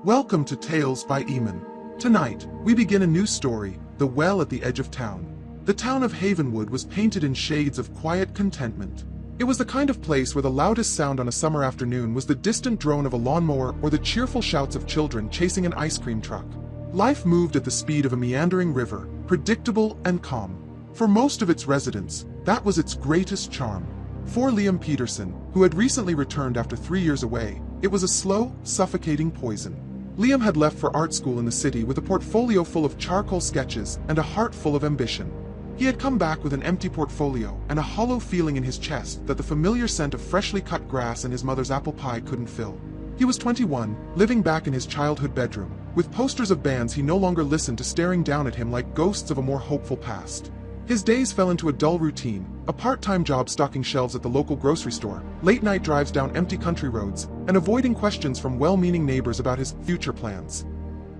Welcome to Tales by Eamon. Tonight, we begin a new story, The Well at the Edge of Town. The town of Havenwood was painted in shades of quiet contentment. It was the kind of place where the loudest sound on a summer afternoon was the distant drone of a lawnmower or the cheerful shouts of children chasing an ice cream truck. Life moved at the speed of a meandering river, predictable and calm. For most of its residents, that was its greatest charm. For Liam Peterson, who had recently returned after 3 years away, it was a slow, suffocating poison. Liam had left for art school in the city with a portfolio full of charcoal sketches and a heart full of ambition. He had come back with an empty portfolio and a hollow feeling in his chest that the familiar scent of freshly cut grass and his mother's apple pie couldn't fill. He was 21, living back in his childhood bedroom, with posters of bands he no longer listened to staring down at him like ghosts of a more hopeful past. His days fell into a dull routine, a part-time job stocking shelves at the local grocery store, late-night drives down empty country roads, and avoiding questions from well-meaning neighbors about his future plans.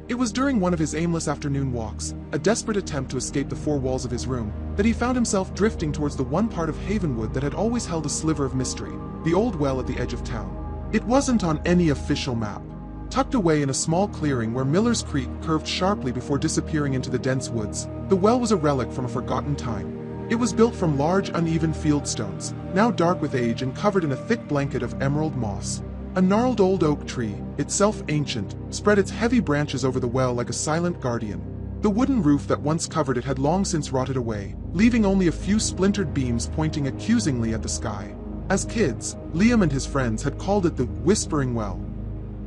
It was during one of his aimless afternoon walks, a desperate attempt to escape the four walls of his room, that he found himself drifting towards the one part of Havenwood that had always held a sliver of mystery, the old well at the edge of town. It wasn't on any official map. Tucked away in a small clearing where Miller's Creek curved sharply before disappearing into the dense woods, the well was a relic from a forgotten time. It was built from large, uneven fieldstones, now dark with age and covered in a thick blanket of emerald moss. A gnarled old oak tree, itself ancient, spread its heavy branches over the well like a silent guardian. The wooden roof that once covered it had long since rotted away, leaving only a few splintered beams pointing accusingly at the sky. As kids, Liam and his friends had called it the Whispering Well.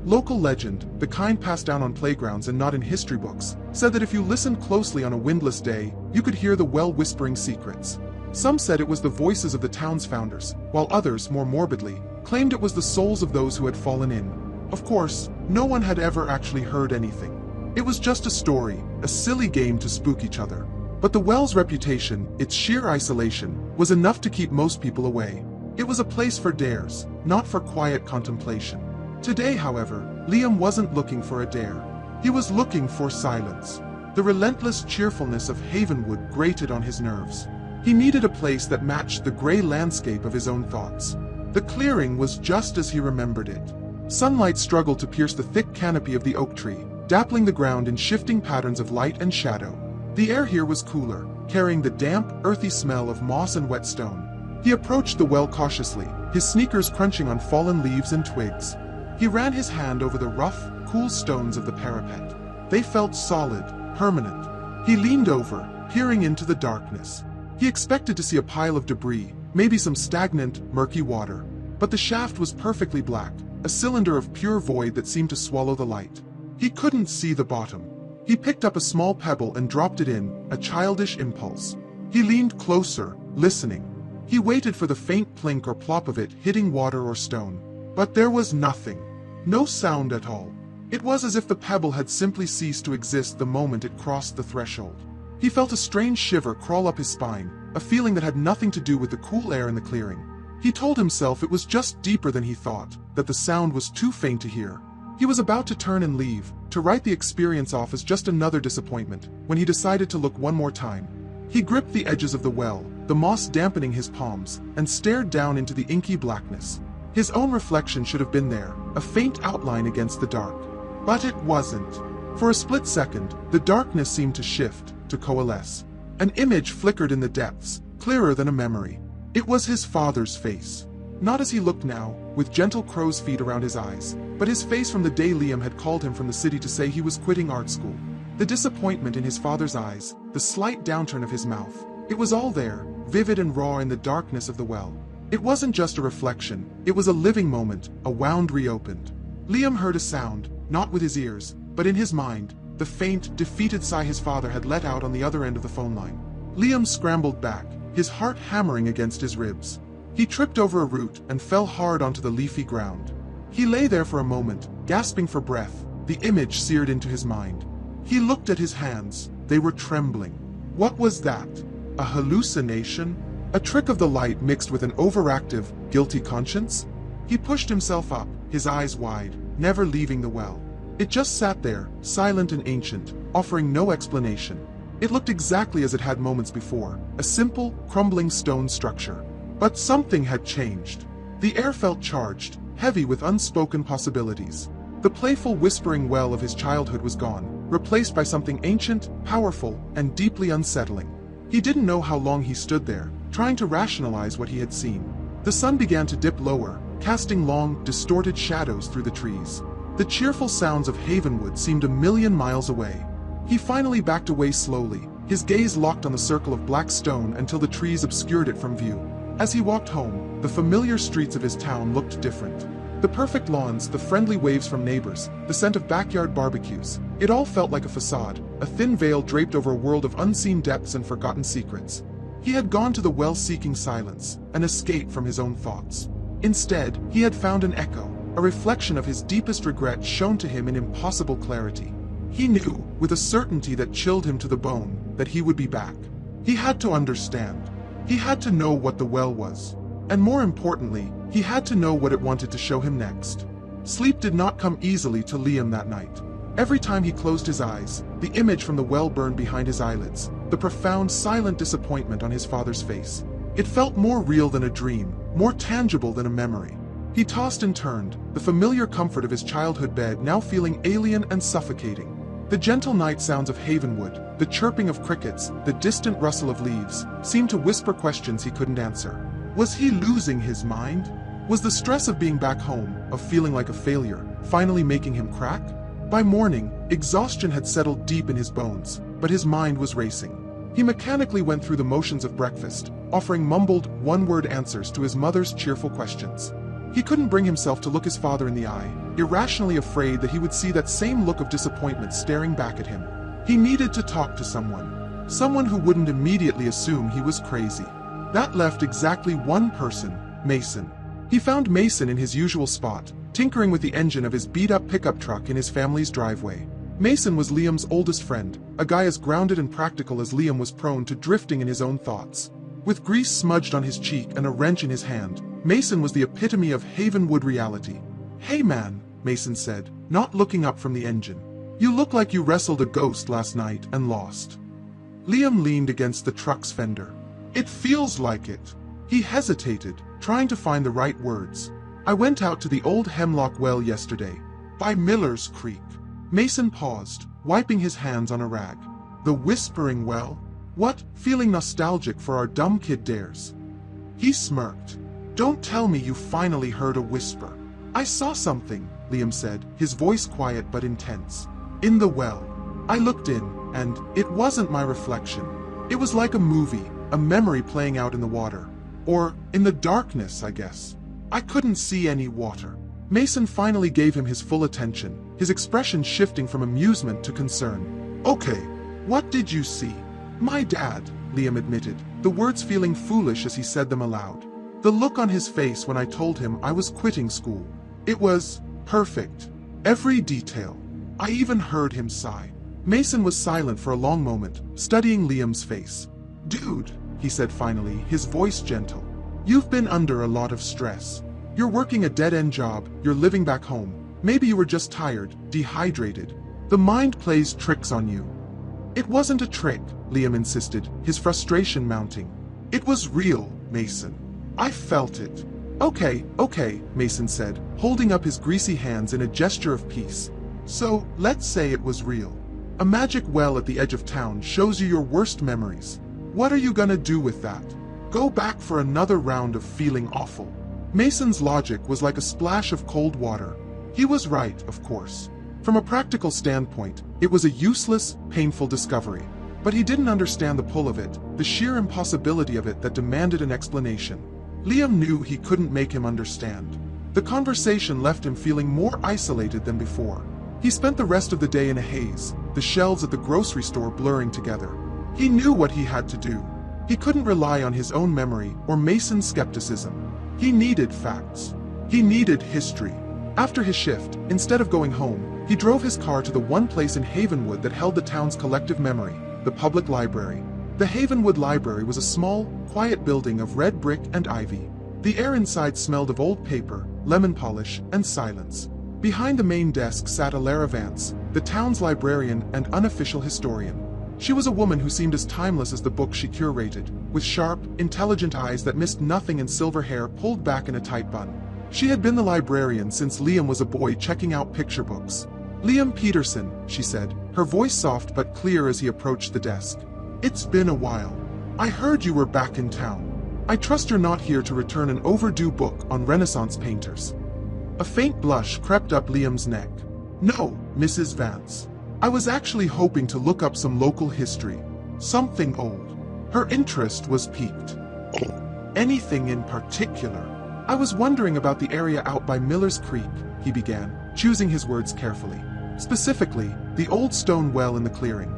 Local legend, the kind passed down on playgrounds and not in history books, said that if you listened closely on a windless day, you could hear the well whispering secrets. Some said it was the voices of the town's founders, while others, more morbidly, claimed it was the souls of those who had fallen in. Of course, no one had ever actually heard anything. It was just a story, a silly game to spook each other. But the well's reputation, its sheer isolation, was enough to keep most people away. It was a place for dares, not for quiet contemplation. Today, however, Liam wasn't looking for a dare. He was looking for silence. The relentless cheerfulness of Havenwood grated on his nerves. He needed a place that matched the gray landscape of his own thoughts. The clearing was just as he remembered it. Sunlight struggled to pierce the thick canopy of the oak tree, dappling the ground in shifting patterns of light and shadow. The air here was cooler, carrying the damp, earthy smell of moss and wet stone. He approached the well cautiously, his sneakers crunching on fallen leaves and twigs. He ran his hand over the rough, cool stones of the parapet. They felt solid, permanent. He leaned over, peering into the darkness. He expected to see a pile of debris, maybe some stagnant, murky water. But the shaft was perfectly black, a cylinder of pure void that seemed to swallow the light. He couldn't see the bottom. He picked up a small pebble and dropped it in, a childish impulse. He leaned closer, listening. He waited for the faint plink or plop of it hitting water or stone. But there was nothing. No sound at all. It was as if the pebble had simply ceased to exist the moment it crossed the threshold. He felt a strange shiver crawl up his spine, a feeling that had nothing to do with the cool air in the clearing. He told himself it was just deeper than he thought, that the sound was too faint to hear. He was about to turn and leave, to write the experience off as just another disappointment, when he decided to look one more time. He gripped the edges of the well, the moss dampening his palms, and stared down into the inky blackness. His own reflection should have been there, a faint outline against the dark. But it wasn't. For a split second, the darkness seemed to shift, to coalesce. An image flickered in the depths, clearer than a memory. It was his father's face. Not as he looked now, with gentle crow's feet around his eyes, but his face from the day Liam had called him from the city to say he was quitting art school. The disappointment in his father's eyes, the slight downturn of his mouth. It was all there, vivid and raw in the darkness of the well. It wasn't just a reflection, it was a living moment, a wound reopened. Liam heard a sound, not with his ears, but in his mind, the faint, defeated sigh his father had let out on the other end of the phone line. Liam scrambled back, his heart hammering against his ribs. He tripped over a root and fell hard onto the leafy ground. He lay there for a moment, gasping for breath, the image seared into his mind. He looked at his hands, they were trembling. What was that? A hallucination? A trick of the light mixed with an overactive, guilty conscience? He pushed himself up, his eyes wide, never leaving the well. It just sat there, silent and ancient, offering no explanation. It looked exactly as it had moments before, a simple, crumbling stone structure. But something had changed. The air felt charged, heavy with unspoken possibilities. The playful whispering well of his childhood was gone, replaced by something ancient, powerful, and deeply unsettling. He didn't know how long he stood there, trying to rationalize what he had seen. The sun began to dip lower, casting long, distorted shadows through the trees. The cheerful sounds of Havenwood seemed a million miles away. He finally backed away slowly, his gaze locked on the circle of black stone until the trees obscured it from view. As he walked home, the familiar streets of his town looked different. The perfect lawns, the friendly waves from neighbors, the scent of backyard barbecues. It all felt like a facade, a thin veil draped over a world of unseen depths and forgotten secrets. He had gone to the well seeking silence, an escape from his own thoughts. Instead, he had found an echo, a reflection of his deepest regret shown to him in impossible clarity. He knew, with a certainty that chilled him to the bone, that he would be back. He had to understand. He had to know what the well was. And more importantly, he had to know what it wanted to show him next. Sleep did not come easily to Liam that night. Every time he closed his eyes, the image from the well burned behind his eyelids, the profound, silent disappointment on his father's face. It felt more real than a dream, more tangible than a memory. He tossed and turned, the familiar comfort of his childhood bed now feeling alien and suffocating. The gentle night sounds of Havenwood, the chirping of crickets, the distant rustle of leaves, seemed to whisper questions he couldn't answer. Was he losing his mind? Was the stress of being back home, of feeling like a failure, finally making him crack? By morning, exhaustion had settled deep in his bones, but his mind was racing. He mechanically went through the motions of breakfast, offering mumbled, one-word answers to his mother's cheerful questions. He couldn't bring himself to look his father in the eye, irrationally afraid that he would see that same look of disappointment staring back at him. He needed to talk to someone who wouldn't immediately assume he was crazy. That left exactly one person, Mason. He found Mason in his usual spot, tinkering with the engine of his beat-up pickup truck in his family's driveway. Mason was Liam's oldest friend, a guy as grounded and practical as Liam was prone to drifting in his own thoughts. With grease smudged on his cheek and a wrench in his hand, Mason was the epitome of Havenwood reality. "Hey man," Mason said, not looking up from the engine. "You look like you wrestled a ghost last night and lost." Liam leaned against the truck's fender. "It feels like it." He hesitated, trying to find the right words. "I went out to the old hemlock well yesterday, by Miller's Creek." Mason paused, wiping his hands on a rag. "The Whispering Well? What, feeling nostalgic for our dumb kid dares?" He smirked. "Don't tell me you finally heard a whisper." "I saw something," Liam said, his voice quiet but intense. "In the well. I looked in, and it wasn't my reflection. It was like a movie, a memory playing out in the water. Or, in the darkness, I guess. I couldn't see any water." Mason finally gave him his full attention, his expression shifting from amusement to concern. "Okay, what did you see?" "My dad," Liam admitted, the words feeling foolish as he said them aloud. The look on his face when I told him I was quitting school. It was perfect. Every detail. I even heard him sigh. Mason was silent for a long moment, studying Liam's face. "Dude," he said finally, his voice gentle. "You've been under a lot of stress. You're working a dead-end job, you're living back home. Maybe you were just tired, dehydrated. The mind plays tricks on you." "It wasn't a trick," Liam insisted, his frustration mounting. "It was real, Mason. I felt it." Okay, Mason said, holding up his greasy hands in a gesture of peace. "So, let's say it was real. A magic well at the edge of town shows you your worst memories. What are you gonna do with that? Go back for another round of feeling awful?" Mason's logic was like a splash of cold water. He was right, of course. From a practical standpoint, it was a useless, painful discovery. But he didn't understand the pull of it, the sheer impossibility of it that demanded an explanation. Liam knew he couldn't make him understand. The conversation left him feeling more isolated than before. He spent the rest of the day in a haze, the shelves at the grocery store blurring together. He knew what he had to do. He couldn't rely on his own memory or Mason's skepticism. He needed facts. He needed history. After his shift, instead of going home, he drove his car to the one place in Havenwood that held the town's collective memory, the public library. The Havenwood Library was a small, quiet building of red brick and ivy. The air inside smelled of old paper, lemon polish, and silence. Behind the main desk sat Alara Vance, the town's librarian and unofficial historian. She was a woman who seemed as timeless as the book she curated, with sharp, intelligent eyes that missed nothing and silver hair pulled back in a tight bun. She had been the librarian since Liam was a boy checking out picture books. "Liam Peterson," she said, her voice soft but clear as he approached the desk. "It's been a while. I heard you were back in town. I trust you're not here to return an overdue book on Renaissance painters." A faint blush crept up Liam's neck. "No, Mrs. Vance. I was actually hoping to look up some local history. Something old." Her interest was piqued. "Anything in particular?" "I was wondering about the area out by Miller's Creek," he began, choosing his words carefully. "Specifically, the old stone well in the clearing."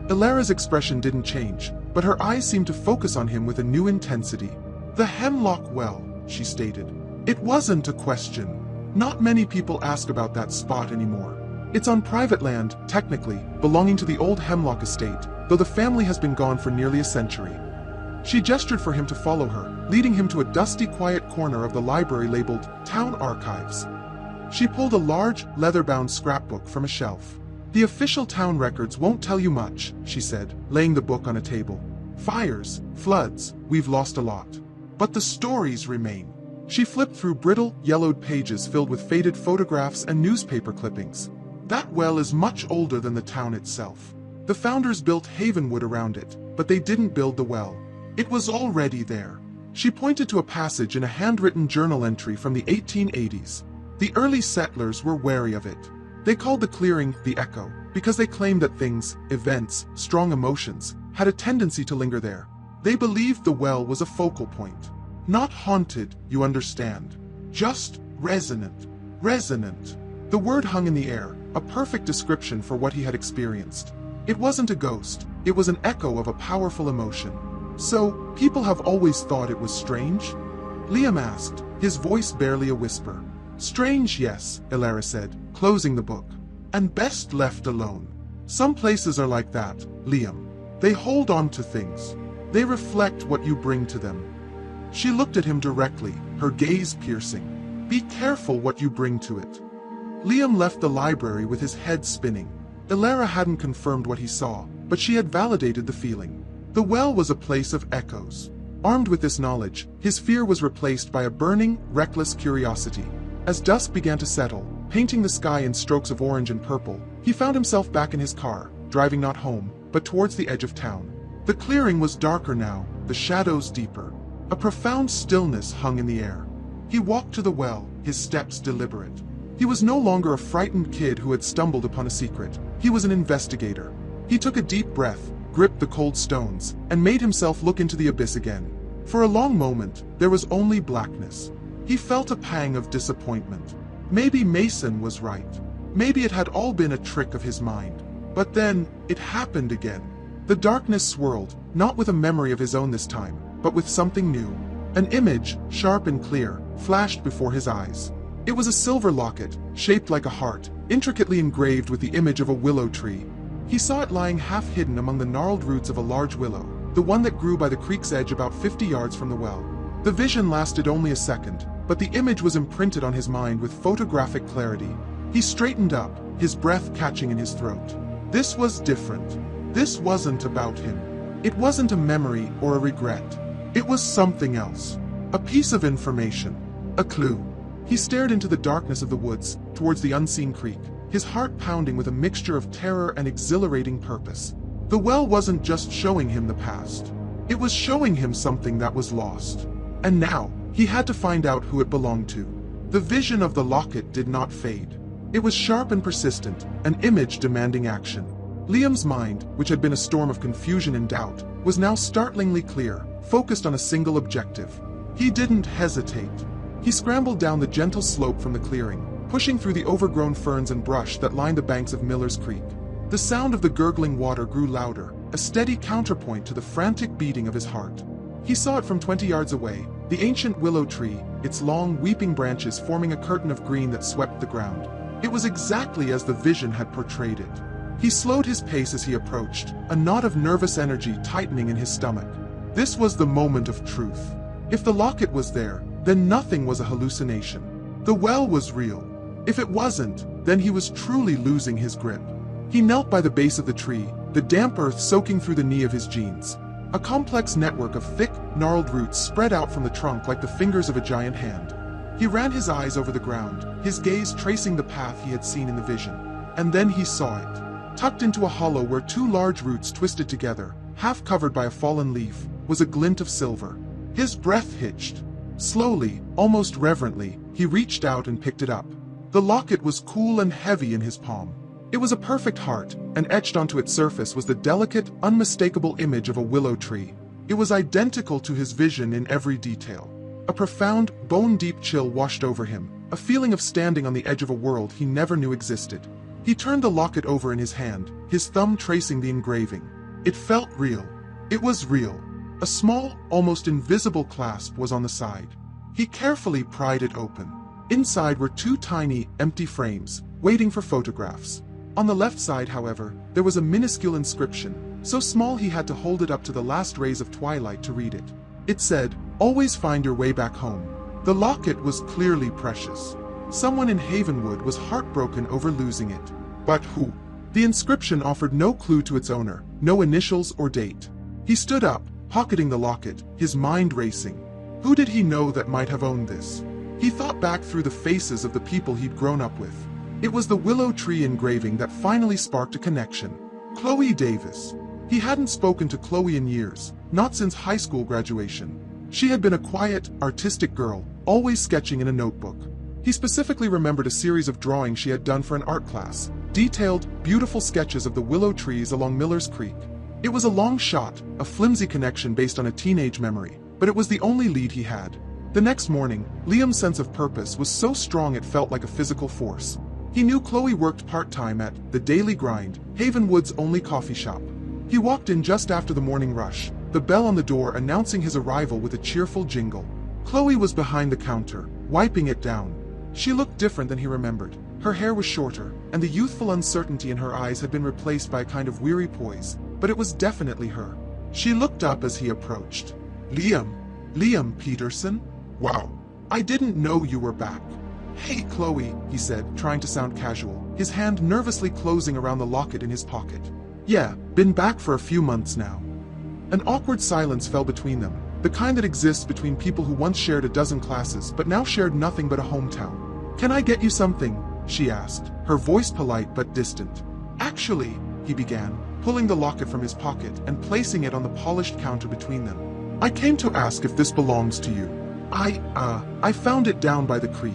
Elara's expression didn't change, but her eyes seemed to focus on him with a new intensity. "The Hemlock Well," she stated. "It wasn't a question. Not many people ask about that spot anymore. It's on private land, technically, belonging to the old Hemlock estate, though the family has been gone for nearly a century." She gestured for him to follow her, leading him to a dusty, quiet corner of the library labeled Town Archives. She pulled a large, leather-bound scrapbook from a shelf. "The official town records won't tell you much," she said, laying the book on a table. "Fires, floods, we've lost a lot. But the stories remain." She flipped through brittle, yellowed pages filled with faded photographs and newspaper clippings. "That well is much older than the town itself. The founders built Havenwood around it, but they didn't build the well. It was already there." She pointed to a passage in a handwritten journal entry from the 1880s. "The early settlers were wary of it. They called the clearing the Echo, because they claimed that things, events, strong emotions, had a tendency to linger there. They believed the well was a focal point. Not haunted, you understand. Just resonant. Resonant." The word hung in the air, a perfect description for what he had experienced. It wasn't a ghost, it was an echo of a powerful emotion. "So, people have always thought it was strange?" Liam asked, his voice barely a whisper. "Strange, yes," Elara said, closing the book. "And best left alone. Some places are like that, Liam. They hold on to things. They reflect what you bring to them." She looked at him directly, her gaze piercing. "Be careful what you bring to it." Liam left the library with his head spinning. Elara hadn't confirmed what he saw, but she had validated the feeling. The well was a place of echoes. Armed with this knowledge, his fear was replaced by a burning, reckless curiosity. As dusk began to settle, painting the sky in strokes of orange and purple, he found himself back in his car, driving not home, but towards the edge of town. The clearing was darker now, the shadows deeper. A profound stillness hung in the air. He walked to the well, his steps deliberate. He was no longer a frightened kid who had stumbled upon a secret. He was an investigator. He took a deep breath, gripped the cold stones, and made himself look into the abyss again. For a long moment, there was only blackness. He felt a pang of disappointment. Maybe Mason was right. Maybe it had all been a trick of his mind. But then, it happened again. The darkness swirled, not with a memory of his own this time, but with something new. An image, sharp and clear, flashed before his eyes. It was a silver locket, shaped like a heart, intricately engraved with the image of a willow tree. He saw it lying half hidden among the gnarled roots of a large willow, the one that grew by the creek's edge about 50 yards from the well. The vision lasted only a second, but the image was imprinted on his mind with photographic clarity. He straightened up, his breath catching in his throat. This was different. This wasn't about him. It wasn't a memory or a regret. It was something else. A piece of information. A clue. He stared into the darkness of the woods, towards the unseen creek, his heart pounding with a mixture of terror and exhilarating purpose. The well wasn't just showing him the past. It was showing him something that was lost. And now, he had to find out who it belonged to. The vision of the locket did not fade. It was sharp and persistent, an image demanding action. Liam's mind, which had been a storm of confusion and doubt, was now startlingly clear, focused on a single objective. He didn't hesitate. He scrambled down the gentle slope from the clearing, pushing through the overgrown ferns and brush that lined the banks of Miller's Creek. The sound of the gurgling water grew louder, a steady counterpoint to the frantic beating of his heart. He saw it from 20 yards away, the ancient willow tree, its long, weeping branches forming a curtain of green that swept the ground. It was exactly as the vision had portrayed it. He slowed his pace as he approached, a knot of nervous energy tightening in his stomach. This was the moment of truth. If the locket was there, then nothing was a hallucination. The well was real. If it wasn't, then he was truly losing his grip. He knelt by the base of the tree, the damp earth soaking through the knee of his jeans. A complex network of thick, gnarled roots spread out from the trunk like the fingers of a giant hand. He ran his eyes over the ground, his gaze tracing the path he had seen in the vision. And then he saw it. Tucked into a hollow where two large roots twisted together, half covered by a fallen leaf, was a glint of silver. His breath hitched. Slowly, almost reverently, he reached out and picked it up. The locket was cool and heavy in his palm. It was a perfect heart, and etched onto its surface was the delicate, unmistakable image of a willow tree. It was identical to his vision in every detail. A profound, bone-deep chill washed over him, a feeling of standing on the edge of a world he never knew existed. He turned the locket over in his hand, his thumb tracing the engraving. It felt real. It was real. A small, almost invisible clasp was on the side. He carefully pried it open. Inside were two tiny, empty frames, waiting for photographs. On the left side, however, there was a minuscule inscription, so small he had to hold it up to the last rays of twilight to read it. It said, "Always find your way back home." The locket was clearly precious. Someone in Havenwood was heartbroken over losing it. But who? The inscription offered no clue to its owner, no initials or date. He stood up, pocketing the locket, his mind racing. Who did he know that might have owned this? He thought back through the faces of the people he'd grown up with. It was the willow tree engraving that finally sparked a connection. Chloe Davis. He hadn't spoken to Chloe in years, not since high school graduation. She had been a quiet, artistic girl, always sketching in a notebook. He specifically remembered a series of drawings she had done for an art class, detailed, beautiful sketches of the willow trees along Miller's Creek. It was a long shot, a flimsy connection based on a teenage memory, but it was the only lead he had. The next morning, Liam's sense of purpose was so strong it felt like a physical force. He knew Chloe worked part-time at The Daily Grind, Havenwood's only coffee shop. He walked in just after the morning rush, the bell on the door announcing his arrival with a cheerful jingle. Chloe was behind the counter, wiping it down. She looked different than he remembered. Her hair was shorter, and the youthful uncertainty in her eyes had been replaced by a kind of weary poise, but it was definitely her. She looked up as he approached. Liam Peterson? Wow, I didn't know you were back." "Hey, Chloe," he said, trying to sound casual, his hand nervously closing around the locket in his pocket. "Yeah, been back for a few months now." An awkward silence fell between them, the kind that exists between people who once shared a dozen classes but now shared nothing but a hometown. "Can I get you something?" she asked, her voice polite but distant. "Actually," he began, pulling the locket from his pocket and placing it on the polished counter between them. "I came to ask if this belongs to you. I found it down by the creek."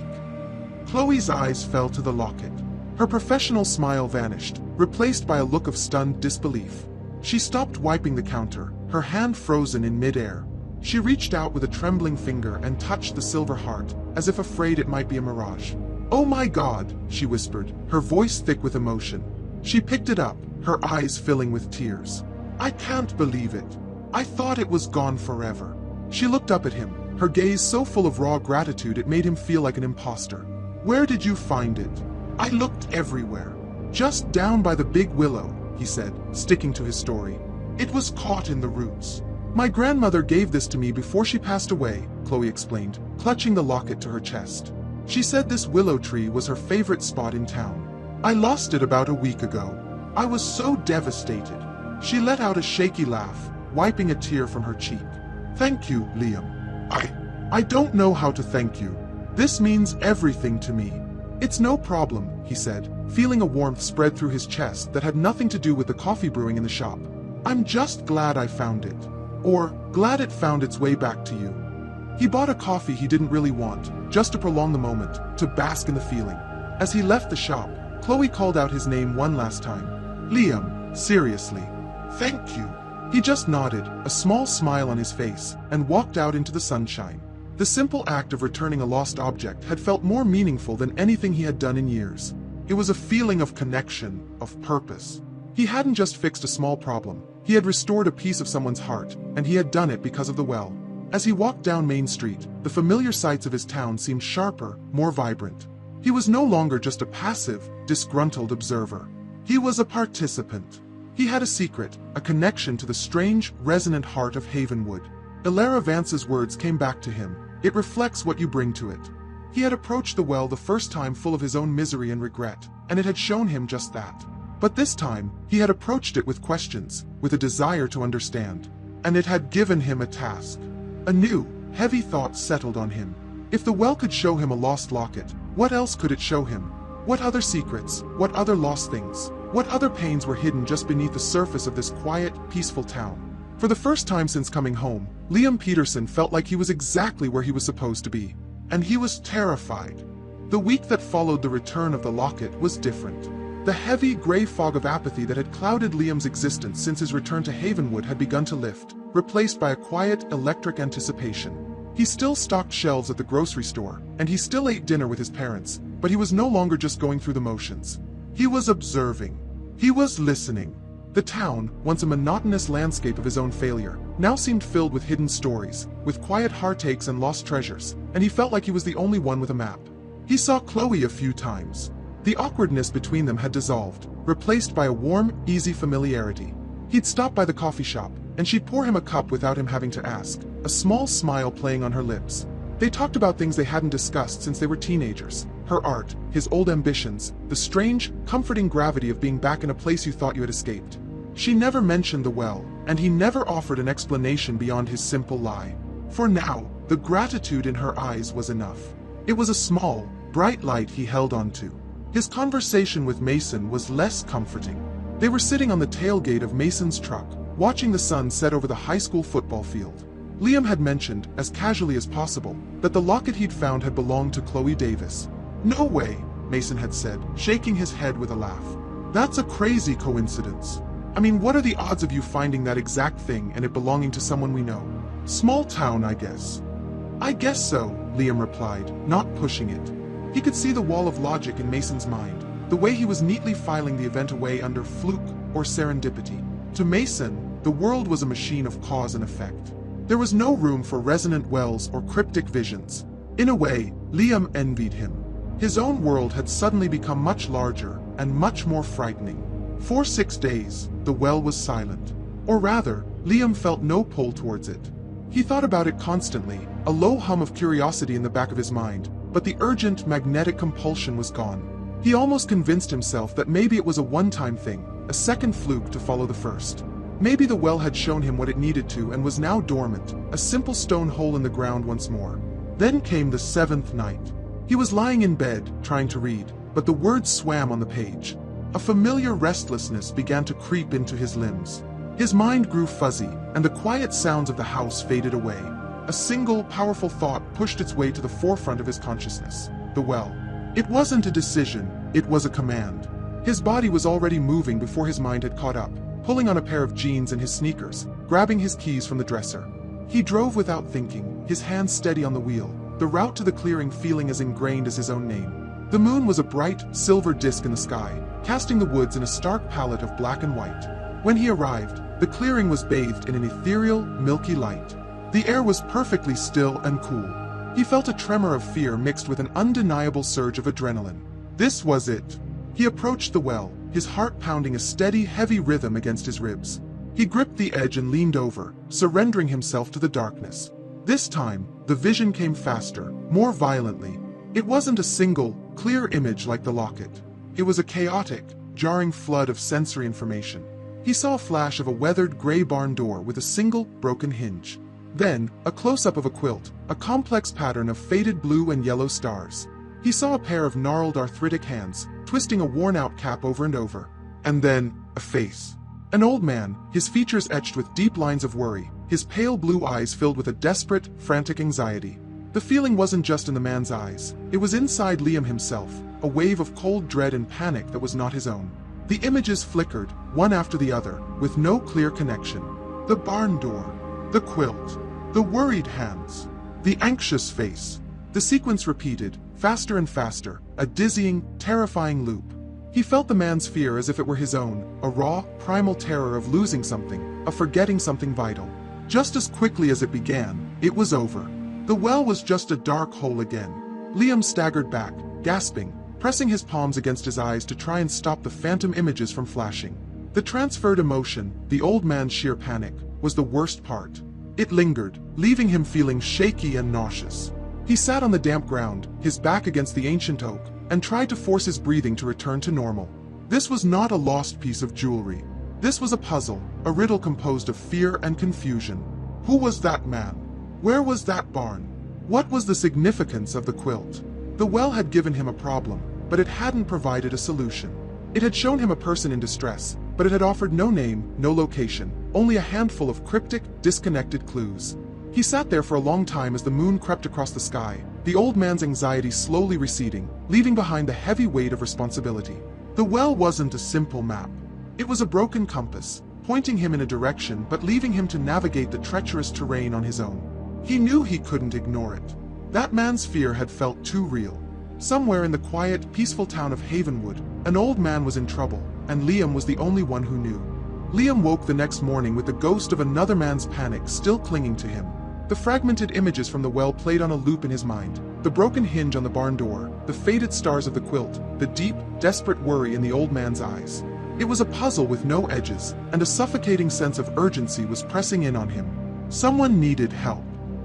Chloe's eyes fell to the locket. Her professional smile vanished, replaced by a look of stunned disbelief. She stopped wiping the counter, her hand frozen in mid-air. She reached out with a trembling finger and touched the silver heart, as if afraid it might be a mirage. "Oh my God," she whispered, her voice thick with emotion. She picked it up, her eyes filling with tears. "I can't believe it. I thought it was gone forever." She looked up at him, her gaze so full of raw gratitude it made him feel like an imposter. "Where did you find it?" "I looked everywhere. Just down by the big willow," he said, sticking to his story. "It was caught in the roots. My grandmother gave this to me before she passed away," Chloe explained, clutching the locket to her chest. "She said this willow tree was her favorite spot in town. I lost it about a week ago. I was so devastated." She let out a shaky laugh, wiping a tear from her cheek. "Thank you, Liam. I don't know how to thank you. This means everything to me." "It's no problem," he said, feeling a warmth spread through his chest that had nothing to do with the coffee brewing in the shop. "I'm just glad I found it. Or, glad it found its way back to you." He bought a coffee he didn't really want, just to prolong the moment, to bask in the feeling. As he left the shop, Chloe called out his name one last time. "Liam, seriously. Thank you." He just nodded, a small smile on his face, and walked out into the sunshine. The simple act of returning a lost object had felt more meaningful than anything he had done in years. It was a feeling of connection, of purpose. He hadn't just fixed a small problem, he had restored a piece of someone's heart, and he had done it because of the well. As he walked down Main Street, the familiar sights of his town seemed sharper, more vibrant. He was no longer just a passive, disgruntled observer. He was a participant. He had a secret, a connection to the strange, resonant heart of Havenwood. Elara Vance's words came back to him. "It reflects what you bring to it." He had approached the well the first time full of his own misery and regret, and it had shown him just that. But this time, he had approached it with questions, with a desire to understand. And it had given him a task. A new, heavy thought settled on him. If the well could show him a lost locket, what else could it show him? What other secrets, what other lost things, what other pains were hidden just beneath the surface of this quiet, peaceful town? For the first time since coming home, Liam Peterson felt like he was exactly where he was supposed to be. And he was terrified. The week that followed the return of the locket was different. The heavy, gray fog of apathy that had clouded Liam's existence since his return to Havenwood had begun to lift, replaced by a quiet, electric anticipation. He still stocked shelves at the grocery store, and he still ate dinner with his parents, but he was no longer just going through the motions. He was observing. He was listening. The town, once a monotonous landscape of his own failure, now seemed filled with hidden stories, with quiet heartaches and lost treasures, and he felt like he was the only one with a map. He saw Chloe a few times. The awkwardness between them had dissolved, replaced by a warm, easy familiarity. He'd stop by the coffee shop, and she'd pour him a cup without him having to ask, a small smile playing on her lips. They talked about things they hadn't discussed since they were teenagers. Her art, his old ambitions, the strange, comforting gravity of being back in a place you thought you had escaped. She never mentioned the well, and he never offered an explanation beyond his simple lie. For now, the gratitude in her eyes was enough. It was a small, bright light he held on to. His conversation with Mason was less comforting. They were sitting on the tailgate of Mason's truck, watching the sun set over the high school football field. Liam had mentioned, as casually as possible, that the locket he'd found had belonged to Chloe Davis. "No way," Mason had said, shaking his head with a laugh. "That's a crazy coincidence. I mean, what are the odds of you finding that exact thing and it belonging to someone we know? Small town, I guess." "I guess so," Liam replied, not pushing it. He could see the wall of logic in Mason's mind, the way he was neatly filing the event away under fluke or serendipity. To Mason, the world was a machine of cause and effect. There was no room for resonant wells or cryptic visions. In a way, Liam envied him. His own world had suddenly become much larger and much more frightening. For 6 days, the well was silent. Or rather, Liam felt no pull towards it. He thought about it constantly, a low hum of curiosity in the back of his mind, but the urgent, magnetic compulsion was gone. He almost convinced himself that maybe it was a one-time thing, a second fluke to follow the first. Maybe the well had shown him what it needed to and was now dormant, a simple stone hole in the ground once more. Then came the 7th night. He was lying in bed, trying to read, but the words swam on the page. A familiar restlessness began to creep into his limbs. His mind grew fuzzy, and the quiet sounds of the house faded away. A single, powerful thought pushed its way to the forefront of his consciousness: the well. It wasn't a decision, it was a command. His body was already moving before his mind had caught up, pulling on a pair of jeans and his sneakers, grabbing his keys from the dresser. He drove without thinking, his hands steady on the wheel, the route to the clearing feeling as ingrained as his own name. The moon was a bright, silver disk in the sky, casting the woods in a stark palette of black and white. When he arrived, the clearing was bathed in an ethereal, milky light. The air was perfectly still and cool. He felt a tremor of fear mixed with an undeniable surge of adrenaline. This was it. He approached the well, his heart pounding a steady, heavy rhythm against his ribs. He gripped the edge and leaned over, surrendering himself to the darkness. This time, the vision came faster, more violently. It wasn't a single, clear image like the locket. It was a chaotic, jarring flood of sensory information. He saw a flash of a weathered gray barn door with a single, broken hinge. Then, a close-up of a quilt, a complex pattern of faded blue and yellow stars. He saw a pair of gnarled arthritic hands, twisting a worn-out cap over and over. And then, a face. An old man, his features etched with deep lines of worry, his pale blue eyes filled with a desperate, frantic anxiety. The feeling wasn't just in the man's eyes. It was inside Liam himself, a wave of cold dread and panic that was not his own. The images flickered, one after the other, with no clear connection. The barn door, the quilt, the worried hands, the anxious face. The sequence repeated, faster and faster, a dizzying, terrifying loop. He felt the man's fear as if it were his own, a raw, primal terror of losing something, of forgetting something vital. Just as quickly as it began, it was over. The well was just a dark hole again. Liam staggered back, gasping, pressing his palms against his eyes to try and stop the phantom images from flashing. The transferred emotion, the old man's sheer panic, was the worst part. It lingered, leaving him feeling shaky and nauseous. He sat on the damp ground, his back against the ancient oak, and tried to force his breathing to return to normal. This was not a lost piece of jewelry. This was a puzzle, a riddle composed of fear and confusion. Who was that man? Where was that barn? What was the significance of the quilt? The well had given him a problem, but it hadn't provided a solution. It had shown him a person in distress, but it had offered no name, no location, only a handful of cryptic, disconnected clues. He sat there for a long time as the moon crept across the sky, the old man's anxiety slowly receding, leaving behind the heavy weight of responsibility. The well wasn't a simple map. It was a broken compass, pointing him in a direction but leaving him to navigate the treacherous terrain on his own. He knew he couldn't ignore it. That man's fear had felt too real. Somewhere in the quiet, peaceful town of Havenwood, an old man was in trouble, and Liam was the only one who knew. Liam woke the next morning with the ghost of another man's panic still clinging to him. The fragmented images from the well played on a loop in his mind. The broken hinge on the barn door, the faded stars of the quilt, the deep, desperate worry in the old man's eyes. It was a puzzle with no edges, and a suffocating sense of urgency was pressing in on him. Someone needed help.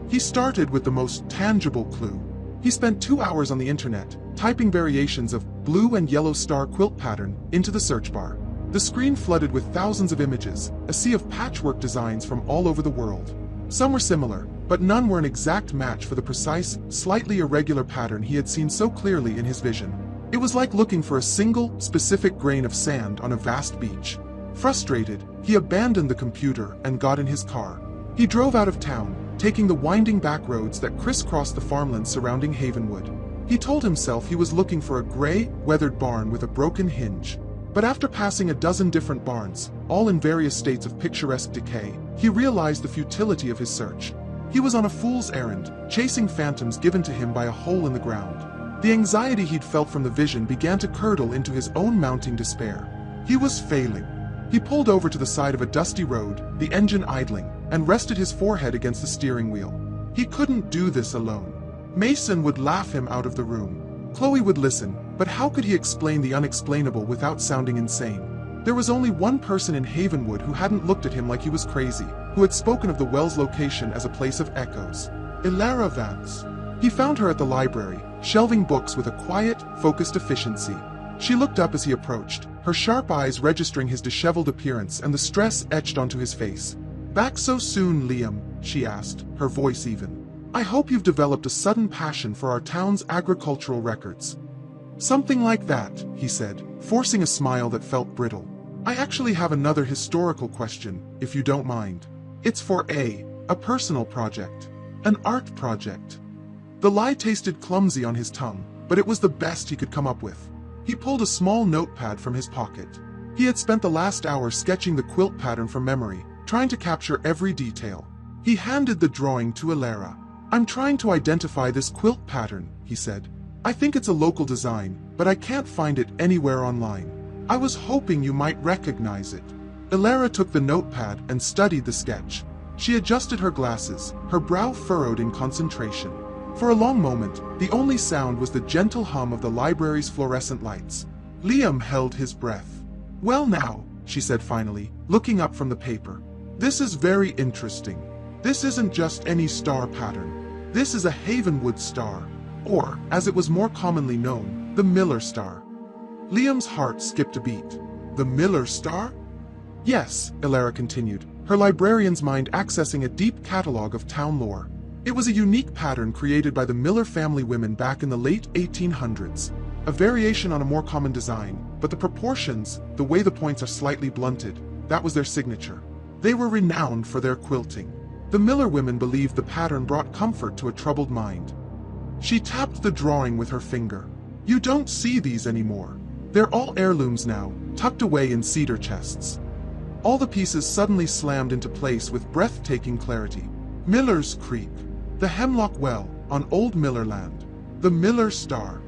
He started with the most tangible clue. He spent 2 hours on the internet, typing variations of blue and yellow star quilt pattern into the search bar. The screen flooded with thousands of images, a sea of patchwork designs from all over the world. Some were similar, but none were an exact match for the precise, slightly irregular pattern he had seen so clearly in his vision. It was like looking for a single, specific grain of sand on a vast beach. Frustrated, he abandoned the computer and got in his car. He drove out of town, taking the winding back roads that crisscrossed the farmlands surrounding Havenwood. He told himself he was looking for a gray, weathered barn with a broken hinge. But after passing a dozen different barns, all in various states of picturesque decay, he realized the futility of his search. He was on a fool's errand, chasing phantoms given to him by a hole in the ground. The anxiety he'd felt from the vision began to curdle into his own mounting despair. He was failing. He pulled over to the side of a dusty road, the engine idling, and rested his forehead against the steering wheel. He couldn't do this alone. Mason would laugh him out of the room. Chloe would listen, but how could he explain the unexplainable without sounding insane? There was only one person in Havenwood who hadn't looked at him like he was crazy, who had spoken of the well's location as a place of echoes. Ilara Vance. He found her at the library, shelving books with a quiet, focused efficiency. She looked up as he approached, her sharp eyes registering his disheveled appearance and the stress etched onto his face. "Back so soon, Liam?" she asked, her voice even. "I hope you've developed a sudden passion for our town's agricultural records." "Something like that," he said, forcing a smile that felt brittle. "I actually have another historical question, if you don't mind. It's for a personal project. An art project." The lie tasted clumsy on his tongue, but it was the best he could come up with. He pulled a small notepad from his pocket. He had spent the last hour sketching the quilt pattern from memory, trying to capture every detail. He handed the drawing to Ilara. "I'm trying to identify this quilt pattern," he said. "I think it's a local design, but I can't find it anywhere online. I was hoping you might recognize it." Ilara took the notepad and studied the sketch. She adjusted her glasses, her brow furrowed in concentration. For a long moment, the only sound was the gentle hum of the library's fluorescent lights. Liam held his breath. "Well now," she said finally, looking up from the paper. "This is very interesting. This isn't just any star pattern. This is a Havenwood star, or, as it was more commonly known, the Miller star." Liam's heart skipped a beat. "The Miller star?" "Yes," Ilara continued, her librarian's mind accessing a deep catalog of town lore. "It was a unique pattern created by the Miller family women back in the late 1800s. A variation on a more common design, but the proportions, the way the points are slightly blunted, that was their signature. They were renowned for their quilting. The Miller women believed the pattern brought comfort to a troubled mind." She tapped the drawing with her finger. "You don't see these anymore. They're all heirlooms now, tucked away in cedar chests." All the pieces suddenly slammed into place with breathtaking clarity. Miller's Creek. The Hemlock Well, on Old Miller land. The Miller Star.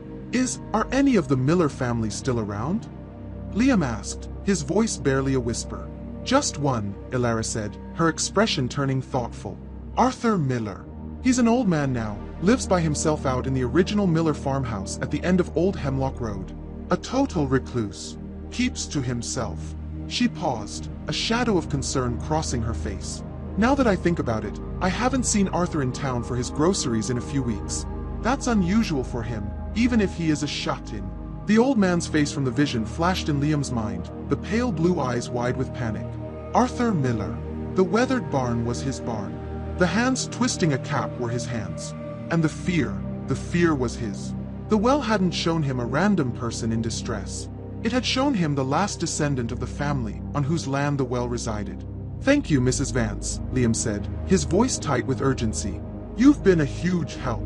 Are any of the Miller family still around? Liam asked, his voice barely a whisper. "Just one," Ilara said, her expression turning thoughtful. "Arthur Miller. He's an old man now, lives by himself out in the original Miller farmhouse at the end of Old Hemlock Road. A total recluse. Keeps to himself." She paused, a shadow of concern crossing her face. "Now that I think about it, I haven't seen Arthur in town for his groceries in a few weeks. That's unusual for him, even if he is a shut-in." The old man's face from the vision flashed in Liam's mind, the pale blue eyes wide with panic. Arthur Miller. The weathered barn was his barn. The hands twisting a cap were his hands. And the fear was his. The well hadn't shown him a random person in distress. It had shown him the last descendant of the family on whose land the well resided. "Thank you, Mrs. Vance," Liam said, his voice tight with urgency. "You've been a huge help."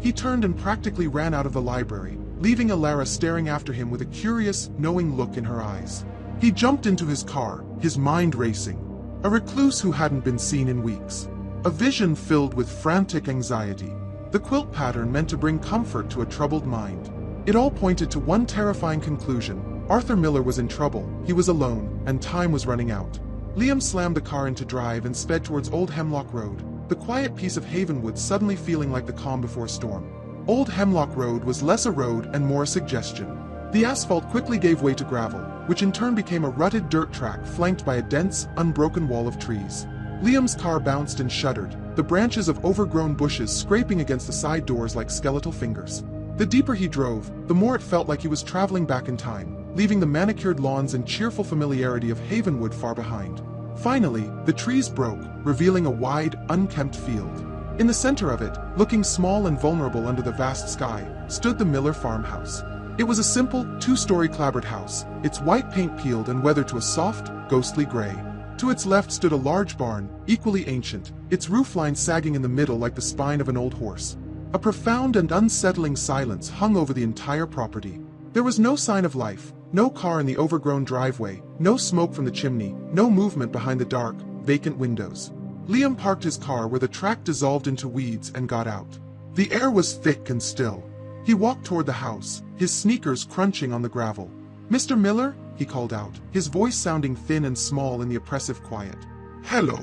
He turned and practically ran out of the library, leaving Alara staring after him with a curious, knowing look in her eyes. He jumped into his car, his mind racing. A recluse who hadn't been seen in weeks. A vision filled with frantic anxiety. The quilt pattern meant to bring comfort to a troubled mind. It all pointed to one terrifying conclusion. Arthur Miller was in trouble, he was alone, and time was running out. Liam slammed the car into drive and sped towards Old Hemlock Road, the quiet piece of Havenwood suddenly feeling like the calm before a storm. Old Hemlock Road was less a road and more a suggestion. The asphalt quickly gave way to gravel, which in turn became a rutted dirt track flanked by a dense, unbroken wall of trees. Liam's car bounced and shuddered, the branches of overgrown bushes scraping against the side doors like skeletal fingers. The deeper he drove, the more it felt like he was traveling back in time, leaving the manicured lawns and cheerful familiarity of Havenwood far behind. Finally, the trees broke, revealing a wide, unkempt field. In the center of it, looking small and vulnerable under the vast sky, stood the Miller farmhouse. It was a simple, two-story clapboard house, its white paint peeled and weathered to a soft, ghostly gray. To its left stood a large barn, equally ancient, its roofline sagging in the middle like the spine of an old horse. A profound and unsettling silence hung over the entire property. There was no sign of life, no car in the overgrown driveway, no smoke from the chimney, no movement behind the dark, vacant windows. Liam parked his car where the track dissolved into weeds and got out. The air was thick and still. He walked toward the house, his sneakers crunching on the gravel. "Mr. Miller?" he called out, his voice sounding thin and small in the oppressive quiet. "Hello.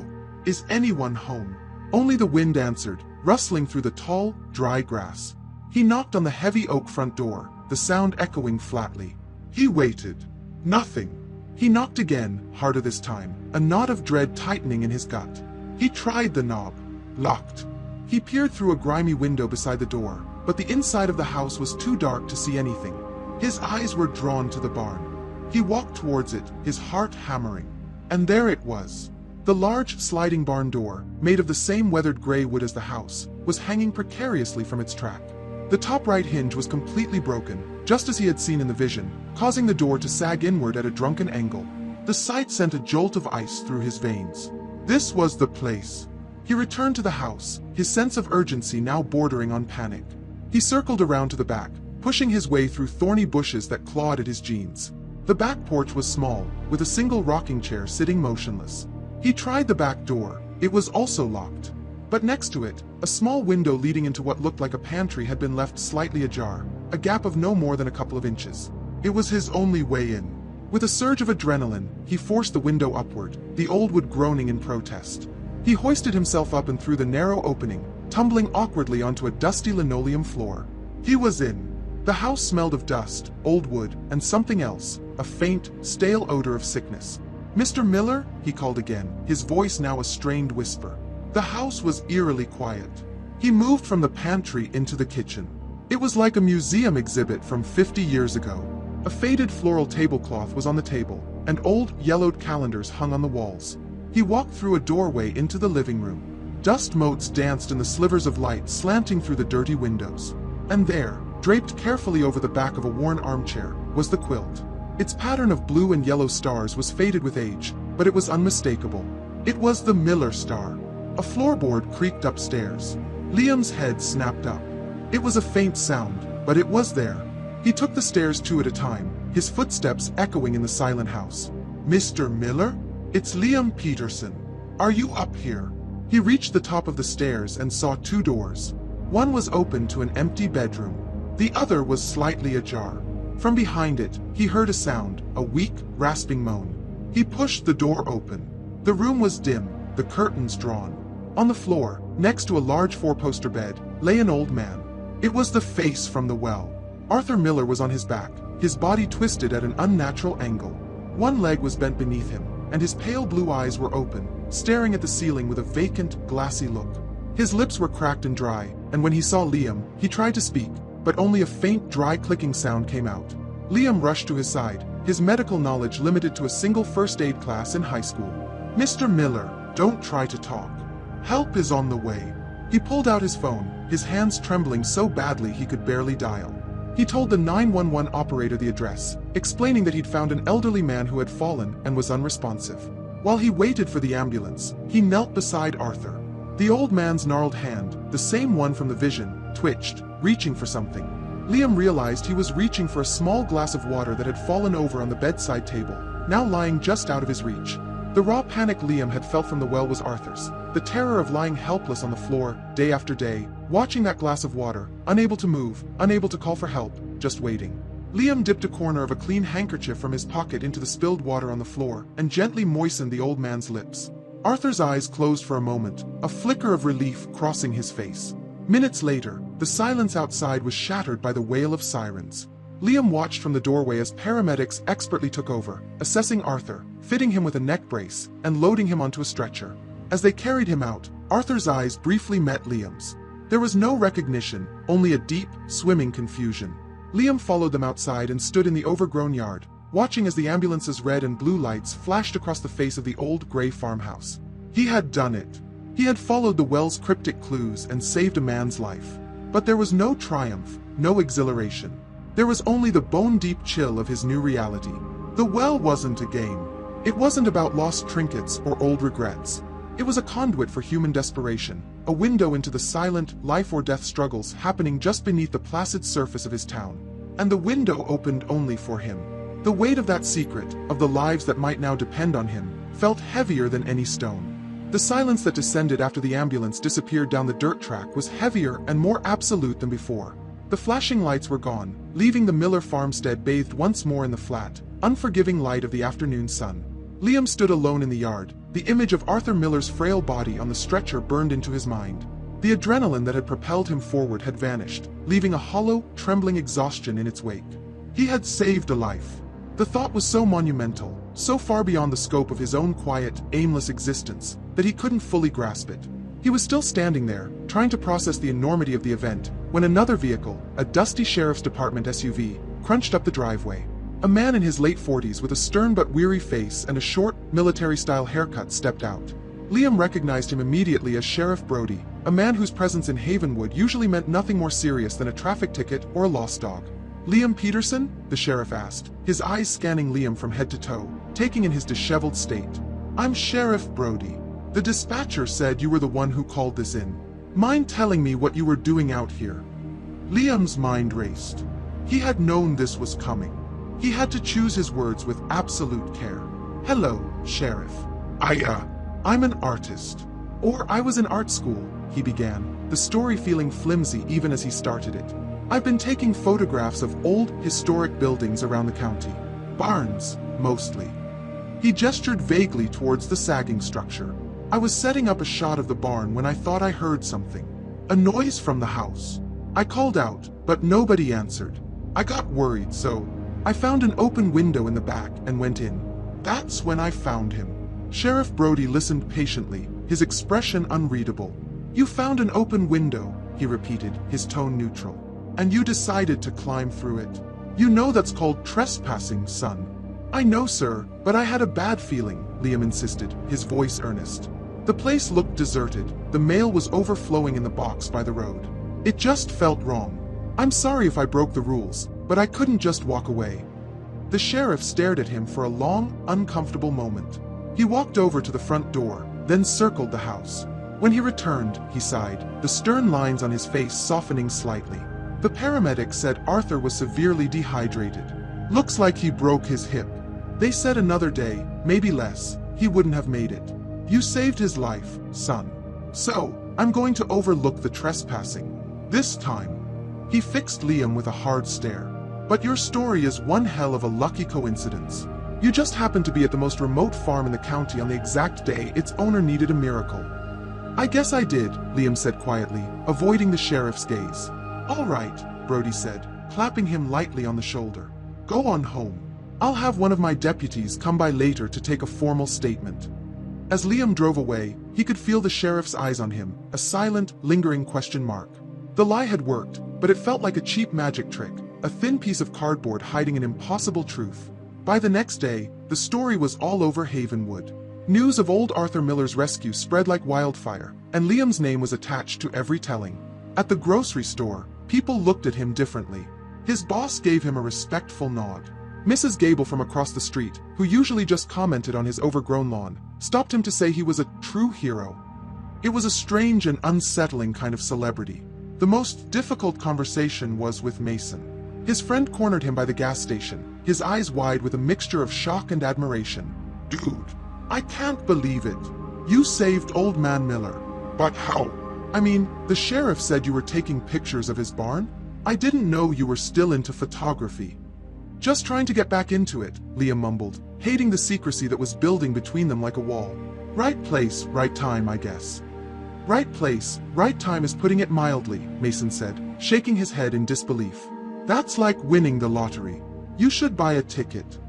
Is anyone home?" Only the wind answered, rustling through the tall, dry grass. He knocked on the heavy oak front door, the sound echoing flatly. He waited. Nothing. He knocked again, harder this time, a knot of dread tightening in his gut. He tried the knob. Locked. He peered through a grimy window beside the door, but the inside of the house was too dark to see anything. His eyes were drawn to the barn. He walked towards it, his heart hammering. And there it was. The large, sliding barn door, made of the same weathered gray wood as the house, was hanging precariously from its track. The top right hinge was completely broken, just as he had seen in the vision, causing the door to sag inward at a drunken angle. The sight sent a jolt of ice through his veins. This was the place. He returned to the house, his sense of urgency now bordering on panic. He circled around to the back, pushing his way through thorny bushes that clawed at his jeans. The back porch was small, with a single rocking chair sitting motionless. He tried the back door. It was also locked. But next to it, a small window leading into what looked like a pantry had been left slightly ajar, a gap of no more than a couple of inches. It was his only way in. With a surge of adrenaline, he forced the window upward, the old wood groaning in protest. He hoisted himself up and through the narrow opening, tumbling awkwardly onto a dusty linoleum floor. He was in. The house smelled of dust, old wood, and something else, a faint, stale odor of sickness. "Mr. Miller?" he called again, his voice now a strained whisper. The house was eerily quiet. He moved from the pantry into the kitchen. It was like a museum exhibit from 50 years ago. A faded floral tablecloth was on the table, and old, yellowed calendars hung on the walls. He walked through a doorway into the living room. Dust motes danced in the slivers of light slanting through the dirty windows. And there, draped carefully over the back of a worn armchair, was the quilt. Its pattern of blue and yellow stars was faded with age, but it was unmistakable. It was the Miller star. A floorboard creaked upstairs. Liam's head snapped up. It was a faint sound, but it was there. He took the stairs two at a time, his footsteps echoing in the silent house. "Mr. Miller? It's Liam Peterson. Are you up here?" He reached the top of the stairs and saw two doors. One was open to an empty bedroom. The other was slightly ajar. From behind it, he heard a sound, a weak, rasping moan. He pushed the door open. The room was dim, the curtains drawn. On the floor, next to a large four-poster bed, lay an old man. It was the face from the well. Arthur Miller was on his back, his body twisted at an unnatural angle. One leg was bent beneath him, and his pale blue eyes were open, staring at the ceiling with a vacant, glassy look. His lips were cracked and dry, and when he saw Liam, he tried to speak, but only a faint, dry clicking sound came out. Liam rushed to his side, his medical knowledge limited to a single first aid class in high school. "Mr. Miller, don't try to talk. Help is on the way." He pulled out his phone, his hands trembling so badly he could barely dial. He told the 911 operator the address, explaining that he'd found an elderly man who had fallen and was unresponsive. While he waited for the ambulance, he knelt beside Arthur. The old man's gnarled hand, the same one from the vision, twitched, reaching for something. Liam realized he was reaching for a small glass of water that had fallen over on the bedside table, now lying just out of his reach. The raw panic Liam had felt from the well was Arthur's. The terror of lying helpless on the floor, day after day, watching that glass of water, unable to move, unable to call for help, just waiting. Liam dipped a corner of a clean handkerchief from his pocket into the spilled water on the floor and gently moistened the old man's lips. Arthur's eyes closed for a moment, a flicker of relief crossing his face. Minutes later, the silence outside was shattered by the wail of sirens. Liam watched from the doorway as paramedics expertly took over, assessing Arthur, fitting him with a neck brace, and loading him onto a stretcher. As they carried him out, Arthur's eyes briefly met Liam's. There was no recognition, only a deep, swimming confusion. Liam followed them outside and stood in the overgrown yard, watching as the ambulance's red and blue lights flashed across the face of the old gray farmhouse. He had done it. He had followed the well's cryptic clues and saved a man's life. But there was no triumph, no exhilaration. There was only the bone-deep chill of his new reality. The well wasn't a game. It wasn't about lost trinkets or old regrets. It was a conduit for human desperation, a window into the silent, life-or-death struggles happening just beneath the placid surface of his town. And the window opened only for him. The weight of that secret, of the lives that might now depend on him, felt heavier than any stone. The silence that descended after the ambulance disappeared down the dirt track was heavier and more absolute than before. The flashing lights were gone, leaving the Miller farmstead bathed once more in the flat, unforgiving light of the afternoon sun. Liam stood alone in the yard, the image of Arthur Miller's frail body on the stretcher burned into his mind. The adrenaline that had propelled him forward had vanished, leaving a hollow, trembling exhaustion in its wake. He had saved a life. The thought was so monumental, so far beyond the scope of his own quiet, aimless existence, that he couldn't fully grasp it. He was still standing there, trying to process the enormity of the event, when another vehicle, a dusty sheriff's department SUV, crunched up the driveway. A man in his late 40s with a stern but weary face and a short, military-style haircut stepped out. Liam recognized him immediately as Sheriff Brody, a man whose presence in Havenwood usually meant nothing more serious than a traffic ticket or a lost dog. "Liam Peterson?" the sheriff asked, his eyes scanning Liam from head to toe, taking in his disheveled state. "I'm Sheriff Brody. The dispatcher said you were the one who called this in. Mind telling me what you were doing out here?" Liam's mind raced. He had known this was coming. He had to choose his words with absolute care. "Hello, Sheriff. I'm an artist. Or I was in art school," he began, the story feeling flimsy even as he started it. "I've been taking photographs of old, historic buildings around the county. Barns, mostly." He gestured vaguely towards the sagging structure. "I was setting up a shot of the barn when I thought I heard something. A noise from the house. I called out, but nobody answered. I got worried, so I found an open window in the back and went in. That's when I found him." Sheriff Brody listened patiently, his expression unreadable. "You found an open window," he repeated, his tone neutral. "And you decided to climb through it. You know that's called trespassing, son." "I know, sir, but I had a bad feeling," Liam insisted, his voice earnest. The place looked deserted, the mail was overflowing in the box by the road. It just felt wrong. "I'm sorry if I broke the rules, but I couldn't just walk away." The sheriff stared at him for a long, uncomfortable moment. He walked over to the front door, then circled the house. When he returned, he sighed, the stern lines on his face softening slightly. "The paramedics said Arthur was severely dehydrated. Looks like he broke his hip. They said another day, maybe less, he wouldn't have made it. You saved his life, son. So, I'm going to overlook the trespassing. This time." He fixed Liam with a hard stare. "But your story is one hell of a lucky coincidence. You just happened to be at the most remote farm in the county on the exact day its owner needed a miracle." "I guess I did," Liam said quietly, avoiding the sheriff's gaze. "All right," Brody said, clapping him lightly on the shoulder. "Go on home. I'll have one of my deputies come by later to take a formal statement." As Liam drove away, he could feel the sheriff's eyes on him, a silent, lingering question mark. The lie had worked, but it felt like a cheap magic trick, a thin piece of cardboard hiding an impossible truth. By the next day, the story was all over Havenwood. News of old Arthur Miller's rescue spread like wildfire, and Liam's name was attached to every telling. At the grocery store, people looked at him differently. His boss gave him a respectful nod. Mrs. Gable from across the street, who usually just commented on his overgrown lawn, stopped him to say he was a true hero. It was a strange and unsettling kind of celebrity. The most difficult conversation was with Mason. His friend cornered him by the gas station, his eyes wide with a mixture of shock and admiration. "Dude, I can't believe it. You saved old man Miller." "But how?" "I mean, the sheriff said you were taking pictures of his barn. I didn't know you were still into photography." "Just trying to get back into it," Liam mumbled, hating the secrecy that was building between them like a wall. "Right place, right time, I guess." "Right place, right time is putting it mildly," Mason said, shaking his head in disbelief. "That's like winning the lottery. You should buy a ticket."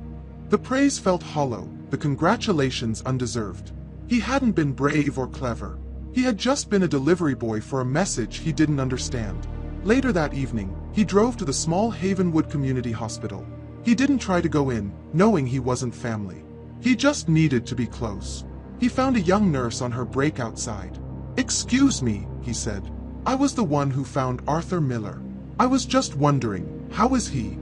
The praise felt hollow, the congratulations undeserved. He hadn't been brave or clever. He had just been a delivery boy for a message he didn't understand. Later that evening, he drove to the small Havenwood Community Hospital. He didn't try to go in, knowing he wasn't family. He just needed to be close. He found a young nurse on her break outside. "Excuse me," he said. "I was the one who found Arthur Miller. I was just wondering, how is he?"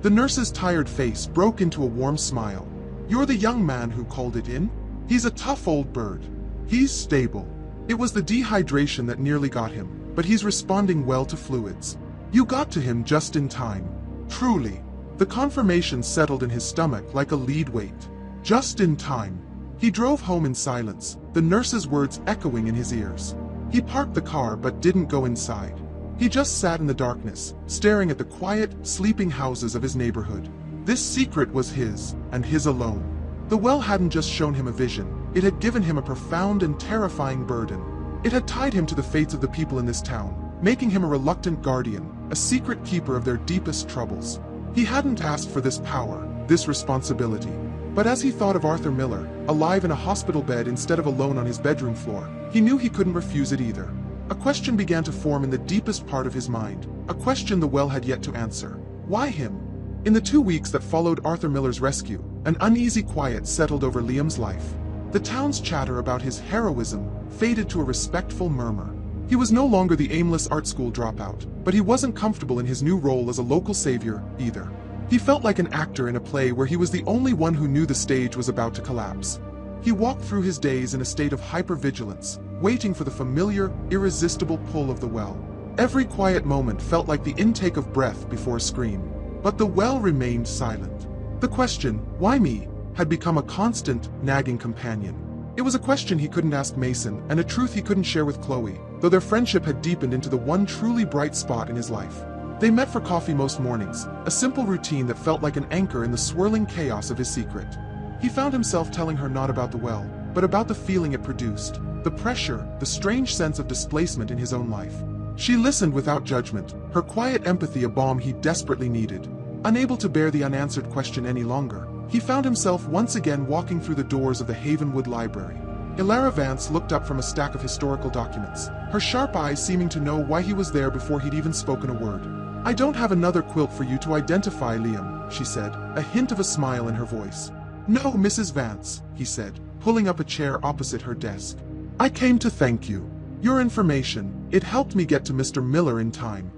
The nurse's tired face broke into a warm smile. "You're the young man who called it in? He's a tough old bird. He's stable. It was the dehydration that nearly got him, but he's responding well to fluids. You got to him just in time. Truly." The confirmation settled in his stomach like a lead weight. Just in time. He drove home in silence, the nurse's words echoing in his ears. He parked the car but didn't go inside. He just sat in the darkness, staring at the quiet, sleeping houses of his neighborhood. This secret was his, and his alone. The well hadn't just shown him a vision, it had given him a profound and terrifying burden. It had tied him to the fates of the people in this town, making him a reluctant guardian, a secret keeper of their deepest troubles. He hadn't asked for this power, this responsibility. But as he thought of Arthur Miller, alive in a hospital bed instead of alone on his bedroom floor, he knew he couldn't refuse it either. A question began to form in the deepest part of his mind, a question the well had yet to answer. Why him? In the 2 weeks that followed Arthur Miller's rescue, an uneasy quiet settled over Liam's life. The town's chatter about his heroism faded to a respectful murmur. He was no longer the aimless art school dropout, but he wasn't comfortable in his new role as a local savior, either. He felt like an actor in a play where he was the only one who knew the stage was about to collapse. He walked through his days in a state of hypervigilance, waiting for the familiar, irresistible pull of the well. Every quiet moment felt like the intake of breath before a scream. But the well remained silent. The question, "Why me?" had become a constant, nagging companion. It was a question he couldn't ask Mason, and a truth he couldn't share with Chloe, though their friendship had deepened into the one truly bright spot in his life. They met for coffee most mornings, a simple routine that felt like an anchor in the swirling chaos of his secret. He found himself telling her not about the well, but about the feeling it produced, the pressure, the strange sense of displacement in his own life. She listened without judgment, her quiet empathy a balm he desperately needed. Unable to bear the unanswered question any longer, he found himself once again walking through the doors of the Havenwood Library. Ilara Vance looked up from a stack of historical documents, her sharp eyes seeming to know why he was there before he'd even spoken a word. "I don't have another quilt for you to identify, Liam," she said, a hint of a smile in her voice. "No, Mrs. Vance," he said, pulling up a chair opposite her desk. "I came to thank you. Your information, it helped me get to Mr. Miller in time."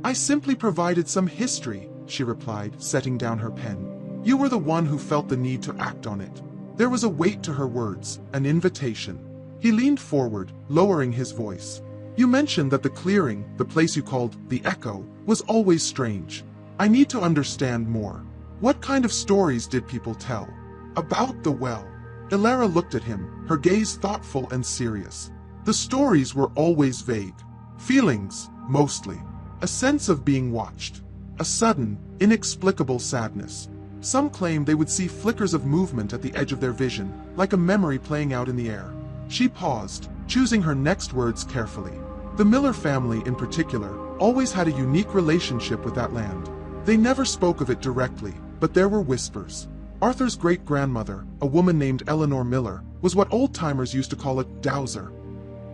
"I simply provided some history," she replied, setting down her pen. "You were the one who felt the need to act on it." There was a weight to her words, an invitation. He leaned forward, lowering his voice. "You mentioned that the clearing, the place you called the Echo, was always strange. I need to understand more. What kind of stories did people tell? About the well?" Ilara looked at him, her gaze thoughtful and serious. "The stories were always vague. Feelings, mostly. A sense of being watched. A sudden, inexplicable sadness. Some claimed they would see flickers of movement at the edge of their vision, like a memory playing out in the air." She paused, choosing her next words carefully. The Miller family, in particular, always had a unique relationship with that land. They never spoke of it directly, but there were whispers. Arthur's great-grandmother, a woman named Eleanor Miller, was what old-timers used to call a dowser.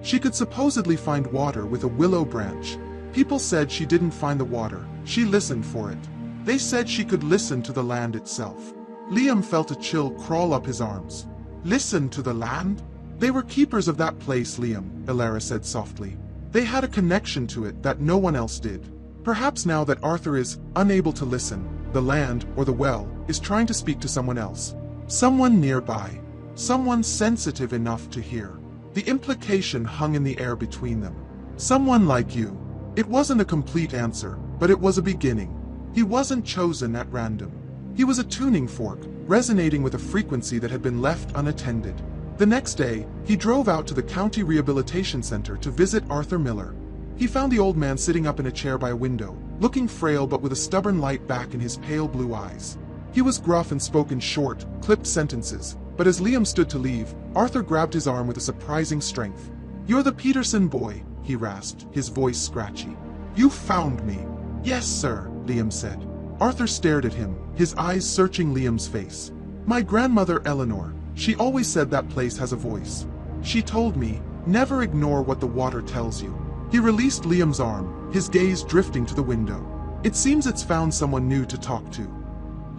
She could supposedly find water with a willow branch. People said she didn't find the water, she listened for it. They said she could listen to the land itself. Liam felt a chill crawl up his arms. Listen to the land? They were keepers of that place, Liam, Elara said softly. They had a connection to it that no one else did. Perhaps now that Arthur is unable to listen, the land, or the well, is trying to speak to someone else. Someone nearby. Someone sensitive enough to hear. The implication hung in the air between them. Someone like you. It wasn't a complete answer, but it was a beginning. He wasn't chosen at random. He was a tuning fork, resonating with a frequency that had been left unattended. The next day, he drove out to the County Rehabilitation Center to visit Arthur Miller. He found the old man sitting up in a chair by a window, looking frail but with a stubborn light back in his pale blue eyes. He was gruff and spoke in short, clipped sentences, but as Liam stood to leave, Arthur grabbed his arm with a surprising strength. "You're the Peterson boy," he rasped, his voice scratchy. "You found me." "Yes, sir," Liam said. Arthur stared at him, his eyes searching Liam's face. "My grandmother Eleanor, she always said that place has a voice. She told me, never ignore what the water tells you." He released Liam's arm, his gaze drifting to the window. "It seems it's found someone new to talk to."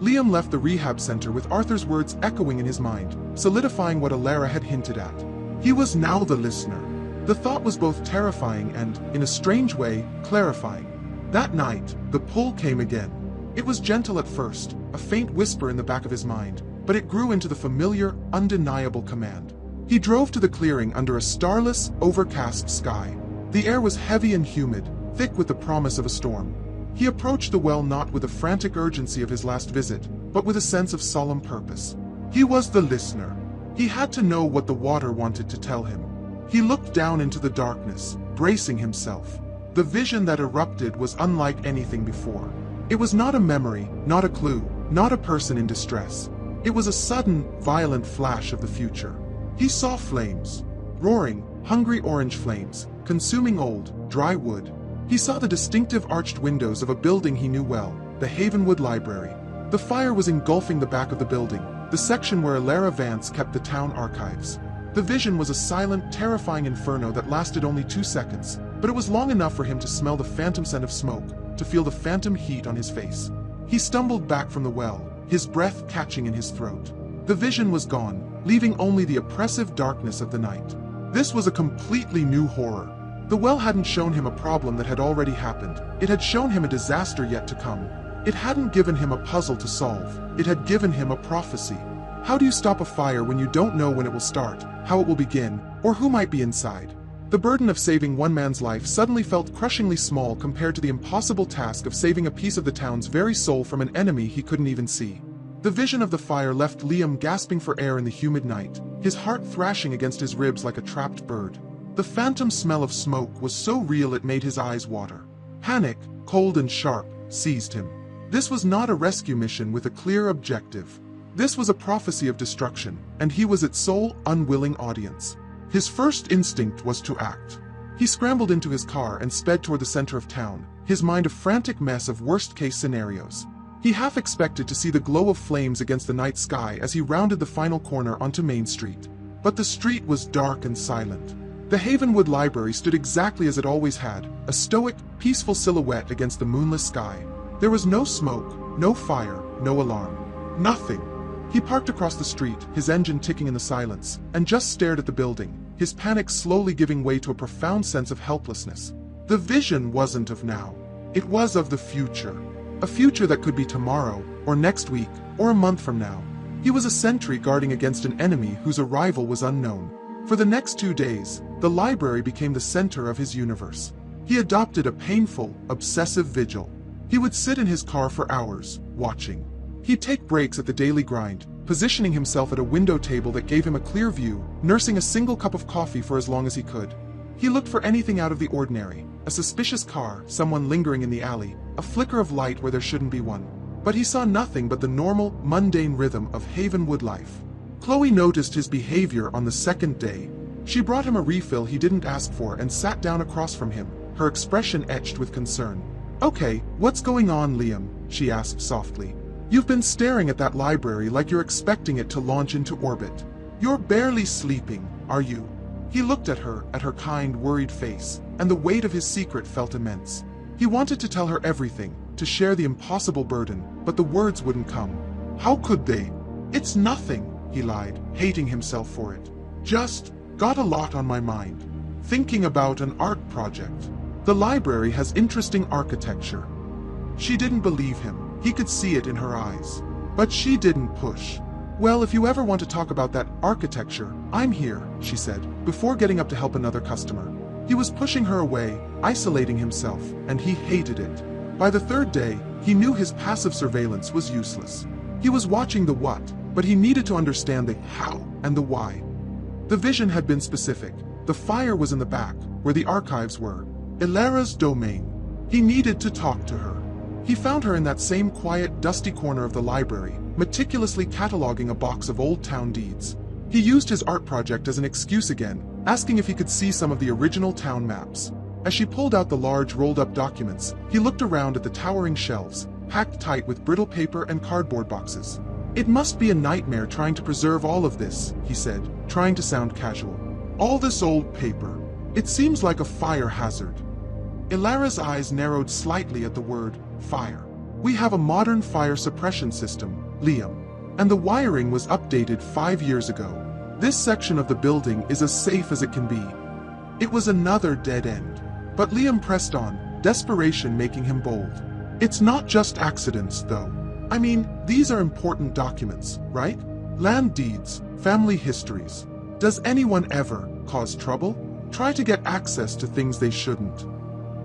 Liam left the rehab center with Arthur's words echoing in his mind, solidifying what Elara had hinted at. He was now the listener. The thought was both terrifying and, in a strange way, clarifying. That night, the pull came again. It was gentle at first, a faint whisper in the back of his mind, but it grew into the familiar, undeniable command. He drove to the clearing under a starless, overcast sky. The air was heavy and humid, thick with the promise of a storm. He approached the well not with the frantic urgency of his last visit, but with a sense of solemn purpose. He was the listener. He had to know what the water wanted to tell him. He looked down into the darkness, bracing himself. The vision that erupted was unlike anything before. It was not a memory, not a clue, not a person in distress. It was a sudden, violent flash of the future. He saw flames. Roaring, hungry orange flames, consuming old, dry wood. He saw the distinctive arched windows of a building he knew well, the Havenwood Library. The fire was engulfing the back of the building, the section where Elara Vance kept the town archives. The vision was a silent, terrifying inferno that lasted only 2 seconds, but it was long enough for him to smell the phantom scent of smoke, to feel the phantom heat on his face. He stumbled back from the well, his breath catching in his throat. The vision was gone, leaving only the oppressive darkness of the night. This was a completely new horror. The well hadn't shown him a problem that had already happened. It had shown him a disaster yet to come. It hadn't given him a puzzle to solve. It had given him a prophecy. How do you stop a fire when you don't know when it will start, how it will begin, or who might be inside? The burden of saving one man's life suddenly felt crushingly small compared to the impossible task of saving a piece of the town's very soul from an enemy he couldn't even see. The vision of the fire left Liam gasping for air in the humid night, his heart thrashing against his ribs like a trapped bird. The phantom smell of smoke was so real it made his eyes water. Panic, cold and sharp, seized him. This was not a rescue mission with a clear objective. This was a prophecy of destruction, and he was its sole, unwilling audience. His first instinct was to act. He scrambled into his car and sped toward the center of town, his mind a frantic mess of worst-case scenarios. He half expected to see the glow of flames against the night sky as he rounded the final corner onto Main Street. But the street was dark and silent. The Havenwood Library stood exactly as it always had, a stoic, peaceful silhouette against the moonless sky. There was no smoke, no fire, no alarm. Nothing. He parked across the street, his engine ticking in the silence, and just stared at the building, his panic slowly giving way to a profound sense of helplessness. The vision wasn't of now. It was of the future. A future that could be tomorrow, or next week, or a month from now. He was a sentry guarding against an enemy whose arrival was unknown. For the next 2 days, the library became the center of his universe. He adopted a painful, obsessive vigil. He would sit in his car for hours, watching. He'd take breaks at the daily grind, positioning himself at a window table that gave him a clear view, nursing a single cup of coffee for as long as he could. He looked for anything out of the ordinary, a suspicious car, someone lingering in the alley, a flicker of light where there shouldn't be one. But he saw nothing but the normal, mundane rhythm of Havenwood life. Chloe noticed his behavior on the second day. She brought him a refill he didn't ask for and sat down across from him, her expression etched with concern. "Okay, what's going on, Liam?" she asked softly. "You've been staring at that library like you're expecting it to launch into orbit. You're barely sleeping, are you?" He looked at her kind, worried face, and the weight of his secret felt immense. He wanted to tell her everything, to share the impossible burden, but the words wouldn't come. How could they? "It's nothing," he lied, hating himself for it. Just got a lot on my mind. Thinking about an art project. The library has interesting architecture. She didn't believe him. He could see it in her eyes. But she didn't push. Well, if you ever want to talk about that architecture, I'm here, she said, before getting up to help another customer. He was pushing her away, isolating himself, and he hated it. By the third day, he knew his passive surveillance was useless. He was watching the what, but he needed to understand the how and the why. The vision had been specific. The fire was in the back, where the archives were. Ilara's domain. He needed to talk to her. He found her in that same quiet, dusty corner of the library, meticulously cataloging a box of old town deeds. He used his art project as an excuse again, asking if he could see some of the original town maps. As she pulled out the large rolled-up documents, he looked around at the towering shelves, packed tight with brittle paper and cardboard boxes. It must be a nightmare trying to preserve all of this, he said, trying to sound casual. All this old paper. It seems like a fire hazard. Ilara's eyes narrowed slightly at the word fire. We have a modern fire suppression system, Liam, and the wiring was updated 5 years ago. This section of the building is as safe as it can be. It was another dead end. But Liam pressed on, desperation making him bold. It's not just accidents, though. I mean, these are important documents, right? Land deeds, family histories. Does anyone ever cause trouble? Try to get access to things they shouldn't.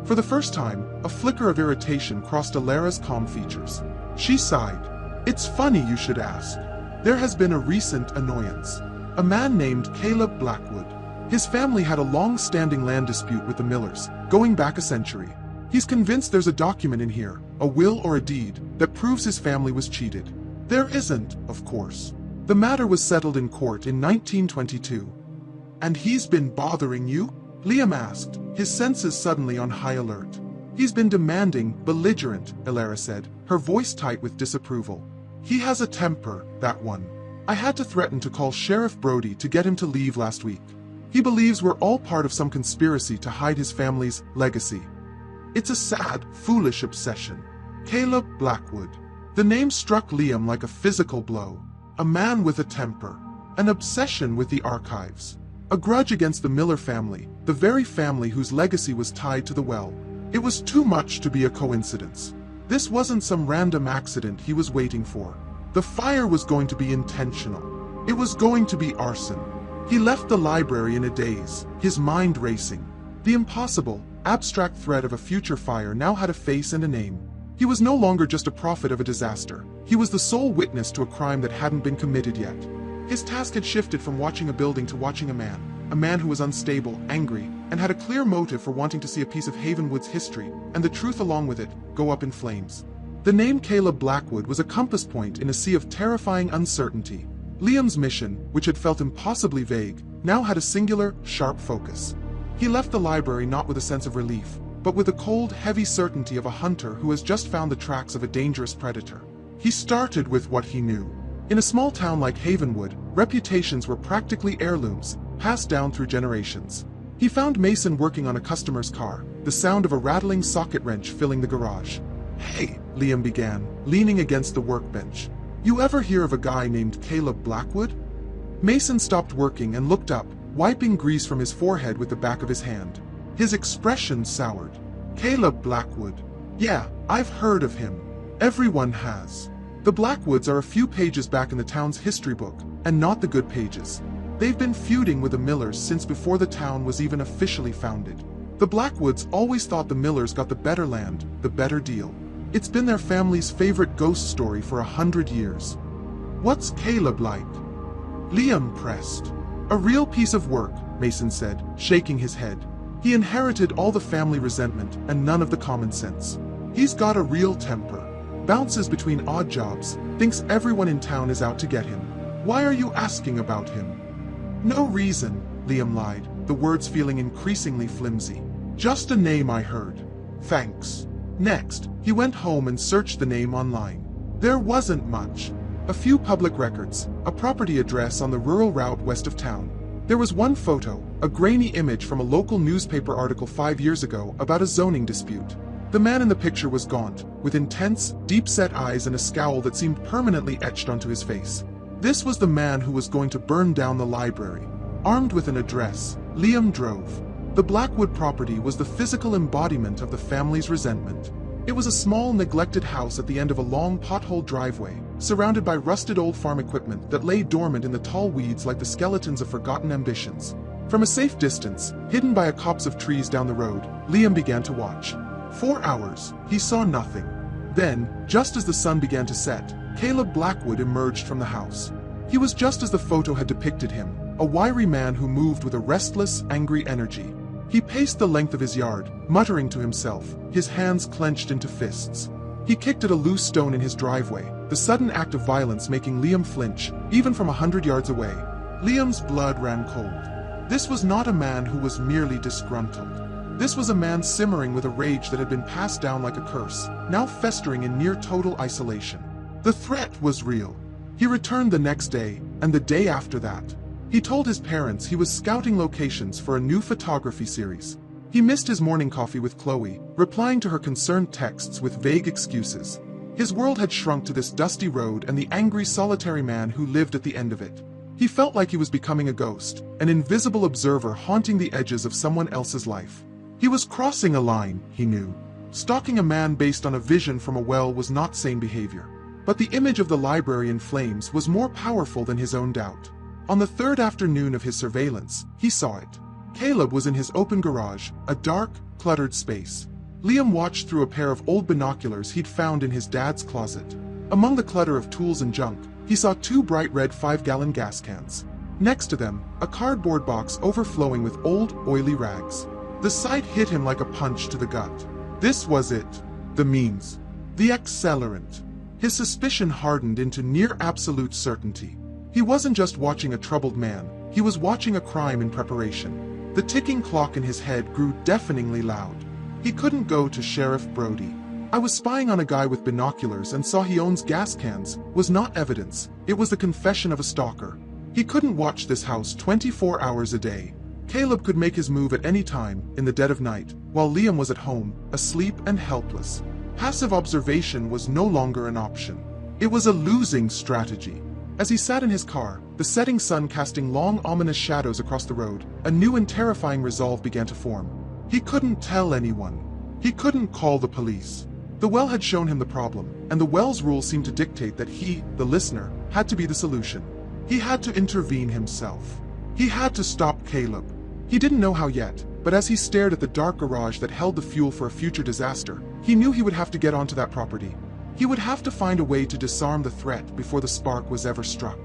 For the first time, a flicker of irritation crossed Ilara's calm features. She sighed. It's funny you should ask. There has been a recent annoyance. A man named Caleb Blackwood. His family had a long-standing land dispute with the Millers, going back a century. He's convinced there's a document in here, a will or a deed, that proves his family was cheated. There isn't, of course. The matter was settled in court in 1922. And he's been bothering you? Liam asked, his senses suddenly on high alert. He's been demanding, belligerent, Ilara said, her voice tight with disapproval. He has a temper, that one. I had to threaten to call Sheriff Brody to get him to leave last week. He believes we're all part of some conspiracy to hide his family's legacy. It's a sad, foolish obsession. Caleb Blackwood. The name struck Liam like a physical blow. A man with a temper. An obsession with the archives. A grudge against the Miller family, the very family whose legacy was tied to the well. It was too much to be a coincidence. This wasn't some random accident he was waiting for. The fire was going to be intentional. It was going to be arson. He left the library in a daze, his mind racing. The impossible, abstract threat of a future fire now had a face and a name. He was no longer just a prophet of a disaster. He was the sole witness to a crime that hadn't been committed yet. His task had shifted from watching a building to watching a man who was unstable, angry, and had a clear motive for wanting to see a piece of Havenwood's history, and the truth along with it, go up in flames. The name Caleb Blackwood was a compass point in a sea of terrifying uncertainty. Liam's mission, which had felt impossibly vague, now had a singular, sharp focus. He left the library not with a sense of relief, but with the cold, heavy certainty of a hunter who has just found the tracks of a dangerous predator. He started with what he knew. In a small town like Havenwood, reputations were practically heirlooms, passed down through generations. He found Mason working on a customer's car, the sound of a rattling socket wrench filling the garage. "Hey," Liam began, leaning against the workbench. "You ever hear of a guy named Caleb Blackwood?" Mason stopped working and looked up, wiping grease from his forehead with the back of his hand. His expression soured. "Caleb Blackwood. Yeah, I've heard of him. Everyone has. The Blackwoods are a few pages back in the town's history book, and not the good pages. They've been feuding with the Millers since before the town was even officially founded. The Blackwoods always thought the Millers got the better land, the better deal. It's been their family's favorite ghost story for 100 years. What's Caleb like?" Liam pressed. "A real piece of work," Mason said, shaking his head. "He inherited all the family resentment and none of the common sense. He's got a real temper. Bounces between odd jobs, thinks everyone in town is out to get him. Why are you asking about him?" "No reason," Liam lied, the words feeling increasingly flimsy. "Just a name I heard. Thanks." Next, he went home and searched the name online. There wasn't much. A few public records, a property address on the rural route west of town. There was one photo, a grainy image from a local newspaper article 5 years ago about a zoning dispute. The man in the picture was gaunt, with intense, deep-set eyes and a scowl that seemed permanently etched onto his face. This was the man who was going to burn down the library. Armed with an address, Liam drove. The Blackwood property was the physical embodiment of the family's resentment. It was a small, neglected house at the end of a long, potholed driveway, surrounded by rusted old farm equipment that lay dormant in the tall weeds like the skeletons of forgotten ambitions. From a safe distance, hidden by a copse of trees down the road, Liam began to watch. 4 hours, he saw nothing. Then, just as the sun began to set, Caleb Blackwood emerged from the house. He was just as the photo had depicted him, a wiry man who moved with a restless, angry energy. He paced the length of his yard, muttering to himself, his hands clenched into fists. He kicked at a loose stone in his driveway, the sudden act of violence making Liam flinch, even from 100 yards away. Liam's blood ran cold. This was not a man who was merely disgruntled. This was a man simmering with a rage that had been passed down like a curse, now festering in near total isolation. The threat was real. He returned the next day, and the day after that. He told his parents he was scouting locations for a new photography series. He missed his morning coffee with Chloe, replying to her concerned texts with vague excuses. His world had shrunk to this dusty road and the angry, solitary man who lived at the end of it. He felt like he was becoming a ghost, an invisible observer haunting the edges of someone else's life. He was crossing a line, he knew. Stalking a man based on a vision from a well was not sane behavior. But the image of the library in flames was more powerful than his own doubt. On the third afternoon of his surveillance, he saw it. Caleb was in his open garage, a dark, cluttered space. Liam watched through a pair of old binoculars he'd found in his dad's closet. Among the clutter of tools and junk, he saw 2 bright red 5-gallon gas cans. Next to them, a cardboard box overflowing with old, oily rags. The sight hit him like a punch to the gut. This was it. The means. The accelerant. His suspicion hardened into near absolute certainty. He wasn't just watching a troubled man, he was watching a crime in preparation. The ticking clock in his head grew deafeningly loud. He couldn't go to Sheriff Brody. "I was spying on a guy with binoculars and saw he owns gas cans," was not evidence, it was the confession of a stalker. He couldn't watch this house 24 hours a day. Caleb could make his move at any time, in the dead of night, while Liam was at home, asleep and helpless. Passive observation was no longer an option. It was a losing strategy. As he sat in his car, the setting sun casting long, ominous shadows across the road, a new and terrifying resolve began to form. He couldn't tell anyone. He couldn't call the police. The well had shown him the problem, and the well's rules seemed to dictate that he, the listener, had to be the solution. He had to intervene himself. He had to stop Caleb. He didn't know how yet, but as he stared at the dark garage that held the fuel for a future disaster, he knew he would have to get onto that property. He would have to find a way to disarm the threat before the spark was ever struck.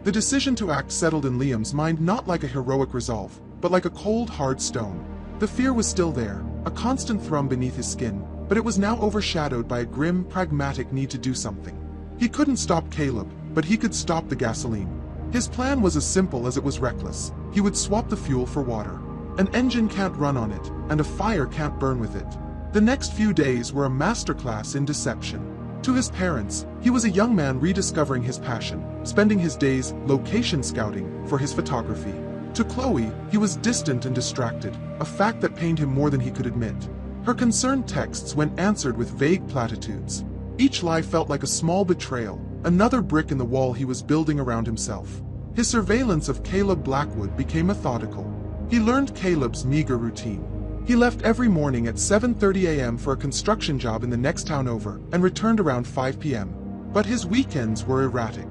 The decision to act settled in Liam's mind not like a heroic resolve, but like a cold, hard stone. The fear was still there, a constant thrum beneath his skin, but it was now overshadowed by a grim, pragmatic need to do something. He couldn't stop Caleb, but he could stop the gasoline. His plan was as simple as it was reckless. He would swap the fuel for water. An engine can't run on it, and a fire can't burn with it. The next few days were a masterclass in deception. To his parents, he was a young man rediscovering his passion, spending his days location scouting for his photography. To Chloe, he was distant and distracted, a fact that pained him more than he could admit. Her concerned texts went answered with vague platitudes. Each lie felt like a small betrayal, another brick in the wall he was building around himself. His surveillance of Caleb Blackwood became methodical. He learned Caleb's meager routine. He left every morning at 7:30 a.m. for a construction job in the next town over and returned around 5 p.m. But his weekends were erratic.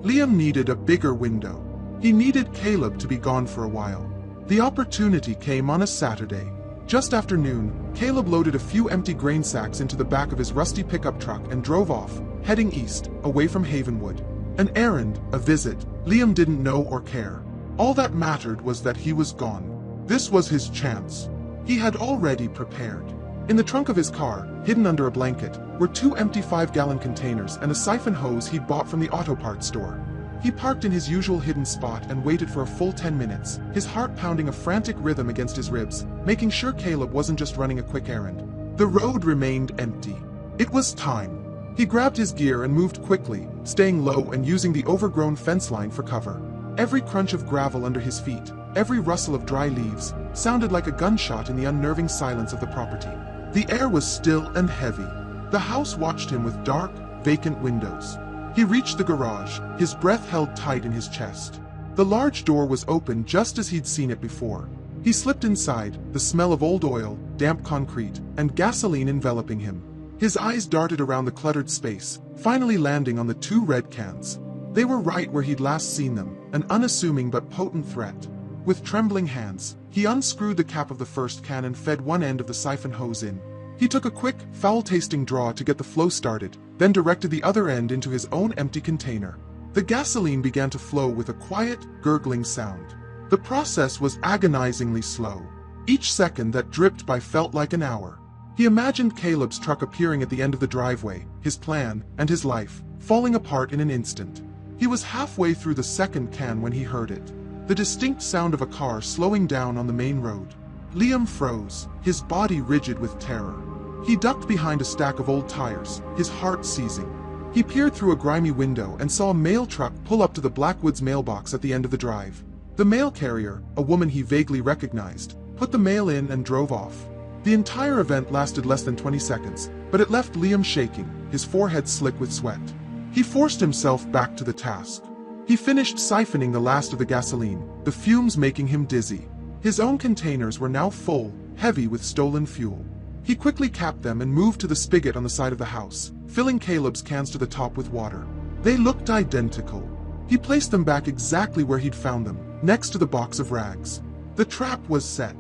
Liam needed a bigger window. He needed Caleb to be gone for a while. The opportunity came on a Saturday. Just after noon, Caleb loaded a few empty grain sacks into the back of his rusty pickup truck and drove off, heading east, away from Havenwood. An errand, a visit, Liam didn't know or care. All that mattered was that he was gone. This was his chance. He had already prepared. In the trunk of his car, hidden under a blanket, were 2 empty 5-gallon containers and a siphon hose he'd bought from the auto parts store. He parked in his usual hidden spot and waited for a full 10 minutes, his heart pounding a frantic rhythm against his ribs, making sure Caleb wasn't just running a quick errand. The road remained empty. It was time. He grabbed his gear and moved quickly, staying low and using the overgrown fence line for cover. Every crunch of gravel under his feet, every rustle of dry leaves, sounded like a gunshot in the unnerving silence of the property. The air was still and heavy. The house watched him with dark, vacant windows. He reached the garage, his breath held tight in his chest. The large door was open just as he'd seen it before. He slipped inside, the smell of old oil, damp concrete, and gasoline enveloping him. His eyes darted around the cluttered space, finally landing on the 2 red cans. They were right where he'd last seen them, an unassuming but potent threat. With trembling hands, he unscrewed the cap of the first can and fed one end of the siphon hose in. He took a quick, foul-tasting draw to get the flow started, then directed the other end into his own empty container. The gasoline began to flow with a quiet, gurgling sound. The process was agonizingly slow. Each second that dripped by felt like an hour. He imagined Caleb's truck appearing at the end of the driveway, his plan, and his life, falling apart in an instant. He was halfway through the second can when he heard it. The distinct sound of a car slowing down on the main road. Liam froze, his body rigid with terror. He ducked behind a stack of old tires, his heart seizing. He peered through a grimy window and saw a mail truck pull up to the Blackwoods mailbox at the end of the drive. The mail carrier, a woman he vaguely recognized, put the mail in and drove off. The entire event lasted less than 20 seconds, but it left Liam shaking, his forehead slick with sweat. He forced himself back to the task. He finished siphoning the last of the gasoline, the fumes making him dizzy. His own containers were now full, heavy with stolen fuel. He quickly capped them and moved to the spigot on the side of the house, filling Caleb's cans to the top with water. They looked identical. He placed them back exactly where he'd found them, next to the box of rags. The trap was set.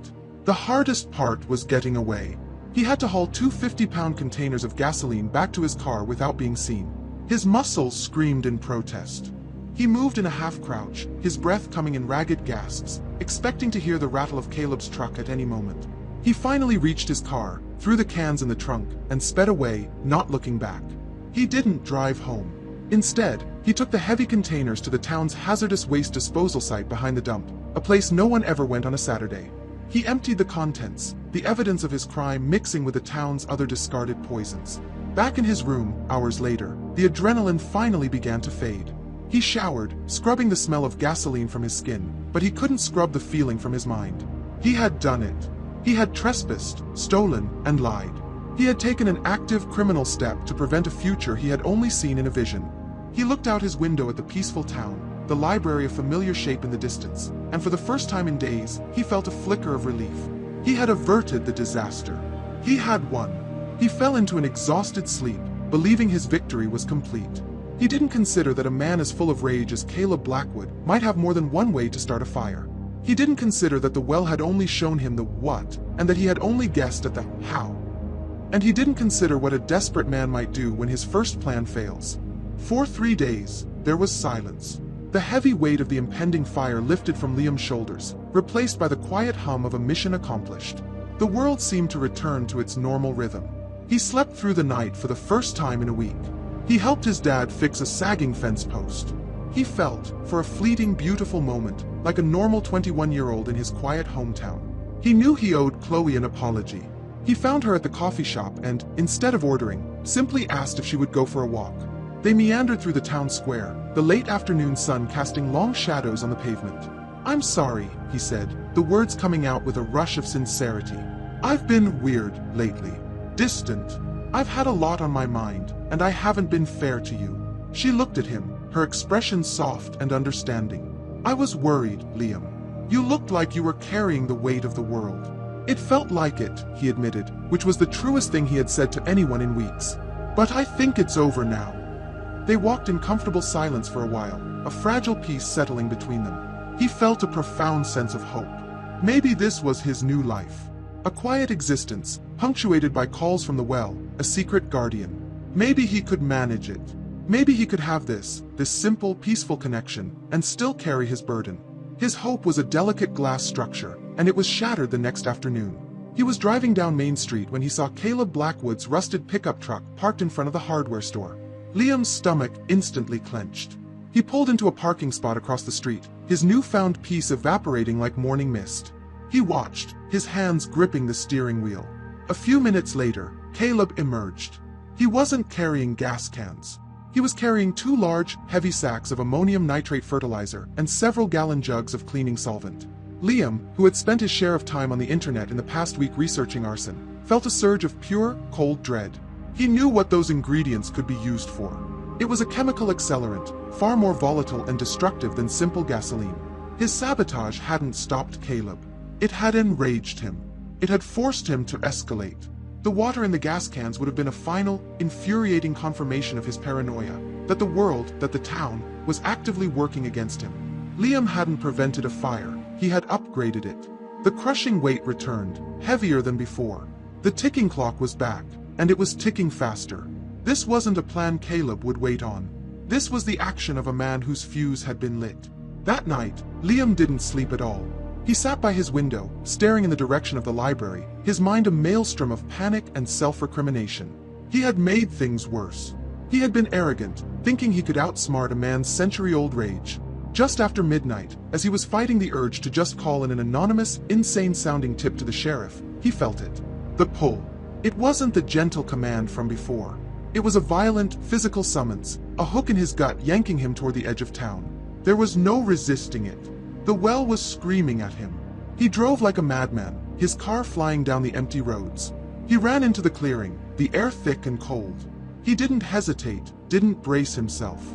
The hardest part was getting away. He had to haul 2 50-pound containers of gasoline back to his car without being seen. His muscles screamed in protest. He moved in a half-crouch, his breath coming in ragged gasps, expecting to hear the rattle of Caleb's truck at any moment. He finally reached his car, threw the cans in the trunk, and sped away, not looking back. He didn't drive home. Instead, he took the heavy containers to the town's hazardous waste disposal site behind the dump, a place no one ever went on a Saturday. He emptied the contents, the evidence of his crime mixing with the town's other discarded poisons. Back in his room, hours later, the adrenaline finally began to fade. He showered, scrubbing the smell of gasoline from his skin, but he couldn't scrub the feeling from his mind. He had done it. He had trespassed, stolen, and lied. He had taken an active criminal step to prevent a future he had only seen in a vision. He looked out his window at the peaceful town, the library a familiar shape in the distance, and for the first time in days, he felt a flicker of relief. He had averted the disaster. He had won. He fell into an exhausted sleep, believing his victory was complete. He didn't consider that a man as full of rage as Caleb Blackwood might have more than one way to start a fire. He didn't consider that the well had only shown him the what, and that he had only guessed at the how. And he didn't consider what a desperate man might do when his first plan fails. For 3 days, there was silence. The heavy weight of the impending fire lifted from Liam's shoulders, replaced by the quiet hum of a mission accomplished. The world seemed to return to its normal rhythm. He slept through the night for the first time in a week. He helped his dad fix a sagging fence post. He felt, for a fleeting beautiful moment, like a normal 21-year-old in his quiet hometown. He knew he owed Chloe an apology. He found her at the coffee shop and, instead of ordering, simply asked if she would go for a walk. They meandered through the town square, the late afternoon sun casting long shadows on the pavement. "I'm sorry," he said, the words coming out with a rush of sincerity. "I've been weird lately. Distant. I've had a lot on my mind, and I haven't been fair to you." She looked at him, her expression soft and understanding. "I was worried, Liam. You looked like you were carrying the weight of the world." "It felt like it," he admitted, which was the truest thing he had said to anyone in weeks. "But I think it's over now." They walked in comfortable silence for a while, a fragile peace settling between them. He felt a profound sense of hope. Maybe this was his new life. A quiet existence, punctuated by calls from the well, a secret guardian. Maybe he could manage it. Maybe he could have this simple, peaceful connection, and still carry his burden. His hope was a delicate glass structure, and it was shattered the next afternoon. He was driving down Main Street when he saw Caleb Blackwood's rusted pickup truck parked in front of the hardware store. Liam's stomach instantly clenched. He pulled into a parking spot across the street, his newfound peace evaporating like morning mist. He watched, his hands gripping the steering wheel. A few minutes later, Caleb emerged. He wasn't carrying gas cans. He was carrying 2 large, heavy sacks of ammonium nitrate fertilizer and several gallon jugs of cleaning solvent. Liam, who had spent his share of time on the internet in the past week researching arson, felt a surge of pure, cold dread. He knew what those ingredients could be used for. It was a chemical accelerant, far more volatile and destructive than simple gasoline. His sabotage hadn't stopped Caleb. It had enraged him. It had forced him to escalate. The water in the gas cans would have been a final, infuriating confirmation of his paranoia, that the world, that the town, was actively working against him. Liam hadn't prevented a fire, he had upgraded it. The crushing weight returned, heavier than before. The ticking clock was back, and it was ticking faster. This wasn't a plan Caleb would wait on. This was the action of a man whose fuse had been lit. That night, Liam didn't sleep at all. He sat by his window, staring in the direction of the library, his mind a maelstrom of panic and self-recrimination. He had made things worse. He had been arrogant, thinking he could outsmart a man's century-old rage. Just after midnight, as he was fighting the urge to just call in an anonymous, insane-sounding tip to the sheriff, he felt it. The pull. It wasn't the gentle command from before. It was a violent, physical summons, a hook in his gut yanking him toward the edge of town. There was no resisting it. The well was screaming at him. He drove like a madman, his car flying down the empty roads. He ran into the clearing, the air thick and cold. He didn't hesitate, didn't brace himself.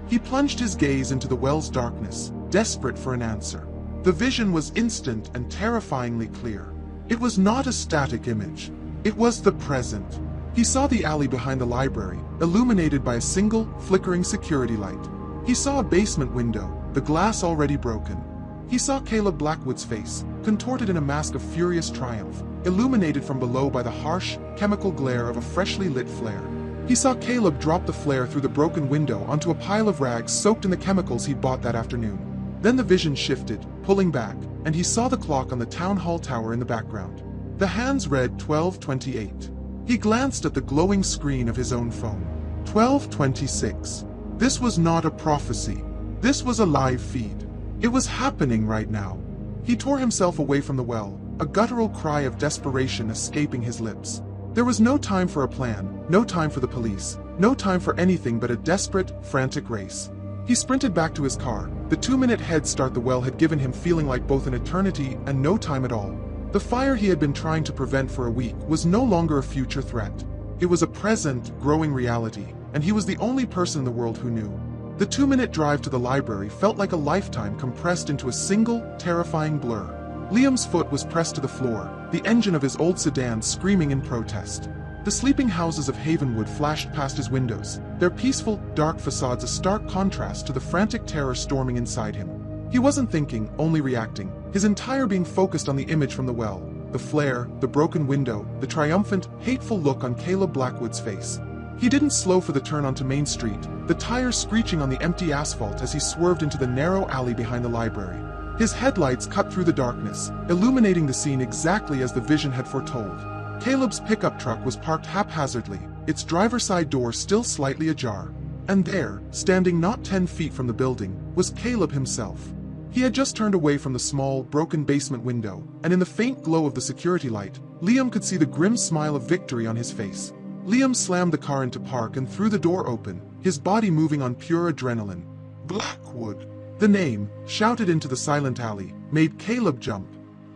He plunged his gaze into the well's darkness, desperate for an answer. The vision was instant and terrifyingly clear. It was not a static image. It was the present. He saw the alley behind the library, illuminated by a single, flickering security light. He saw a basement window, the glass already broken. He saw Caleb Blackwood's face, contorted in a mask of furious triumph, illuminated from below by the harsh, chemical glare of a freshly lit flare. He saw Caleb drop the flare through the broken window onto a pile of rags soaked in the chemicals he'd bought that afternoon. Then the vision shifted, pulling back, and he saw the clock on the town hall tower in the background. The hands read 12:28. He glanced at the glowing screen of his own phone. 12:26. This was not a prophecy. This was a live feed. It was happening right now. He tore himself away from the well, a guttural cry of desperation escaping his lips. There was no time for a plan, no time for the police, no time for anything but a desperate, frantic race. He sprinted back to his car. The 2-minute head start the well had given him feeling like both an eternity and no time at all. The fire he had been trying to prevent for a week was no longer a future threat. It was a present, growing reality, and he was the only person in the world who knew. The 2-minute drive to the library felt like a lifetime compressed into a single, terrifying blur. Liam's foot was pressed to the floor, the engine of his old sedan screaming in protest. The sleeping houses of Havenwood flashed past his windows, their peaceful, dark facades a stark contrast to the frantic terror storming inside him. He wasn't thinking, only reacting, his entire being focused on the image from the well, the flare, the broken window, the triumphant, hateful look on Caleb Blackwood's face. He didn't slow for the turn onto Main Street, the tires screeching on the empty asphalt as he swerved into the narrow alley behind the library. His headlights cut through the darkness, illuminating the scene exactly as the vision had foretold. Caleb's pickup truck was parked haphazardly, its driver's side door still slightly ajar. And there, standing not 10 feet from the building, was Caleb himself. He had just turned away from the small, broken basement window, and in the faint glow of the security light, Liam could see the grim smile of victory on his face. Liam slammed the car into park and threw the door open, his body moving on pure adrenaline. Blackwood! The name, shouted into the silent alley, made Caleb jump.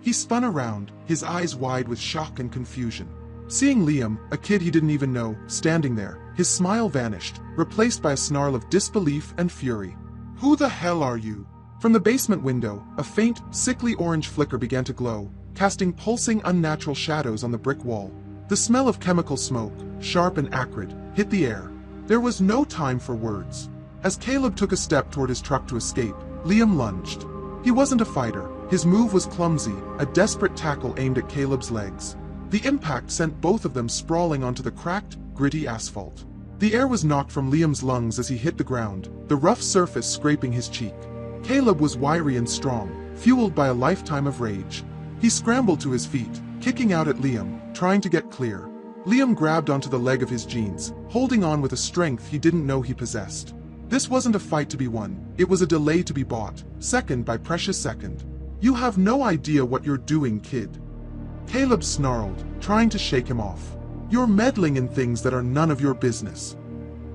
He spun around, his eyes wide with shock and confusion. Seeing Liam, a kid he didn't even know, standing there, his smile vanished, replaced by a snarl of disbelief and fury. Who the hell are you? From the basement window, a faint, sickly orange flicker began to glow, casting pulsing, unnatural shadows on the brick wall. The smell of chemical smoke, sharp and acrid, hit the air. There was no time for words. As Caleb took a step toward his truck to escape, Liam lunged. He wasn't a fighter. His move was clumsy, a desperate tackle aimed at Caleb's legs. The impact sent both of them sprawling onto the cracked, gritty asphalt. The air was knocked from Liam's lungs as he hit the ground, the rough surface scraping his cheek. Caleb was wiry and strong, fueled by a lifetime of rage. He scrambled to his feet, kicking out at Liam, trying to get clear. Liam grabbed onto the leg of his jeans, holding on with a strength he didn't know he possessed. This wasn't a fight to be won, it was a delay to be bought, second by precious second. You have no idea what you're doing, kid. Caleb snarled, trying to shake him off. You're meddling in things that are none of your business.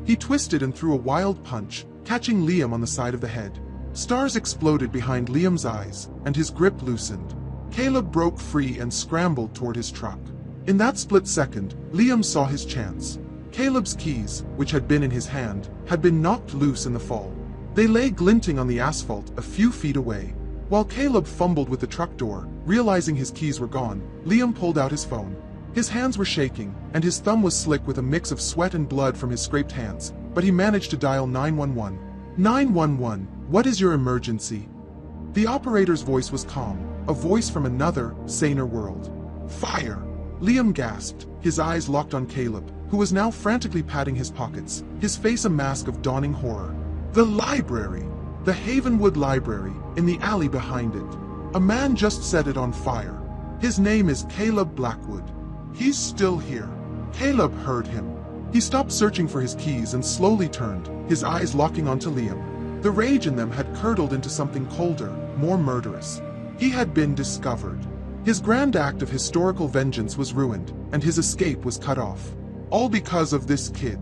He twisted and threw a wild punch, catching Liam on the side of the head. Stars exploded behind Liam's eyes, and his grip loosened. Caleb broke free and scrambled toward his truck. In that split second, Liam saw his chance. Caleb's keys, which had been in his hand, had been knocked loose in the fall. They lay glinting on the asphalt a few feet away. While Caleb fumbled with the truck door, realizing his keys were gone, Liam pulled out his phone. His hands were shaking, and his thumb was slick with a mix of sweat and blood from his scraped hands, but he managed to dial 911. 911, what is your emergency? The operator's voice was calm, a voice from another, saner world. Fire! Liam gasped, his eyes locked on Caleb, who was now frantically patting his pockets, his face a mask of dawning horror. The library! The Havenwood Library, in the alley behind it. A man just set it on fire. His name is Caleb Blackwood. He's still here. Caleb heard him. He stopped searching for his keys and slowly turned, his eyes locking onto Liam. The rage in them had curdled into something colder, more murderous. He had been discovered. His grand act of historical vengeance was ruined, and his escape was cut off. All because of this kid.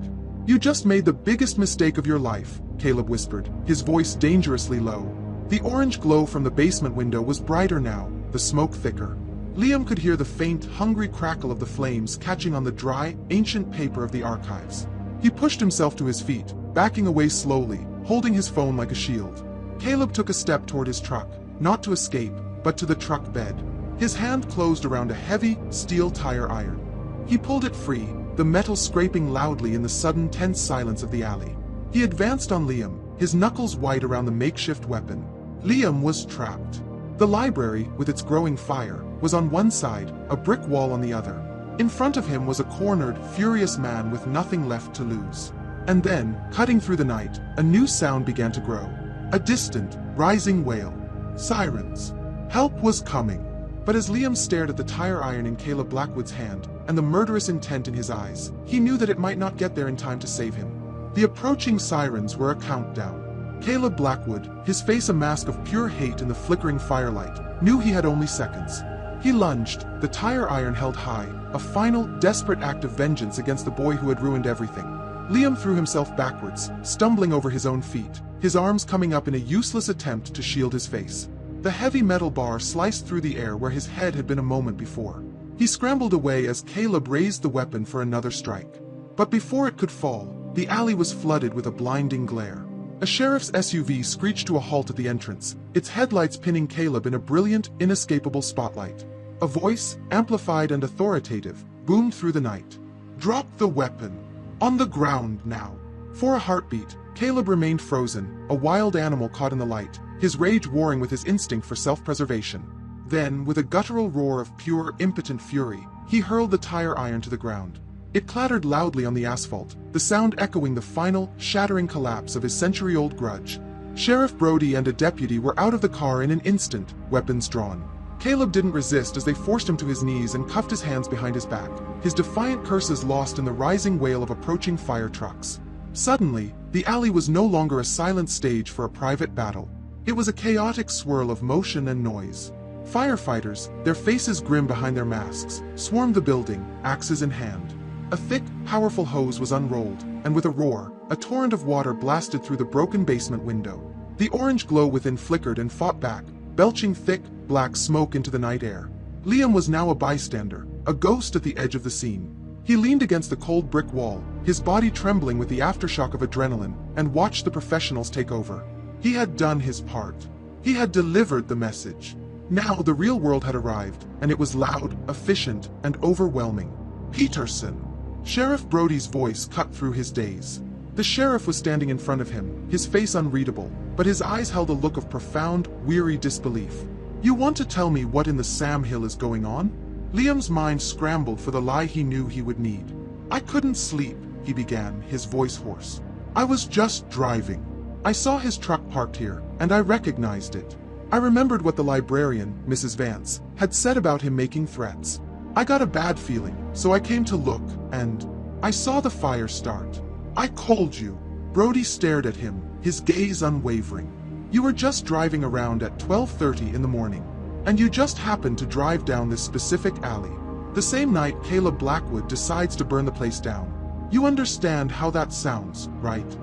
You just made the biggest mistake of your life, Caleb whispered, his voice dangerously low. The orange glow from the basement window was brighter now, the smoke thicker. Liam could hear the faint, hungry crackle of the flames catching on the dry, ancient paper of the archives. He pushed himself to his feet, backing away slowly, holding his phone like a shield. Caleb took a step toward his truck, not to escape, but to the truck bed. His hand closed around a heavy, steel tire iron. He pulled it free, the metal scraping loudly in the sudden tense silence of the alley. He advanced on Liam, his knuckles white around the makeshift weapon. Liam was trapped. The library, with its growing fire, was on one side, a brick wall on the other. In front of him was a cornered, furious man with nothing left to lose. And then, cutting through the night, a new sound began to grow. A distant, rising wail. Sirens. Help was coming. But as Liam stared at the tire iron in Caleb Blackwood's hand, and the murderous intent in his eyes, he knew that it might not get there in time to save him. The approaching sirens were a countdown. Caleb Blackwood, his face a mask of pure hate in the flickering firelight, knew he had only seconds. He lunged, the tire iron held high, a final, desperate act of vengeance against the boy who had ruined everything. Liam threw himself backwards, stumbling over his own feet, his arms coming up in a useless attempt to shield his face. The heavy metal bar sliced through the air where his head had been a moment before. He scrambled away as Caleb raised the weapon for another strike. But before it could fall, the alley was flooded with a blinding glare. A sheriff's SUV screeched to a halt at the entrance, its headlights pinning Caleb in a brilliant, inescapable spotlight. A voice, amplified and authoritative, boomed through the night. Drop the weapon. On the ground now. For a heartbeat, Caleb remained frozen, a wild animal caught in the light, his rage warring with his instinct for self-preservation. Then, with a guttural roar of pure, impotent fury, he hurled the tire iron to the ground. It clattered loudly on the asphalt, the sound echoing the final, shattering collapse of his century-old grudge. Sheriff Brody and a deputy were out of the car in an instant, weapons drawn. Caleb didn't resist as they forced him to his knees and cuffed his hands behind his back, his defiant curses lost in the rising wail of approaching fire trucks. Suddenly, the alley was no longer a silent stage for a private battle. It was a chaotic swirl of motion and noise. Firefighters, their faces grim behind their masks, swarmed the building, axes in hand. A thick, powerful hose was unrolled, and with a roar, a torrent of water blasted through the broken basement window. The orange glow within flickered and fought back, belching thick, black smoke into the night air. Liam was now a bystander, a ghost at the edge of the scene. He leaned against the cold brick wall, his body trembling with the aftershock of adrenaline, and watched the professionals take over. He had done his part. He had delivered the message. Now the real world had arrived, and it was loud, efficient, and overwhelming. Peterson. Sheriff Brody's voice cut through his daze. The sheriff was standing in front of him, his face unreadable, but his eyes held a look of profound, weary disbelief. You want to tell me what in the Sam Hill is going on? Liam's mind scrambled for the lie he knew he would need. I couldn't sleep, he began, his voice hoarse. I was just driving. I saw his truck parked here, and I recognized it. I remembered what the librarian, Mrs. Vance, had said about him making threats. I got a bad feeling, so I came to look, and I saw the fire start. I called you. Brody stared at him, his gaze unwavering. You were just driving around at 12:30 in the morning, and you just happened to drive down this specific alley. The same night Caleb Blackwood decides to burn the place down. You understand how that sounds, right?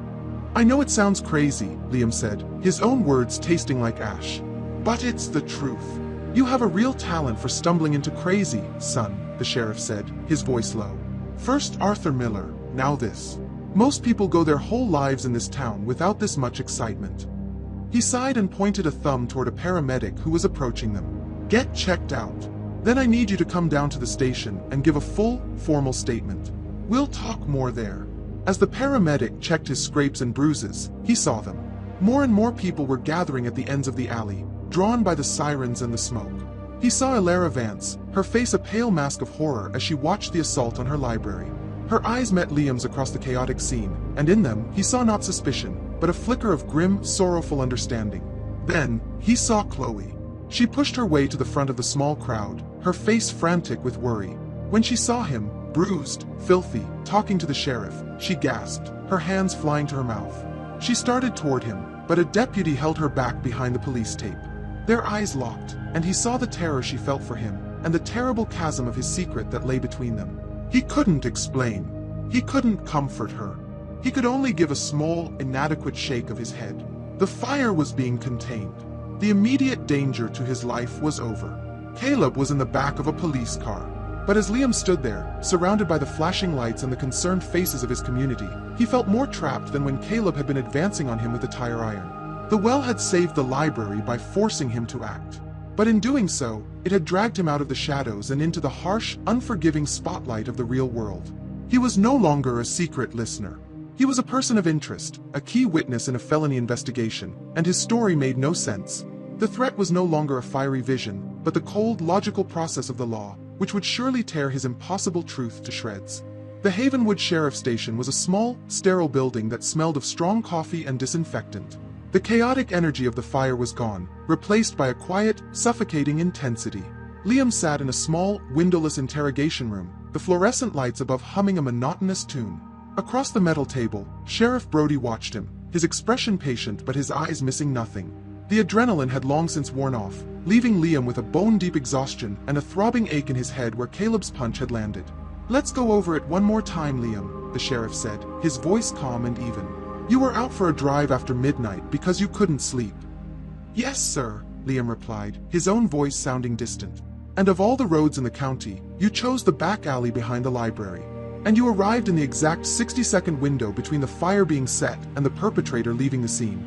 I know it sounds crazy, Liam said, his own words tasting like ash. But it's the truth. You have a real talent for stumbling into crazy, son, the sheriff said, his voice low. First Arthur Miller, Now this. Most people go their whole lives in this town without this much excitement. He sighed and pointed a thumb toward a paramedic who was approaching them. Get checked out. Then I need you to come down to the station and give a full, formal statement. We'll talk more there. As the paramedic checked his scrapes and bruises, he saw them. More and more people were gathering at the ends of the alley, drawn by the sirens and the smoke. He saw Elara Vance, her face a pale mask of horror as she watched the assault on her library. Her eyes met Liam's across the chaotic scene, and in them he saw not suspicion, but a flicker of grim, sorrowful understanding. Then, he saw Chloe. She pushed her way to the front of the small crowd, her face frantic with worry. When she saw him, bruised, filthy, talking to the sheriff, she gasped, her hands flying to her mouth. She started toward him, but a deputy held her back behind the police tape. Their eyes locked, and he saw the terror she felt for him, and the terrible chasm of his secret that lay between them. He couldn't explain. He couldn't comfort her. He could only give a small, inadequate shake of his head. The fire was being contained. The immediate danger to his life was over. Caleb was in the back of a police car. But as Liam stood there, surrounded by the flashing lights and the concerned faces of his community, he felt more trapped than when Caleb had been advancing on him with a tire iron. The well had saved the library by forcing him to act. But in doing so, it had dragged him out of the shadows and into the harsh, unforgiving spotlight of the real world. He was no longer a secret listener. He was a person of interest, a key witness in a felony investigation, and his story made no sense. The threat was no longer a fiery vision, but the cold, logical process of the law, which would surely tear his impossible truth to shreds. The Havenwood Sheriff Station was a small, sterile building that smelled of strong coffee and disinfectant. The chaotic energy of the fire was gone, replaced by a quiet, suffocating intensity. Liam sat in a small, windowless interrogation room, the fluorescent lights above humming a monotonous tune. Across the metal table, Sheriff Brody watched him, his expression patient but his eyes missing nothing. The adrenaline had long since worn off, leaving Liam with a bone-deep exhaustion and a throbbing ache in his head where Caleb's punch had landed. "Let's go over it one more time, Liam," the sheriff said, his voice calm and even. "You were out for a drive after midnight because you couldn't sleep." "Yes, sir," Liam replied, his own voice sounding distant. "And of all the roads in the county, you chose the back alley behind the library. And you arrived in the exact 60-second window between the fire being set and the perpetrator leaving the scene."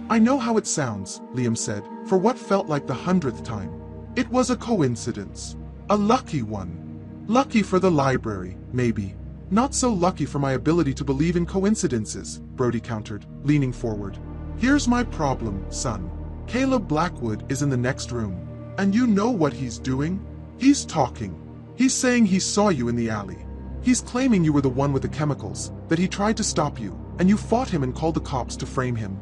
"I know how it sounds," Liam said, for what felt like the 100th time. "It was a coincidence. A lucky one. Lucky for the library, maybe. Not so lucky for my ability to believe in coincidences," Brody countered, leaning forward. "Here's my problem, son. Caleb Blackwood is in the next room. And you know what he's doing? He's talking. He's saying he saw you in the alley. He's claiming you were the one with the chemicals, that he tried to stop you, and you fought him and called the cops to frame him."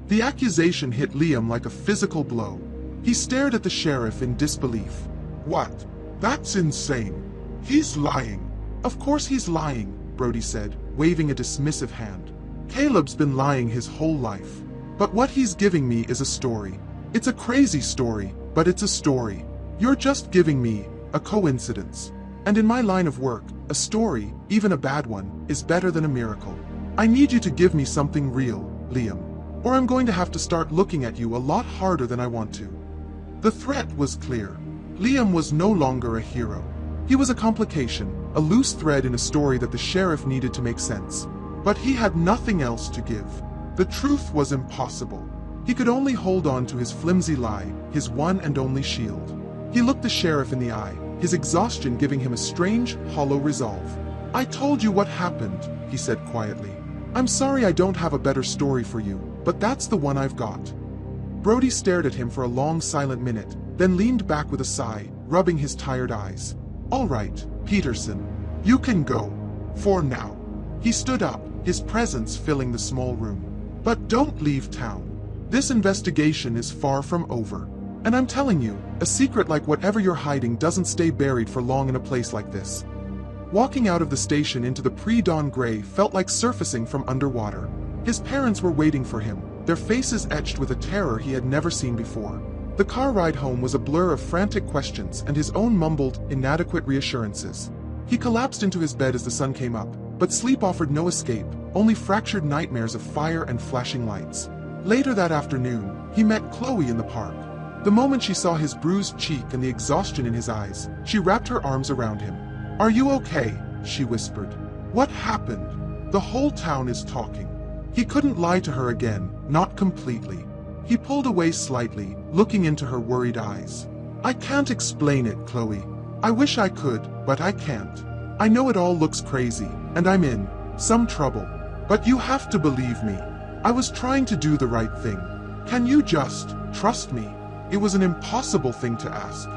The accusation hit Liam like a physical blow. He stared at the sheriff in disbelief. "What? That's insane. He's lying." "Of course he's lying," Brody said, waving a dismissive hand. "Caleb's been lying his whole life. But what he's giving me is a story. It's a crazy story, but it's a story. You're just giving me a coincidence. And in my line of work, a story, even a bad one, is better than a miracle. I need you to give me something real, Liam, or I'm going to have to start looking at you a lot harder than I want to." The threat was clear. Liam was no longer a hero. He was a complication, a loose thread in a story that the sheriff needed to make sense. But he had nothing else to give. The truth was impossible. He could only hold on to his flimsy lie, his one and only shield. He looked the sheriff in the eye, his exhaustion giving him a strange, hollow resolve. "I told you what happened," he said quietly. "I'm sorry I don't have a better story for you, but that's the one I've got." Brody stared at him for a long silent minute, then leaned back with a sigh, rubbing his tired eyes. "All right, Peterson. You can go. For now." He stood up, his presence filling the small room. "But don't leave town. This investigation is far from over. And I'm telling you, a secret like whatever you're hiding doesn't stay buried for long in a place like this." Walking out of the station into the pre-dawn gray felt like surfacing from underwater. His parents were waiting for him, their faces etched with a terror he had never seen before. The car ride home was a blur of frantic questions and his own mumbled, inadequate reassurances. He collapsed into his bed as the sun came up, but sleep offered no escape, only fractured nightmares of fire and flashing lights. Later that afternoon, he met Chloe in the park. The moment she saw his bruised cheek and the exhaustion in his eyes, she wrapped her arms around him. "Are you okay?" she whispered. What happened? The whole town is talking. He couldn't lie to her again, not completely. He pulled away slightly, looking into her worried eyes. I can't explain it, Chloe. I wish I could, but I can't. I know it all looks crazy, and I'm in some trouble. But you have to believe me. I was trying to do the right thing. Can you just trust me? It was an impossible thing to ask.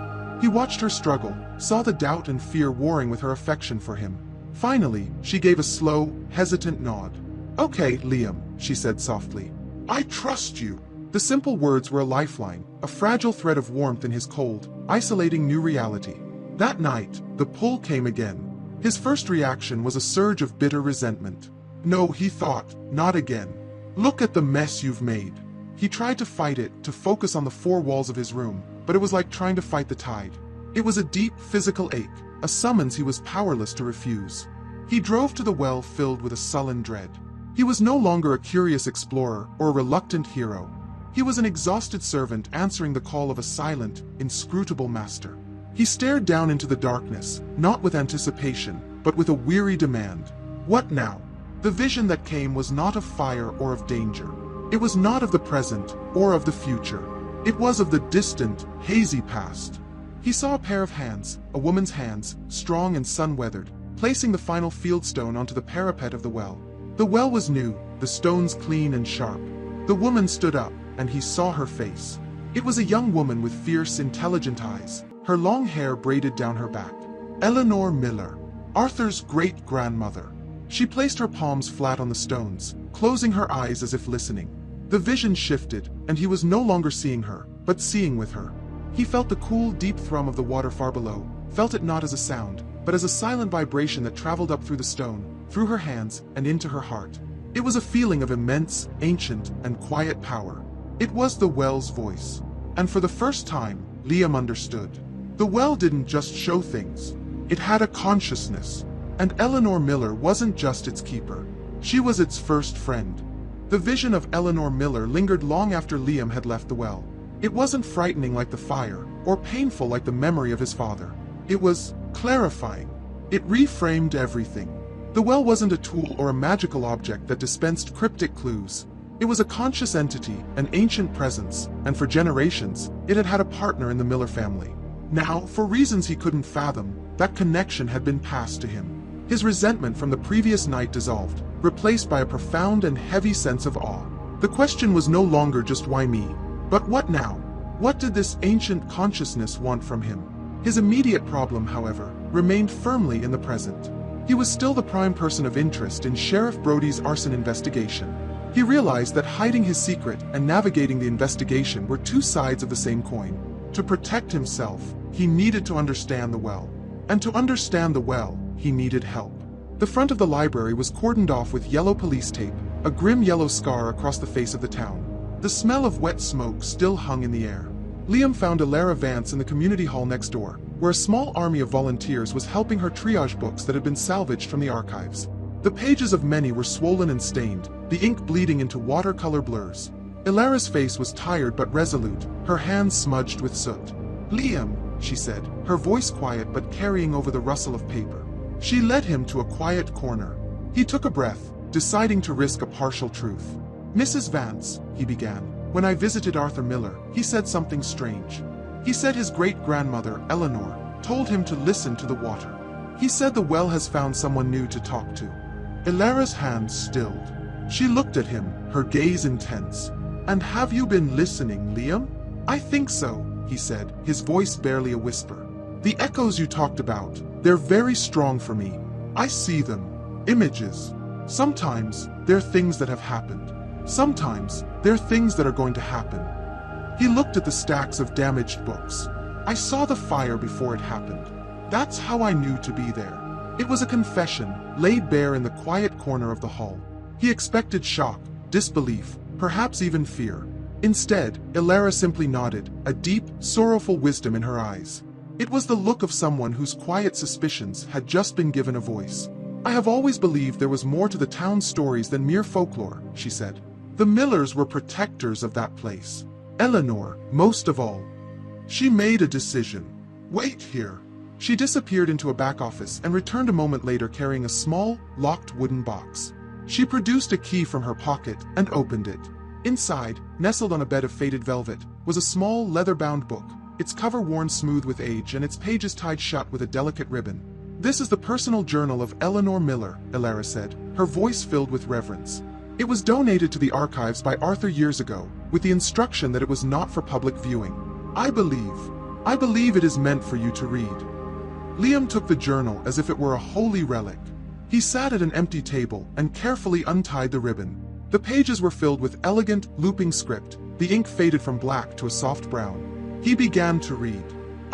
He watched her struggle, saw the doubt and fear warring with her affection for him. Finally, she gave a slow, hesitant nod. Okay, Liam, she said softly. I trust you. The simple words were a lifeline, a fragile thread of warmth in his cold, isolating new reality. That night, the pull came again. His first reaction was a surge of bitter resentment. No, he thought, not again. Look at the mess you've made. He tried to fight it, to focus on the four walls of his room, but it was like trying to fight the tide. It was a deep physical ache, a summons he was powerless to refuse. He drove to the well filled with a sullen dread. He was no longer a curious explorer or a reluctant hero. He was an exhausted servant answering the call of a silent, inscrutable master. He stared down into the darkness, not with anticipation, but with a weary demand. What now? The vision that came was not of fire or of danger. It was not of the present or of the future. It was of the distant, hazy past. He saw a pair of hands, a woman's hands, strong and sun-weathered, placing the final fieldstone onto the parapet of the well. The well was new, the stones clean and sharp. The woman stood up, and he saw her face. It was a young woman with fierce, intelligent eyes, her long hair braided down her back. Eleanor Miller, Arthur's great-grandmother. She placed her palms flat on the stones, closing her eyes as if listening. The vision shifted, and he was no longer seeing her, but seeing with her. He felt the cool, deep thrum of the water far below, felt it not as a sound, but as a silent vibration that traveled up through the stone, through her hands, and into her heart. It was a feeling of immense, ancient, and quiet power. It was the well's voice. And for the first time, Liam understood. The well didn't just show things. It had a consciousness. And Eleanor Miller wasn't just its keeper. She was its first friend. The vision of Eleanor Miller lingered long after Liam had left the well. It wasn't frightening like the fire, or painful like the memory of his father. It was clarifying. It reframed everything. The well wasn't a tool or a magical object that dispensed cryptic clues. It was a conscious entity, an ancient presence, and for generations, it had had a partner in the Miller family. Now, for reasons he couldn't fathom, that connection had been passed to him. His resentment from the previous night dissolved, replaced by a profound and heavy sense of awe. The question was no longer just why me, but what now? What did this ancient consciousness want from him? His immediate problem, however, remained firmly in the present. He was still the prime person of interest in Sheriff Brody's arson investigation. He realized that hiding his secret and navigating the investigation were two sides of the same coin. To protect himself, he needed to understand the well. And to understand the well, he needed help. The front of the library was cordoned off with yellow police tape, a grim yellow scar across the face of the town. The smell of wet smoke still hung in the air. Liam found Alara Vance in the community hall next door, where a small army of volunteers was helping her triage books that had been salvaged from the archives. The pages of many were swollen and stained, the ink bleeding into watercolor blurs. Ilara's face was tired but resolute, her hands smudged with soot. Liam, she said, her voice quiet but carrying over the rustle of paper. She led him to a quiet corner. He took a breath, deciding to risk a partial truth. Mrs. Vance, he began, when I visited Arthur Miller, he said something strange. He said his great-grandmother, Eleanor, told him to listen to the water. He said the well has found someone new to talk to. Ilara's hands stilled. She looked at him, her gaze intense. And have you been listening, Liam? I think so, he said, his voice barely a whisper. The echoes you talked about, they're very strong for me. I see them. Images. Sometimes, they're things that have happened. Sometimes, they're things that are going to happen. He looked at the stacks of damaged books. I saw the fire before it happened. That's how I knew to be there. It was a confession, laid bare in the quiet corner of the hall. He expected shock, disbelief, perhaps even fear. Instead, Ilara simply nodded, a deep, sorrowful wisdom in her eyes. It was the look of someone whose quiet suspicions had just been given a voice. I have always believed there was more to the town's stories than mere folklore, she said. The Millers were protectors of that place. Eleanor, most of all. She made a decision. Wait here. She disappeared into a back office and returned a moment later carrying a small, locked wooden box. She produced a key from her pocket and opened it. Inside, nestled on a bed of faded velvet, was a small, leather-bound book, its cover worn smooth with age and its pages tied shut with a delicate ribbon. "This is the personal journal of Eleanor Miller," Elara said, her voice filled with reverence. "It was donated to the archives by Arthur years ago, with the instruction that it was not for public viewing. I believe it is meant for you to read." Liam took the journal as if it were a holy relic. He sat at an empty table and carefully untied the ribbon. The pages were filled with elegant, looping script, the ink faded from black to a soft brown. He began to read.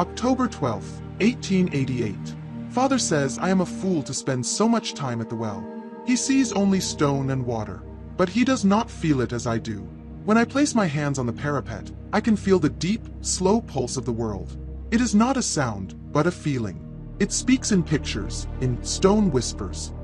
October 12, 1888. "Father says I am a fool to spend so much time at the well. He sees only stone and water, but he does not feel it as I do. When I place my hands on the parapet, I can feel the deep, slow pulse of the world. It is not a sound, but a feeling. It speaks in pictures, in stone whispers.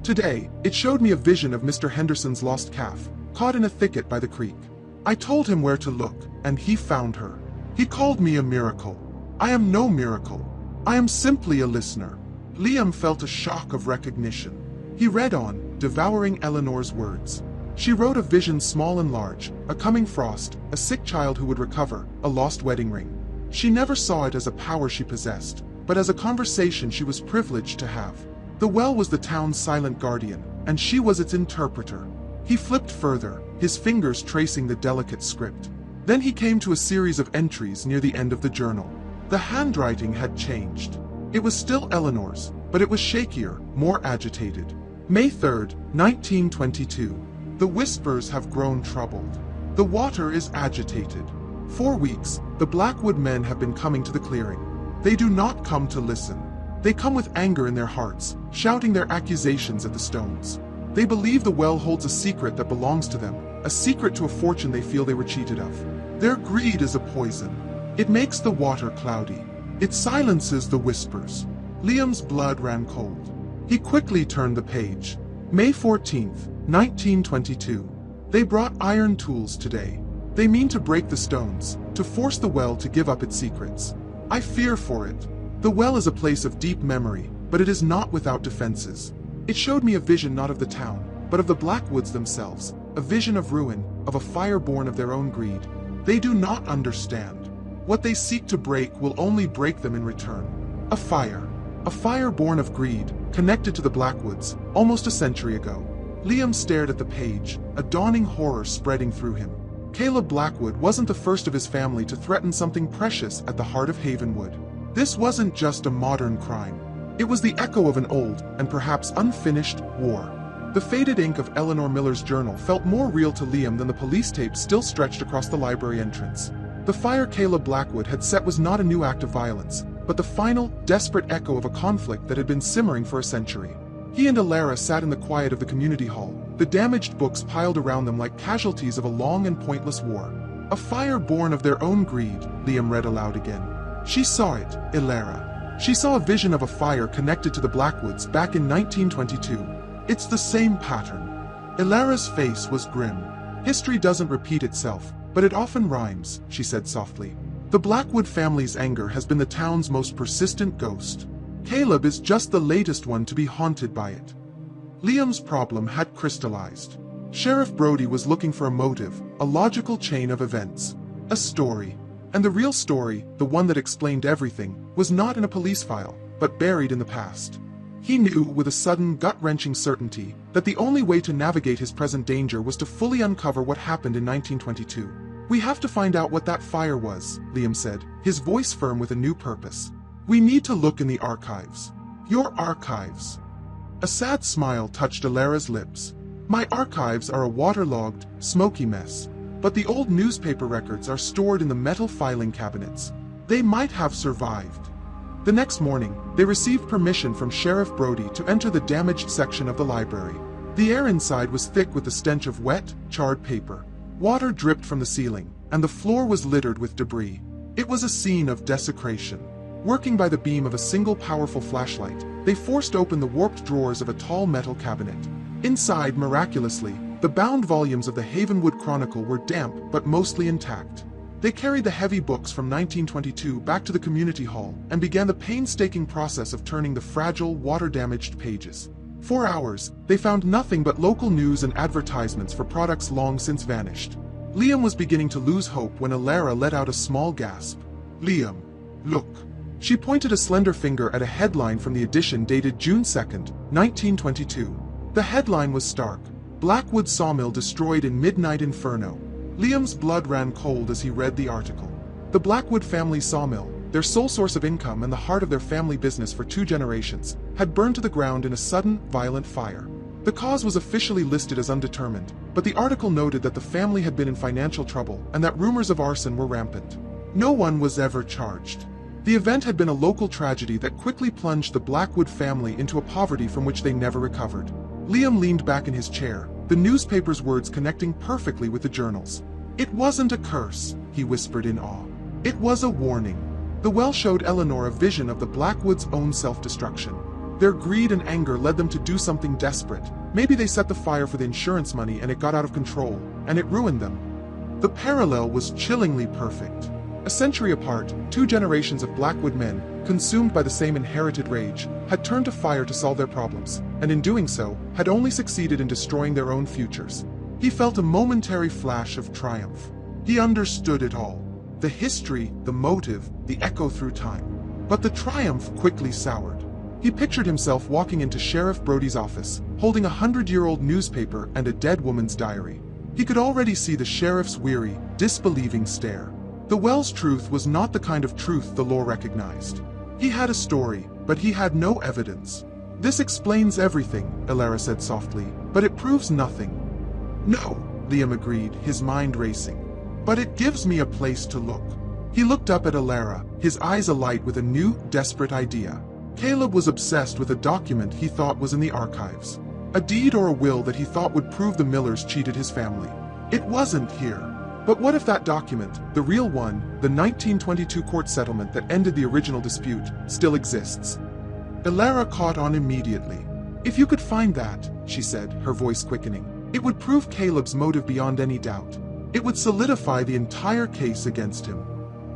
Today, it showed me a vision of Mr. Henderson's lost calf, caught in a thicket by the creek. I told him where to look, and he found her. He called me a miracle. I am no miracle. I am simply a listener." Liam felt a shock of recognition. He read on, devouring Eleanor's words. She wrote of visions small and large, a coming frost, a sick child who would recover, a lost wedding ring. She never saw it as a power she possessed, but as a conversation she was privileged to have. The well was the town's silent guardian, and she was its interpreter. He flipped further, his fingers tracing the delicate script. Then he came to a series of entries near the end of the journal. The handwriting had changed. It was still Eleanor's, but it was shakier, more agitated. May 3rd, 1922. "The whispers have grown troubled. The water is agitated. 4 weeks, the Blackwood men have been coming to the clearing. They do not come to listen. They come with anger in their hearts, shouting their accusations at the stones. They believe the well holds a secret that belongs to them, a secret to a fortune they feel they were cheated of. Their greed is a poison. It makes the water cloudy. It silences the whispers." Liam's blood ran cold. He quickly turned the page. May 14th, 1922. "They brought iron tools today. They mean to break the stones, to force the well to give up its secrets. I fear for it. The well is a place of deep memory, but it is not without defenses. It showed me a vision not of the town, but of the Blackwoods themselves, a vision of ruin, of a fire born of their own greed. They do not understand. What they seek to break will only break them in return. A fire born of greed, connected to the Blackwoods, almost a century ago." Liam stared at the page, a dawning horror spreading through him. Caleb Blackwood wasn't the first of his family to threaten something precious at the heart of Havenwood. This wasn't just a modern crime. It was the echo of an old, and perhaps unfinished, war. The faded ink of Eleanor Miller's journal felt more real to Liam than the police tape still stretched across the library entrance. The fire Caleb Blackwood had set was not a new act of violence, but the final, desperate echo of a conflict that had been simmering for a century. He and Elara sat in the quiet of the community hall, the damaged books piled around them like casualties of a long and pointless war. "A fire born of their own greed," Liam read aloud again. "She saw it, Elara. She saw a vision of a fire connected to the Blackwoods back in 1922. It's the same pattern." Elara's face was grim. "History doesn't repeat itself, but it often rhymes," she said softly. "The Blackwood family's anger has been the town's most persistent ghost. Caleb is just the latest one to be haunted by it." Liam's problem had crystallized. Sheriff Brody was looking for a motive, a logical chain of events, a story. And the real story, the one that explained everything, was not in a police file, but buried in the past. He knew with a sudden, gut-wrenching certainty that the only way to navigate his present danger was to fully uncover what happened in 1922. "We have to find out what that fire was," Liam said, his voice firm with a new purpose. "We need to look in the archives." "Your archives?" A sad smile touched Elara's lips. "My archives are a waterlogged, smoky mess. But the old newspaper records are stored in the metal filing cabinets. They might have survived." The next morning, they received permission from Sheriff Brody to enter the damaged section of the library. The air inside was thick with the stench of wet, charred paper. Water dripped from the ceiling, and the floor was littered with debris. It was a scene of desecration. Working by the beam of a single powerful flashlight, they forced open the warped drawers of a tall metal cabinet. Inside, miraculously, the bound volumes of the Havenwood Chronicle were damp but mostly intact. They carried the heavy books from 1922 back to the community hall and began the painstaking process of turning the fragile, water-damaged pages. For hours, they found nothing but local news and advertisements for products long since vanished. Liam was beginning to lose hope when Alara let out a small gasp. "Liam, look." She pointed a slender finger at a headline from the edition dated June 2nd, 1922. The headline was stark: "Blackwood Sawmill Destroyed in Midnight Inferno." Liam's blood ran cold as he read the article. The Blackwood family sawmill, their sole source of income and the heart of their family business for 2 generations, had burned to the ground in a sudden, violent fire. The cause was officially listed as undetermined, but the article noted that the family had been in financial trouble and that rumors of arson were rampant. No one was ever charged. The event had been a local tragedy that quickly plunged the Blackwood family into a poverty from which they never recovered. Liam leaned back in his chair, the newspaper's words connecting perfectly with the journal's. "It wasn't a curse," he whispered in awe. "It was a warning." The well showed Eleanor a vision of the Blackwood's own self-destruction. Their greed and anger led them to do something desperate. Maybe they set the fire for the insurance money and it got out of control, and it ruined them. The parallel was chillingly perfect. A century apart, 2 generations of Blackwood men, consumed by the same inherited rage, had turned to fire to solve their problems, and in doing so, had only succeeded in destroying their own futures. He felt a momentary flash of triumph. He understood it all. The history, the motive, the echo through time. But the triumph quickly soured. He pictured himself walking into Sheriff Brody's office, holding a 100-year-old newspaper and a dead woman's diary. He could already see the sheriff's weary, disbelieving stare. The Wells truth was not the kind of truth the law recognized. He had a story, but he had no evidence. "This explains everything," Alara said softly, "but it proves nothing." "No," Liam agreed, his mind racing. "But it gives me a place to look." He looked up at Alara, his eyes alight with a new, desperate idea. Caleb was obsessed with a document he thought was in the archives. A deed or a will that he thought would prove the Millers cheated his family. It wasn't here. But what if that document, the real one, the 1922 court settlement that ended the original dispute, still exists? Alara caught on immediately. "If you could find that," she said, her voice quickening, "it would prove Caleb's motive beyond any doubt. It would solidify the entire case against him.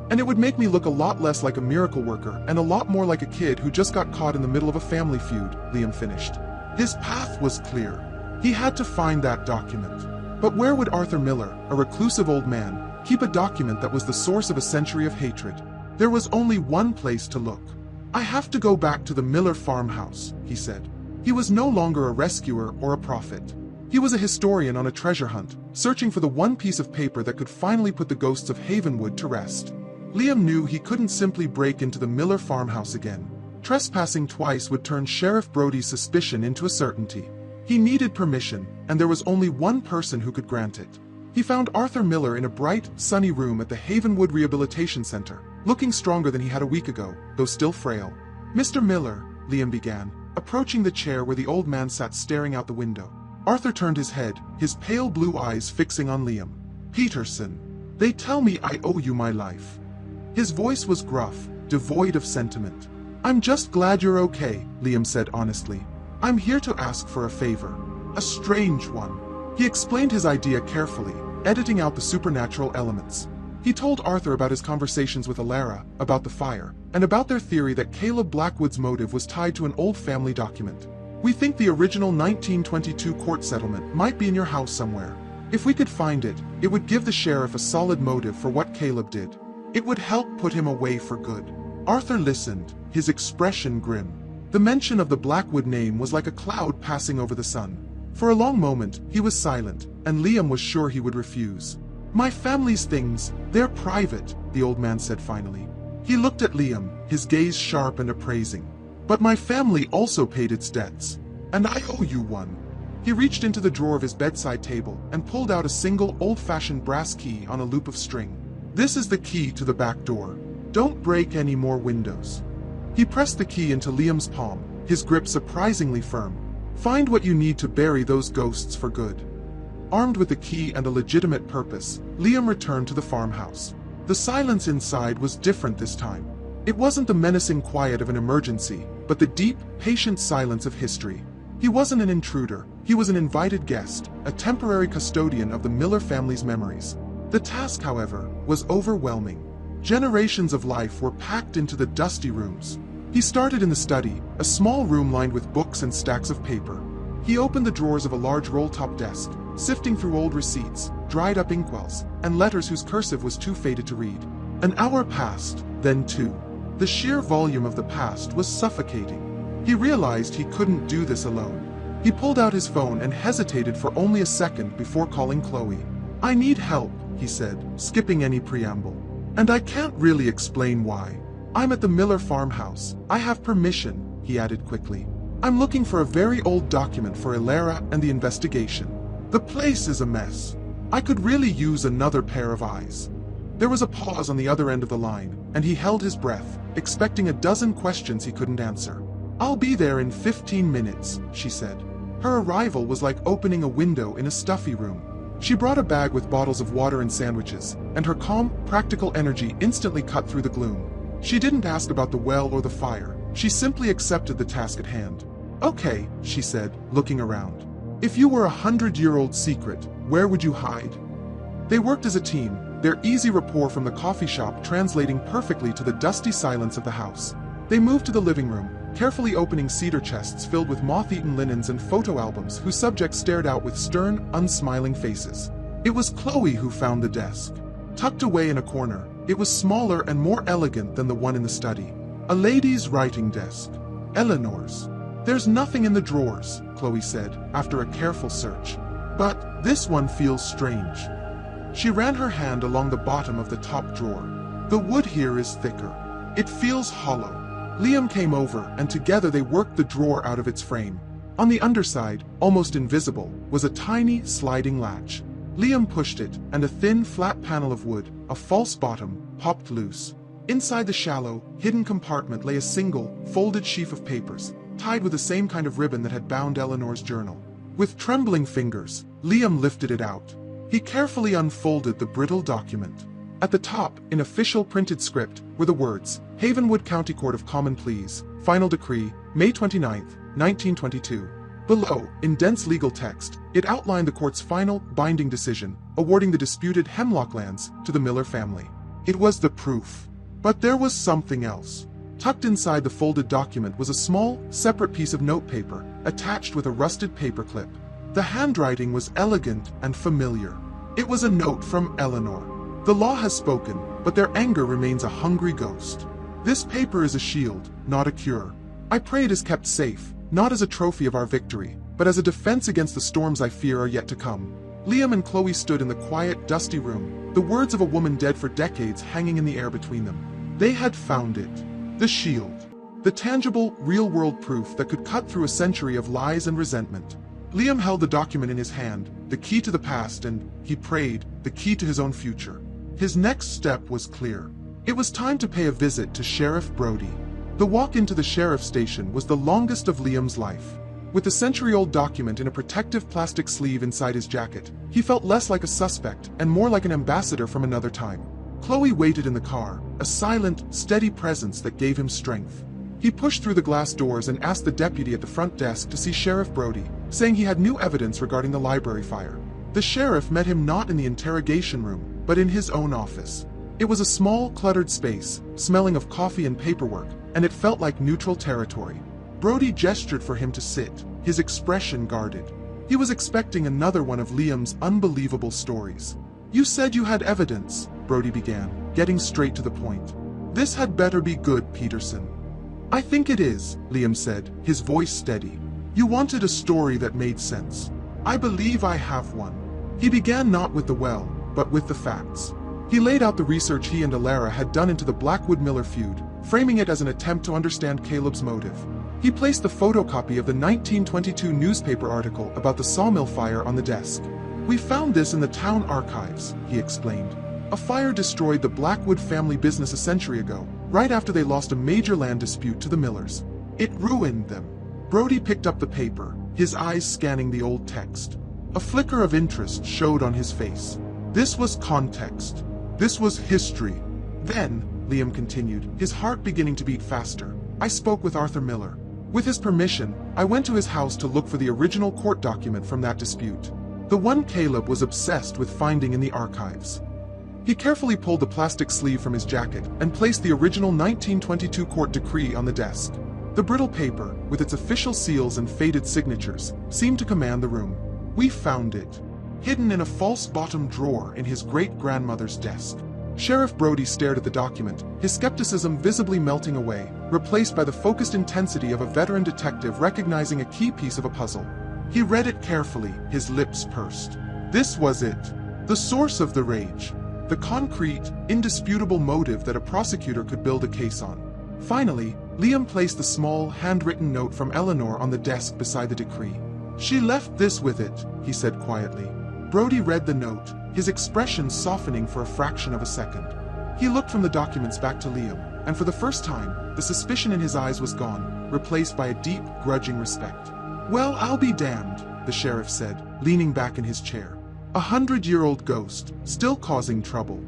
And it would make me look a lot less like a miracle worker and a lot more like a kid who just got caught in the middle of a family feud," Liam finished. His path was clear. He had to find that document. But where would Arthur Miller, a reclusive old man, keep a document that was the source of a century of hatred? There was only one place to look. "I have to go back to the Miller farmhouse," he said. He was no longer a rescuer or a prophet. He was a historian on a treasure hunt, searching for the one piece of paper that could finally put the ghosts of Havenwood to rest. Liam knew he couldn't simply break into the Miller farmhouse again. Trespassing twice would turn Sheriff Brody's suspicion into a certainty. He needed permission, and there was only one person who could grant it. He found Arthur Miller in a bright, sunny room at the Havenwood Rehabilitation Center, looking stronger than he had a week ago, though still frail. "Mr. Miller," Liam began, approaching the chair where the old man sat staring out the window. Arthur turned his head, his pale blue eyes fixing on Liam. "Peterson, they tell me I owe you my life." His voice was gruff, devoid of sentiment. "I'm just glad you're okay," Liam said honestly. "I'm here to ask for a favor. A strange one." He explained his idea carefully, editing out the supernatural elements. He told Arthur about his conversations with Alara, about the fire, and about their theory that Caleb Blackwood's motive was tied to an old family document. "We think the original 1922 court settlement might be in your house somewhere. If we could find it, it would give the sheriff a solid motive for what Caleb did. It would help put him away for good." Arthur listened, his expression grim. The mention of the Blackwood name was like a cloud passing over the sun. For a long moment, he was silent, and Liam was sure he would refuse. "My family's things, they're private," the old man said finally. He looked at Liam, his gaze sharp and appraising. "But my family also paid its debts, and I owe you one." He reached into the drawer of his bedside table and pulled out a single old-fashioned brass key on a loop of string. "This is the key to the back door. Don't break any more windows." He pressed the key into Liam's palm, his grip surprisingly firm. "Find what you need to bury those ghosts for good." Armed with the key and a legitimate purpose, Liam returned to the farmhouse. The silence inside was different this time. It wasn't the menacing quiet of an emergency, but the deep, patient silence of history. He wasn't an intruder, he was an invited guest, a temporary custodian of the Miller family's memories. The task, however, was overwhelming. Generations of life were packed into the dusty rooms. He started in the study, a small room lined with books and stacks of paper. He opened the drawers of a large roll-top desk, sifting through old receipts, dried-up inkwells, and letters whose cursive was too faded to read. An hour passed, then two. The sheer volume of the past was suffocating. He realized he couldn't do this alone. He pulled out his phone and hesitated for only a second before calling Chloe. "I need help," he said, skipping any preamble. "And I can't really explain why. I'm at the Miller farmhouse. I have permission," he added quickly. "I'm looking for a very old document for Elara and the investigation. The place is a mess. I could really use another pair of eyes." There was a pause on the other end of the line, and he held his breath, expecting a dozen questions he couldn't answer. "I'll be there in 15 minutes, she said. Her arrival was like opening a window in a stuffy room. She brought a bag with bottles of water and sandwiches, and her calm, practical energy instantly cut through the gloom. She didn't ask about the well or the fire. She simply accepted the task at hand. "Okay," she said, looking around. "If you were a 100-year-old secret, where would you hide?" They worked as a team, their easy rapport from the coffee shop translating perfectly to the dusty silence of the house. They moved to the living room, carefully opening cedar chests filled with moth-eaten linens and photo albums whose subjects stared out with stern, unsmiling faces. It was Chloe who found the desk. Tucked away in a corner, it was smaller and more elegant than the one in the study. A lady's writing desk. Eleanor's. "There's nothing in the drawers," Chloe said, after a careful search. "But this one feels strange." She ran her hand along the bottom of the top drawer. "The wood here is thicker. It feels hollow." Liam came over, and together they worked the drawer out of its frame. On the underside, almost invisible, was a tiny, sliding latch. Liam pushed it, and a thin, flat panel of wood, a false bottom, popped loose. Inside the shallow, hidden compartment lay a single, folded sheaf of papers, tied with the same kind of ribbon that had bound Eleanor's journal. With trembling fingers, Liam lifted it out. He carefully unfolded the brittle document. At the top, in official printed script, were the words, Havenwood County Court of Common Pleas, Final Decree, May 29, 1922. Below, in dense legal text, it outlined the court's final, binding decision, awarding the disputed Hemlock lands to the Miller family. It was the proof. But there was something else. Tucked inside the folded document was a small, separate piece of notepaper, attached with a rusted paperclip. The handwriting was elegant and familiar. It was a note from Eleanor. "The law has spoken, but their anger remains a hungry ghost. This paper is a shield, not a cure. I pray it is kept safe, not as a trophy of our victory, but as a defense against the storms I fear are yet to come." Liam and Chloe stood in the quiet, dusty room, the words of a woman dead for decades hanging in the air between them. They had found it. The shield. The tangible, real-world proof that could cut through a century of lies and resentment. Liam held the document in his hand, the key to the past and, he prayed, the key to his own future. His next step was clear. It was time to pay a visit to Sheriff Brody. The walk into the sheriff's station was the longest of Liam's life. With the century-old document in a protective plastic sleeve inside his jacket, he felt less like a suspect and more like an ambassador from another time. Chloe waited in the car, a silent, steady presence that gave him strength. He pushed through the glass doors and asked the deputy at the front desk to see Sheriff Brody, saying he had new evidence regarding the library fire. The sheriff met him not in the interrogation room, but in his own office. It was a small, cluttered space, smelling of coffee and paperwork, and it felt like neutral territory. Brody gestured for him to sit, his expression guarded. He was expecting another one of Liam's unbelievable stories. "You said you had evidence," Brody began, getting straight to the point. "This had better be good, Peterson." "I think it is," Liam said, his voice steady. "You wanted a story that made sense. I believe I have one." He began not with the well, but with the facts. He laid out the research he and Elara had done into the Blackwood-Miller feud, framing it as an attempt to understand Caleb's motive. He placed the photocopy of the 1922 newspaper article about the sawmill fire on the desk. "We found this in the town archives," he explained. "A fire destroyed the Blackwood family business a century ago, right after they lost a major land dispute to the Millers. It ruined them." Brody picked up the paper, his eyes scanning the old text. A flicker of interest showed on his face. This was context. This was history. "Then," Liam continued, his heart beginning to beat faster, "I spoke with Arthur Miller. With his permission, I went to his house to look for the original court document from that dispute. The one Caleb was obsessed with finding in the archives. He carefully pulled the plastic sleeve from his jacket and placed the original 1922 court decree on the desk. The brittle paper, with its official seals and faded signatures, seemed to command the room. "We found it. Hidden in a false bottom drawer in his great-grandmother's desk." Sheriff Brody stared at the document, his skepticism visibly melting away, replaced by the focused intensity of a veteran detective recognizing a key piece of a puzzle. He read it carefully, his lips pursed. This was it. The source of the rage. The concrete, indisputable motive that a prosecutor could build a case on. Finally, Liam placed the small, handwritten note from Eleanor on the desk beside the decree. "She left this with it," he said quietly. Brody read the note, his expression softening for a fraction of a second. He looked from the documents back to Liam, and for the first time, the suspicion in his eyes was gone, replaced by a deep, grudging respect. "Well, I'll be damned," the sheriff said, leaning back in his chair. "A 100-year-old ghost, still causing trouble."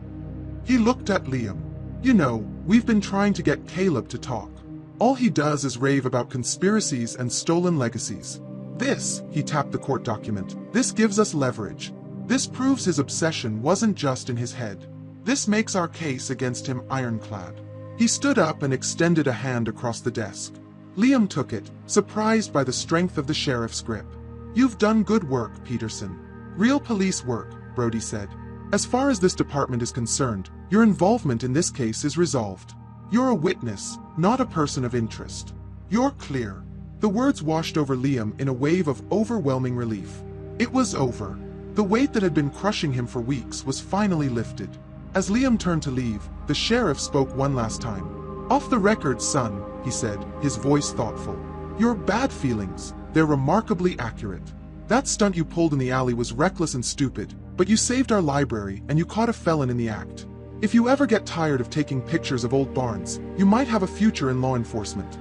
He looked at Liam. "You know, we've been trying to get Caleb to talk. All he does is rave about conspiracies and stolen legacies. This," he tapped the court document, "this gives us leverage. This proves his obsession wasn't just in his head. This makes our case against him ironclad." He stood up and extended a hand across the desk. Liam took it, surprised by the strength of the sheriff's grip. "You've done good work, Peterson. Real police work," Brody said. "As far as this department is concerned, your involvement in this case is resolved. You're a witness, not a person of interest. You're clear." The words washed over Liam in a wave of overwhelming relief. It was over. The weight that had been crushing him for weeks was finally lifted. As Liam turned to leave, the sheriff spoke one last time. "Off the record, son," he said, his voice thoughtful. "Your bad feelings, they're remarkably accurate. That stunt you pulled in the alley was reckless and stupid, but you saved our library and you caught a felon in the act. If you ever get tired of taking pictures of old barns, you might have a future in law enforcement."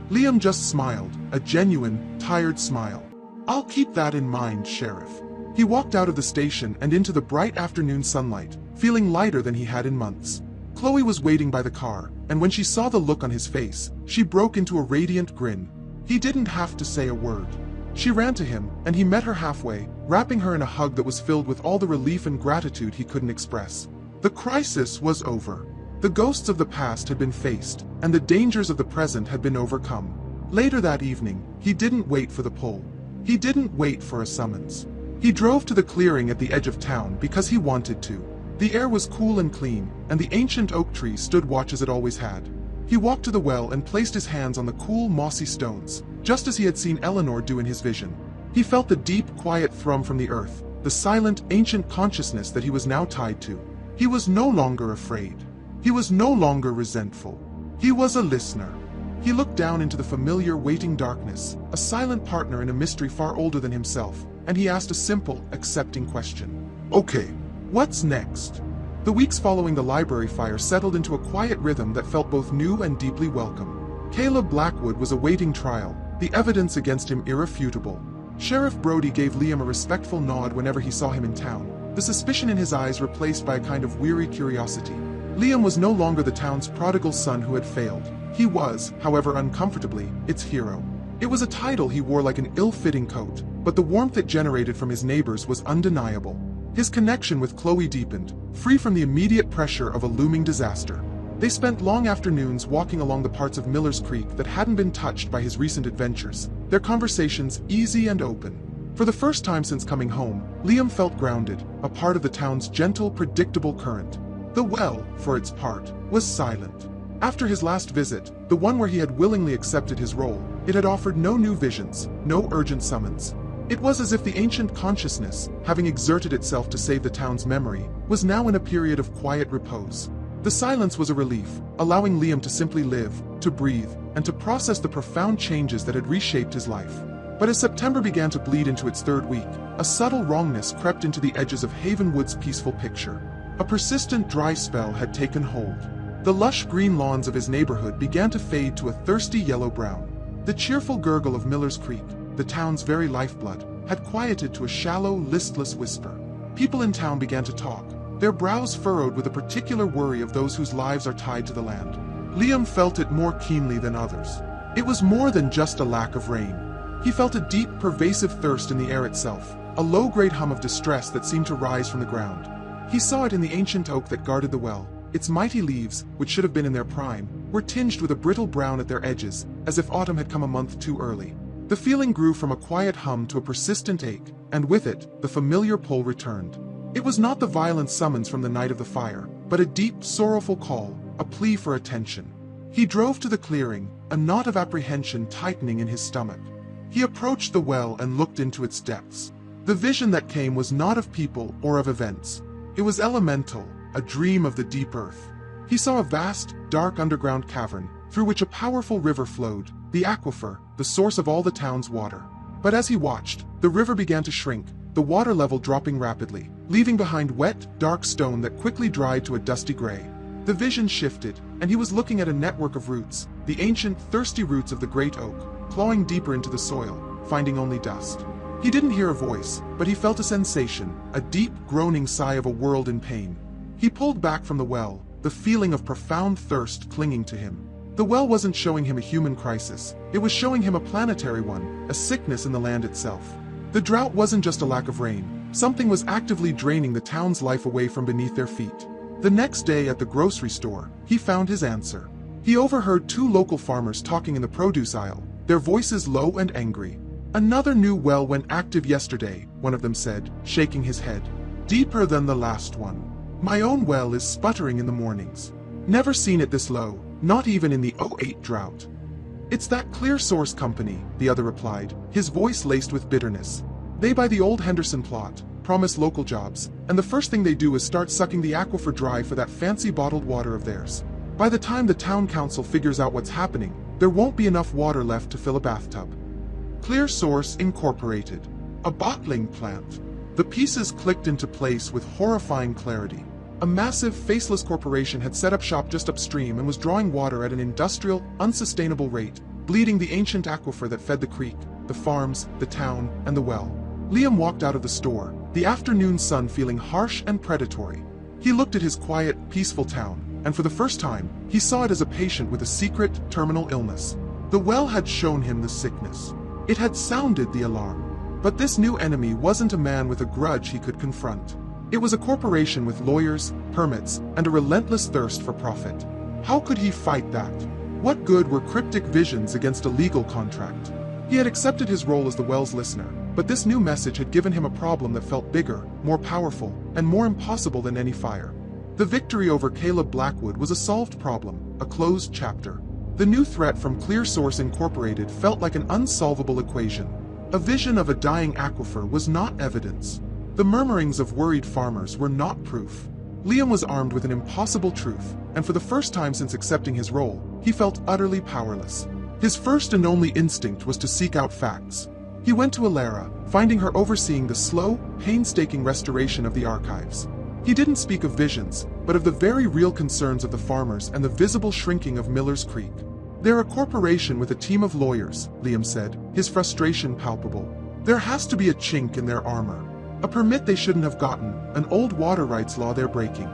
Liam just smiled, a genuine, tired smile. "I'll keep that in mind, Sheriff." He walked out of the station and into the bright afternoon sunlight, feeling lighter than he had in months. Chloe was waiting by the car, and when she saw the look on his face, she broke into a radiant grin. He didn't have to say a word. She ran to him, and he met her halfway, wrapping her in a hug that was filled with all the relief and gratitude he couldn't express. The crisis was over. The ghosts of the past had been faced, and the dangers of the present had been overcome. Later that evening, he didn't wait for the pull. He didn't wait for a summons. He drove to the clearing at the edge of town because he wanted to. The air was cool and clean, and the ancient oak tree stood watch as it always had. He walked to the well and placed his hands on the cool, mossy stones, just as he had seen Eleanor do in his vision. He felt the deep, quiet thrum from the earth, the silent, ancient consciousness that he was now tied to. He was no longer afraid. He was no longer resentful. He was a listener. He looked down into the familiar, waiting darkness, a silent partner in a mystery far older than himself, and he asked a simple, accepting question. "Okay, what's next?" The weeks following the library fire settled into a quiet rhythm that felt both new and deeply welcome. Caleb Blackwood was awaiting trial, the evidence against him irrefutable. Sheriff Brody gave Liam a respectful nod whenever he saw him in town, the suspicion in his eyes replaced by a kind of weary curiosity. Liam was no longer the town's prodigal son who had failed. He was, however uncomfortably, its hero. It was a title he wore like an ill-fitting coat, but the warmth it generated from his neighbors was undeniable. His connection with Chloe deepened, free from the immediate pressure of a looming disaster. They spent long afternoons walking along the parts of Miller's Creek that hadn't been touched by his recent adventures, their conversations easy and open. For the first time since coming home, Liam felt grounded, a part of the town's gentle, predictable current. The well, for its part, was silent. After his last visit, the one where he had willingly accepted his role, it had offered no new visions, no urgent summons. It was as if the ancient consciousness, having exerted itself to save the town's memory, was now in a period of quiet repose. The silence was a relief, allowing Liam to simply live, to breathe, and to process the profound changes that had reshaped his life. But as September began to bleed into its third week, a subtle wrongness crept into the edges of Havenwood's peaceful picture. A persistent dry spell had taken hold. The lush green lawns of his neighborhood began to fade to a thirsty yellow-brown. The cheerful gurgle of Miller's Creek, the town's very lifeblood, had quieted to a shallow, listless whisper. People in town began to talk, their brows furrowed with a particular worry of those whose lives are tied to the land. Liam felt it more keenly than others. It was more than just a lack of rain. He felt a deep, pervasive thirst in the air itself, a low-grade hum of distress that seemed to rise from the ground. He saw it in the ancient oak that guarded the well. Its mighty leaves, which should have been in their prime, were tinged with a brittle brown at their edges, as if autumn had come a month too early. The feeling grew from a quiet hum to a persistent ache, and with it, the familiar pull returned. It was not the violent summons from the night of the fire, but a deep, sorrowful call, a plea for attention. He drove to the clearing, a knot of apprehension tightening in his stomach. He approached the well and looked into its depths. The vision that came was not of people or of events. It was elemental, a dream of the deep earth. He saw a vast, dark underground cavern, through which a powerful river flowed, the aquifer, the source of all the town's water. But as he watched, the river began to shrink, the water level dropping rapidly, leaving behind wet, dark stone that quickly dried to a dusty gray. The vision shifted, and he was looking at a network of roots, the ancient, thirsty roots of the great oak, clawing deeper into the soil, finding only dust. He didn't hear a voice, but he felt a sensation, a deep, groaning sigh of a world in pain. He pulled back from the well, the feeling of profound thirst clinging to him. The well wasn't showing him a human crisis, it was showing him a planetary one, a sickness in the land itself. The drought wasn't just a lack of rain, something was actively draining the town's life away from beneath their feet. The next day at the grocery store, he found his answer. He overheard two local farmers talking in the produce aisle, their voices low and angry. "Another new well went active yesterday," one of them said, shaking his head. "Deeper than the last one. My own well is sputtering in the mornings. Never seen it this low, not even in the '08 drought." "It's that Clear Source company," the other replied, his voice laced with bitterness. "They buy the old Henderson plot, promise local jobs, and the first thing they do is start sucking the aquifer dry for that fancy bottled water of theirs. By the time the town council figures out what's happening, there won't be enough water left to fill a bathtub." Clear Source Incorporated. A bottling plant. The pieces clicked into place with horrifying clarity. A massive, faceless corporation had set up shop just upstream and was drawing water at an industrial, unsustainable rate, bleeding the ancient aquifer that fed the creek, the farms, the town, and the well. Liam walked out of the store, the afternoon sun feeling harsh and predatory. He looked at his quiet, peaceful town, and for the first time, he saw it as a patient with a secret, terminal illness. The well had shown him the sickness. It had sounded the alarm. But this new enemy wasn't a man with a grudge he could confront. It was a corporation with lawyers, permits, and a relentless thirst for profit. How could he fight that? What good were cryptic visions against a legal contract? He had accepted his role as the well's listener, but this new message had given him a problem that felt bigger, more powerful, and more impossible than any fire. The victory over Caleb Blackwood was a solved problem, a closed chapter. The new threat from Clear Source Incorporated felt like an unsolvable equation. A vision of a dying aquifer was not evidence. The murmurings of worried farmers were not proof. Liam was armed with an impossible truth, and for the first time since accepting his role, he felt utterly powerless. His first and only instinct was to seek out facts. He went to Alara, finding her overseeing the slow, painstaking restoration of the archives. He didn't speak of visions, but of the very real concerns of the farmers and the visible shrinking of Miller's Creek. "They're a corporation with a team of lawyers," Liam said, his frustration palpable. "There has to be a chink in their armor. A permit they shouldn't have gotten, an old water rights law they're breaking."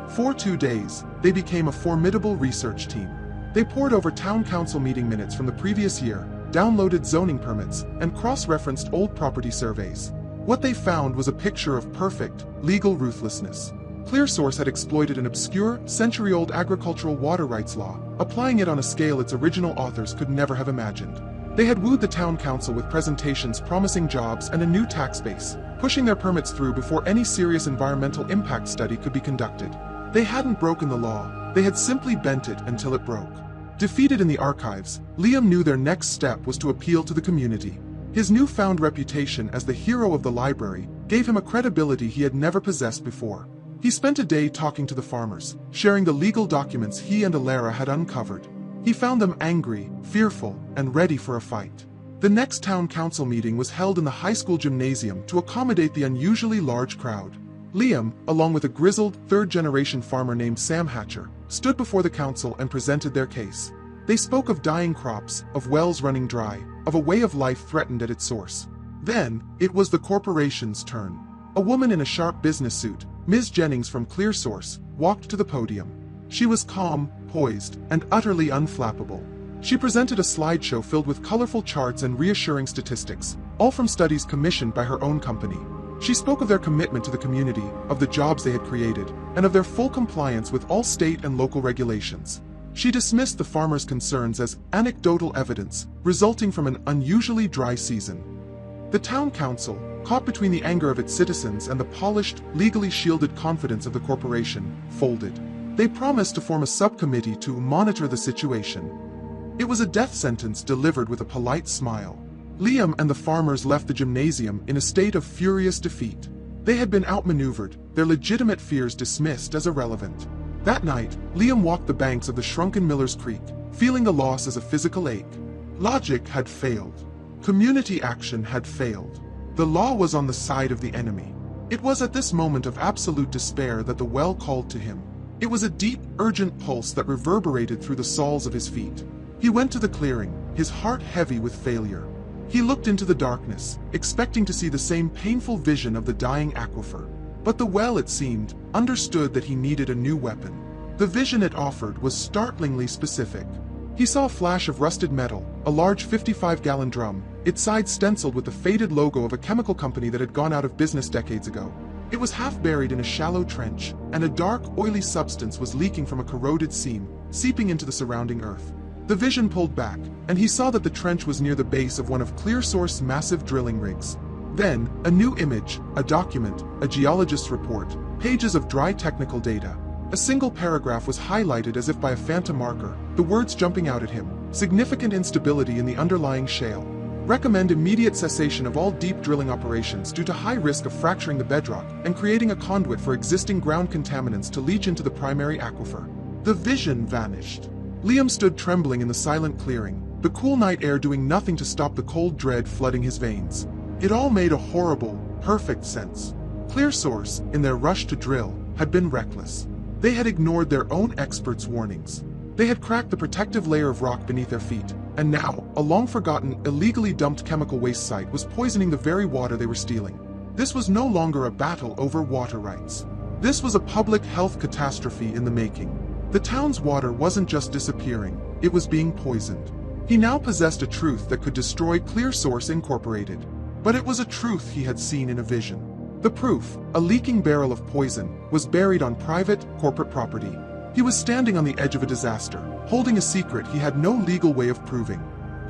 For 2 days, they became a formidable research team. They pored over town council meeting minutes from the previous year, downloaded zoning permits, and cross-referenced old property surveys. What they found was a picture of perfect, legal ruthlessness. ClearSource had exploited an obscure, century-old agricultural water rights law, applying it on a scale its original authors could never have imagined. They had wooed the town council with presentations promising jobs and a new tax base, pushing their permits through before any serious environmental impact study could be conducted. They hadn't broken the law, they had simply bent it until it broke. Defeated in the archives, Liam knew their next step was to appeal to the community. His newfound reputation as the hero of the library gave him a credibility he had never possessed before. He spent a day talking to the farmers, sharing the legal documents he and Alara had uncovered. He found them angry, fearful, and ready for a fight. The next town council meeting was held in the high school gymnasium to accommodate the unusually large crowd. Liam, along with a grizzled, third-generation farmer named Sam Hatcher, stood before the council and presented their case. They spoke of dying crops, of wells running dry, of a way of life threatened at its source. Then, it was the corporation's turn. A woman in a sharp business suit, Ms. Jennings from ClearSource, walked to the podium. She was calm, poised, and utterly unflappable. She presented a slideshow filled with colorful charts and reassuring statistics, all from studies commissioned by her own company. She spoke of their commitment to the community, of the jobs they had created, and of their full compliance with all state and local regulations. She dismissed the farmers' concerns as anecdotal evidence, resulting from an unusually dry season. The town council, caught between the anger of its citizens and the polished, legally shielded confidence of the corporation, folded. They promised to form a subcommittee to monitor the situation. It was a death sentence delivered with a polite smile. Liam and the farmers left the gymnasium in a state of furious defeat. They had been outmaneuvered, their legitimate fears dismissed as irrelevant. That night, Liam walked the banks of the shrunken Miller's Creek, feeling the loss as a physical ache. Logic had failed. Community action had failed. The law was on the side of the enemy. It was at this moment of absolute despair that the well called to him. It was a deep, urgent pulse that reverberated through the soles of his feet. He went to the clearing, his heart heavy with failure. He looked into the darkness, expecting to see the same painful vision of the dying aquifer. But the well, it seemed, understood that he needed a new weapon. The vision it offered was startlingly specific. He saw a flash of rusted metal, a large 55-gallon drum, its side stenciled with the faded logo of a chemical company that had gone out of business decades ago. It was half buried in a shallow trench, and a dark, oily substance was leaking from a corroded seam, seeping into the surrounding earth. The vision pulled back, and he saw that the trench was near the base of one of ClearSource's massive drilling rigs. Then, a new image, a document, a geologist's report, pages of dry technical data. A single paragraph was highlighted as if by a phantom marker, the words jumping out at him: significant instability in the underlying shale. Recommend immediate cessation of all deep drilling operations due to high risk of fracturing the bedrock and creating a conduit for existing ground contaminants to leach into the primary aquifer. The vision vanished. Liam stood trembling in the silent clearing, the cool night air doing nothing to stop the cold dread flooding his veins. It all made a horrible, perfect sense. ClearSource, in their rush to drill, had been reckless. They had ignored their own experts' warnings. They had cracked the protective layer of rock beneath their feet, and now, a long-forgotten, illegally dumped chemical waste site was poisoning the very water they were stealing. This was no longer a battle over water rights. This was a public health catastrophe in the making. The town's water wasn't just disappearing, it was being poisoned. He now possessed a truth that could destroy ClearSource Incorporated. But it was a truth he had seen in a vision. The proof, a leaking barrel of poison, was buried on private, corporate property. He was standing on the edge of a disaster, holding a secret he had no legal way of proving.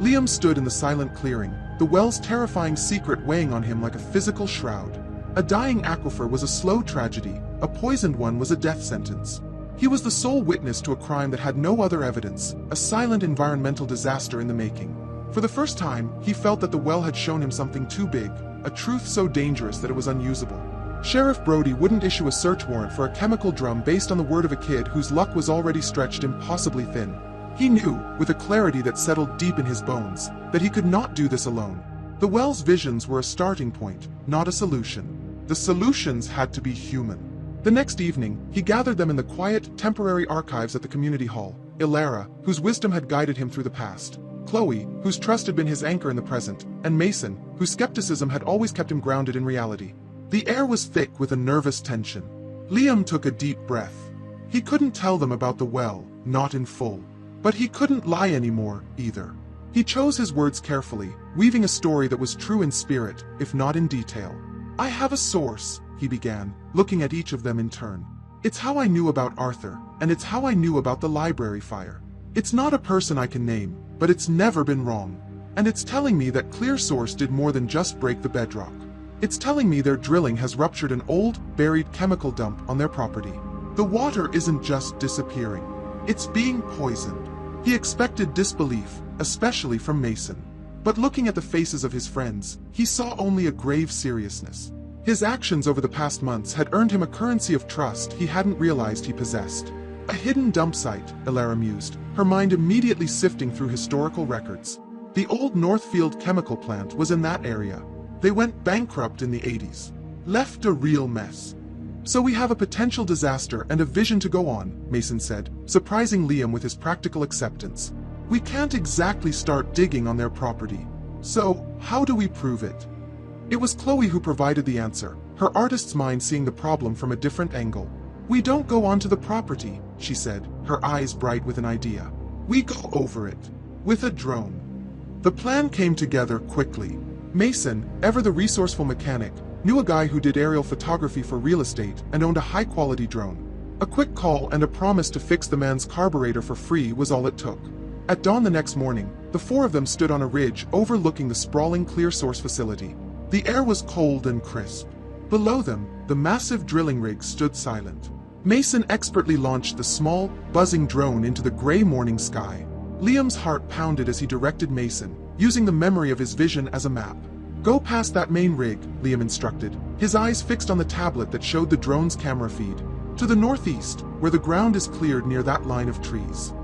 Liam stood in the silent clearing, the well's terrifying secret weighing on him like a physical shroud. A dying aquifer was a slow tragedy, a poisoned one was a death sentence. He was the sole witness to a crime that had no other evidence, a silent environmental disaster in the making. For the first time, he felt that the well had shown him something too big, a truth so dangerous that it was unusable. Sheriff Brody wouldn't issue a search warrant for a chemical drum based on the word of a kid whose luck was already stretched impossibly thin. He knew, with a clarity that settled deep in his bones, that he could not do this alone. The well's visions were a starting point, not a solution. The solutions had to be human. The next evening, he gathered them in the quiet, temporary archives at the community hall. Ilara, whose wisdom had guided him through the past. Chloe, whose trust had been his anchor in the present. And Mason, whose skepticism had always kept him grounded in reality. The air was thick with a nervous tension. Liam took a deep breath. He couldn't tell them about the well, not in full. But he couldn't lie anymore, either. He chose his words carefully, weaving a story that was true in spirit, if not in detail. I have a source, he began, looking at each of them in turn. It's how I knew about Arthur, and it's how I knew about the library fire. It's not a person I can name, but it's never been wrong. And it's telling me that ClearSource did more than just break the bedrock. It's telling me their drilling has ruptured an old, buried chemical dump on their property. The water isn't just disappearing. It's being poisoned. He expected disbelief, especially from Mason. But looking at the faces of his friends, he saw only a grave seriousness. His actions over the past months had earned him a currency of trust he hadn't realized he possessed. A hidden dump site, Ilara mused, her mind immediately sifting through historical records. The old Northfield chemical plant was in that area. They went bankrupt in the 80s. Left a real mess. So we have a potential disaster and a vision to go on, Mason said, surprising Liam with his practical acceptance. We can't exactly start digging on their property. So, how do we prove it? It was Chloe who provided the answer, her artist's mind seeing the problem from a different angle. We don't go onto the property, she said, her eyes bright with an idea. We go over it. With a drone. The plan came together quickly. Mason, ever the resourceful mechanic, knew a guy who did aerial photography for real estate and owned a high-quality drone. A quick call and a promise to fix the man's carburetor for free was all it took. At dawn the next morning, the four of them stood on a ridge overlooking the sprawling ClearSource facility. The air was cold and crisp. Below them, the massive drilling rig stood silent. Mason expertly launched the small, buzzing drone into the gray morning sky. Liam's heart pounded as he directed Mason, using the memory of his vision as a map. "Go past that main rig," Liam instructed, his eyes fixed on the tablet that showed the drone's camera feed. "To the northeast, where the ground is cleared near that line of trees."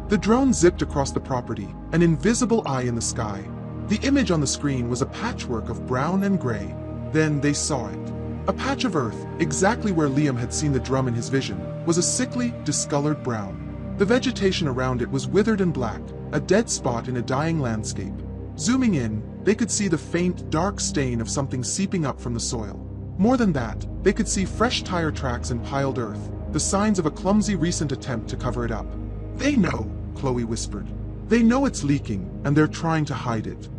The drone zipped across the property, an invisible eye in the sky. The image on the screen was a patchwork of brown and gray. Then they saw it. A patch of earth, exactly where Liam had seen the drum in his vision, was a sickly, discolored brown. The vegetation around it was withered and black, a dead spot in a dying landscape. Zooming in, they could see the faint, dark stain of something seeping up from the soil. More than that, they could see fresh tire tracks and piled earth, the signs of a clumsy recent attempt to cover it up. "They know," Chloe whispered. "They know it's leaking, and they're trying to hide it."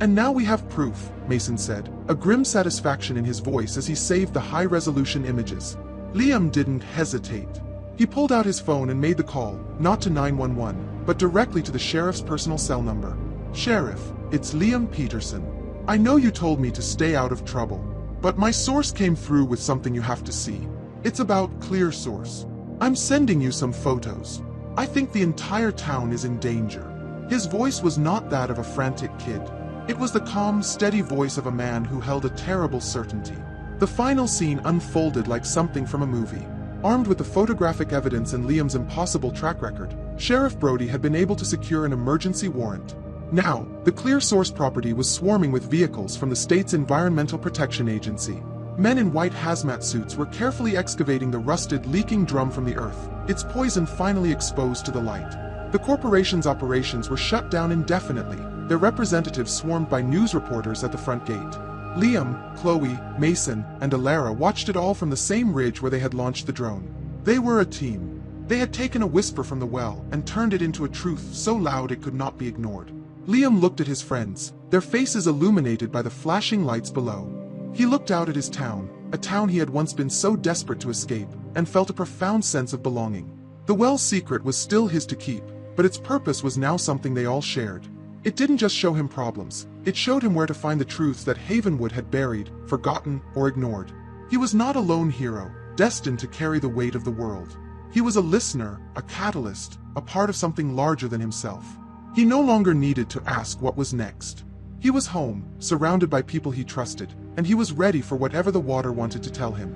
"And now we have proof," Mason said, a grim satisfaction in his voice as he saved the high-resolution images. Liam didn't hesitate. He pulled out his phone and made the call, not to 911, but directly to the sheriff's personal cell number. "Sheriff, it's Liam Peterson. I know you told me to stay out of trouble, but my source came through with something you have to see. It's about ClearSource. I'm sending you some photos. I think the entire town is in danger." His voice was not that of a frantic kid. It was the calm, steady voice of a man who held a terrible certainty. The final scene unfolded like something from a movie. Armed with the photographic evidence and Liam's impossible track record, Sheriff Brody had been able to secure an emergency warrant. Now, the ClearSource property was swarming with vehicles from the state's Environmental Protection Agency. Men in white hazmat suits were carefully excavating the rusted, leaking drum from the earth, its poison finally exposed to the light. The corporation's operations were shut down indefinitely, their representatives swarmed by news reporters at the front gate. Liam, Chloe, Mason, and Alara watched it all from the same ridge where they had launched the drone. They were a team. They had taken a whisper from the well and turned it into a truth so loud it could not be ignored. Liam looked at his friends, their faces illuminated by the flashing lights below. He looked out at his town, a town he had once been so desperate to escape, and felt a profound sense of belonging. The well's secret was still his to keep, but its purpose was now something they all shared. It didn't just show him problems, it showed him where to find the truths that Havenwood had buried, forgotten, or ignored. He was not a lone hero, destined to carry the weight of the world. He was a listener, a catalyst, a part of something larger than himself. He no longer needed to ask what was next. He was home, surrounded by people he trusted, and he was ready for whatever the water wanted to tell him.